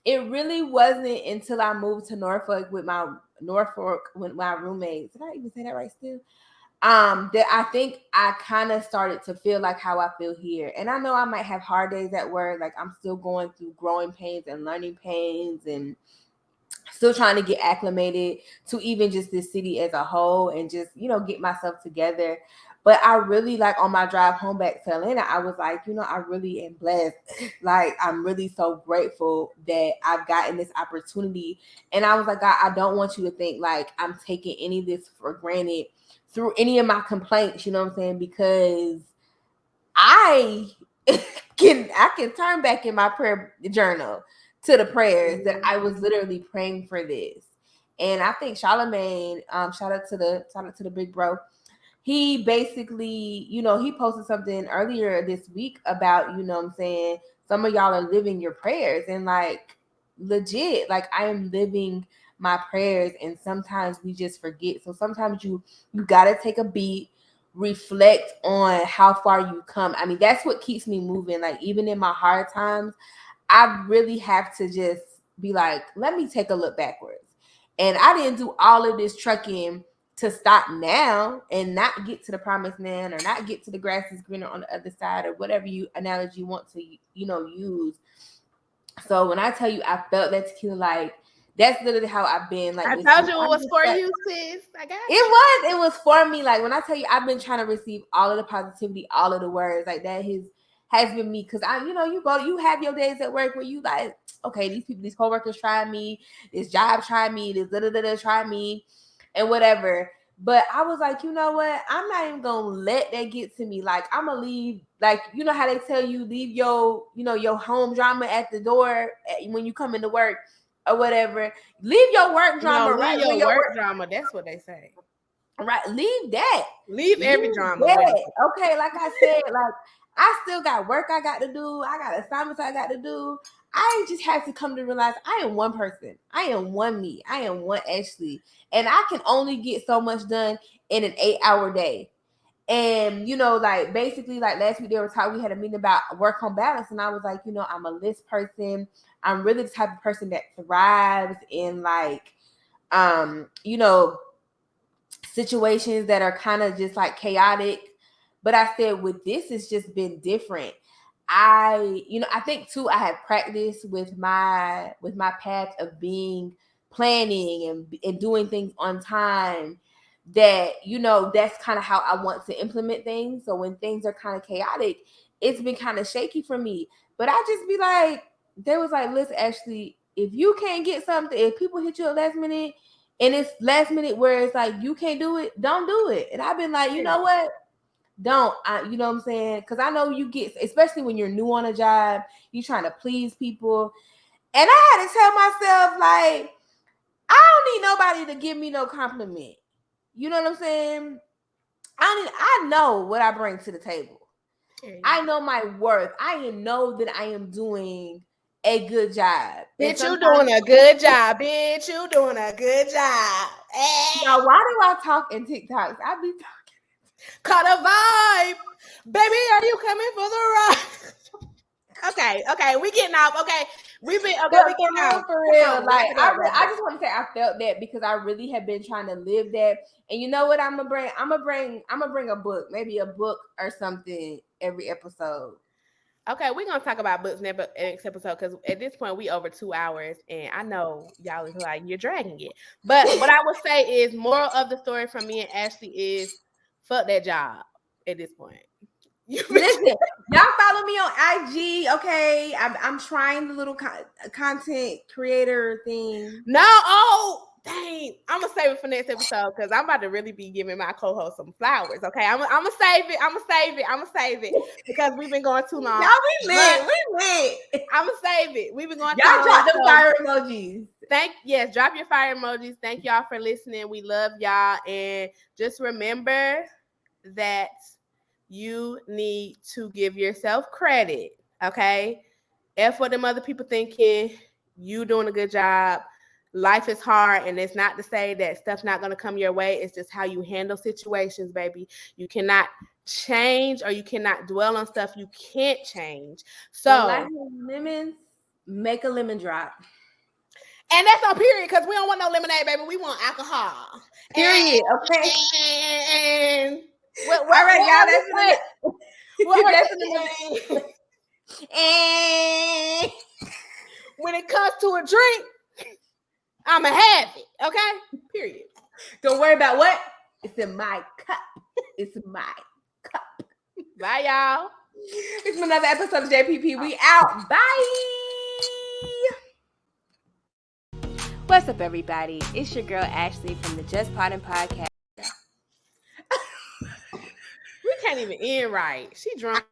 It really wasn't until I moved to Norfolk with my roommates. Did I even say that right still? That I think I kind of started to feel like how I feel here. And I know I might have hard days at work. Like, I'm still going through growing pains and learning pains, and still trying to get acclimated to even just this city as a whole, and just, get myself together. But I really, like, on my drive home back to Atlanta, I was like, I really am blessed. Like, I'm really so grateful that I've gotten this opportunity. And I was like, God, I don't want you to think like I'm taking any of this for granted through any of my complaints, you know what I'm saying? Because I can turn back in my prayer journal to the prayers that I was literally praying for this. And I think Charlamagne, shout out to the big bro. He basically, he posted something earlier this week about, some of y'all are living your prayers, and like, legit, like, I am living my prayers, and sometimes we just forget. So sometimes you got to take a beat, reflect on how far you come. I mean, that's what keeps me moving. Like, even in my hard times, I really have to just be like, let me take a look backwards. And I didn't do all of this trucking to stop now and not get to the promised land, or not get to the grass is greener on the other side, or whatever analogy you want to, use. So when I tell you I felt that tequila, like, that's literally how I've been. Like, I told you it was for you, sis. I got it. It was for me. Like, when I tell you I've been trying to receive all of the positivity, all of the words, like, that has been me. Because you have your days at work where you like, okay, these coworkers try me, this job try me, this try me, and whatever. But I was like, you know what? I'm not even gonna let that get to me. Like, I'm gonna leave. Like, you know how they tell you leave your home drama at the door when you come into work or whatever. Leave your work drama leave your work drama. That's what they say. Right, leave that. Leave every drama. Okay, like I said, like, I still got work I got to do. I got assignments I got to do. I just have to come to realize I am one person. I am one me. I am one Ashley. And I can only get so much done in an 8-hour day. And, like, basically, like, last week we had a meeting about work-home balance. And I was like, I'm a list person. I'm really the type of person that thrives in, like, situations that are kind of just like chaotic. But I said with this, it's just been different. I think too, I have practiced with my path of being planning and doing things on time, that that's kind of how I want to implement things. So when things are kind of chaotic, it's been kind of shaky for me. But I just be like, they was like, listen, Ashley, if you can't get something, if people hit you at last minute and it's last minute where it's like you can't do it, don't do it. And I've been like, you know what? Don't. You know what I'm saying? Because I know you get, especially when you're new on a job, you trying to please people. And I had to tell myself, like, I don't need nobody to give me no compliment. You know what I'm saying? I know what I bring to the table. I know my worth. I know that I am doing a good job. Bitch, you doing a good job. Bitch, you doing a good job. Now, why do I talk in TikToks? I be talking. Caught a vibe. Baby, are you coming for the ride? Okay, we getting off. Okay, we getting off. For real. Like, I just want to say I felt that because I really have been trying to live that. And you know what I'm gonna bring? I'm gonna bring a book, maybe a book or something every episode. Okay, we're gonna talk about books next episode because at this point we over 2 hours, and I know y'all is like, you're dragging it. But what I would say is, moral of the story from me and Ashley is, fuck that job at this point. Listen, y'all follow me on IG, okay? I'm trying the little content creator thing. No, dang, I'm gonna save it for next episode because I'm about to really be giving my co-host some flowers. Okay, I'm gonna save it because we've been going too long. Y'all, we lit. I'm gonna save it. We've been going too long. Y'all drop them fire emojis. Drop your fire emojis. Thank y'all for listening. We love y'all, and just remember that you need to give yourself credit. Okay, F what them other people thinking. You doing a good job. Life is hard, and it's not to say that stuff's not going to come your way. It's just how you handle situations, baby. You cannot change, or you cannot dwell on stuff you can't change. So, like lemons, make a lemon drop. And that's on period, because we don't want no lemonade, baby. We want alcohol. Period. Okay. And all right, y'all. That's and when it comes to a drink, I'ma have it, okay? Period. Don't worry about what. It's in my cup. It's my cup. Bye, y'all. It's another episode of JPP. We out. Bye. What's up, everybody? It's your girl, Ashley, from the Justpoddinpodcast. We can't even end right. She drunk.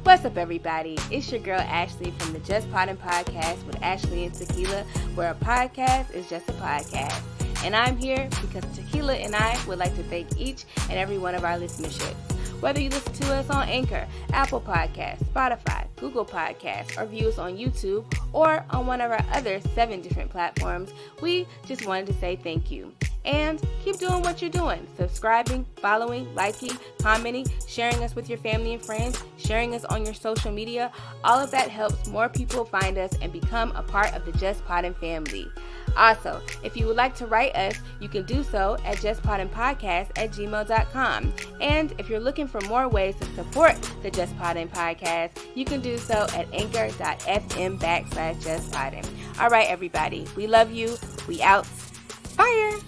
What's up, everybody? It's your girl, Ashley, from the Justpoddinpodcast with Ashley and Tequila, where a podcast is just a podcast. And I'm here because Tequila and I would like to thank each and every one of our listenerships. Whether you listen to us on Anchor, Apple Podcasts, Spotify, Google Podcasts, or view us on YouTube, or on one of our other 7 different platforms, we just wanted to say thank you. And keep doing what you're doing. Subscribing, following, liking, commenting, sharing us with your family and friends, sharing us on your social media. All of that helps more people find us and become a part of the Just Poddin family. Also, if you would like to write us, you can do so at justpoddinpodcast@gmail.com. And if you're looking for more ways to support the Just Poddin podcast, you can do so at anchor.fm/justpoddin. All right, everybody. We love you. We out. Fire.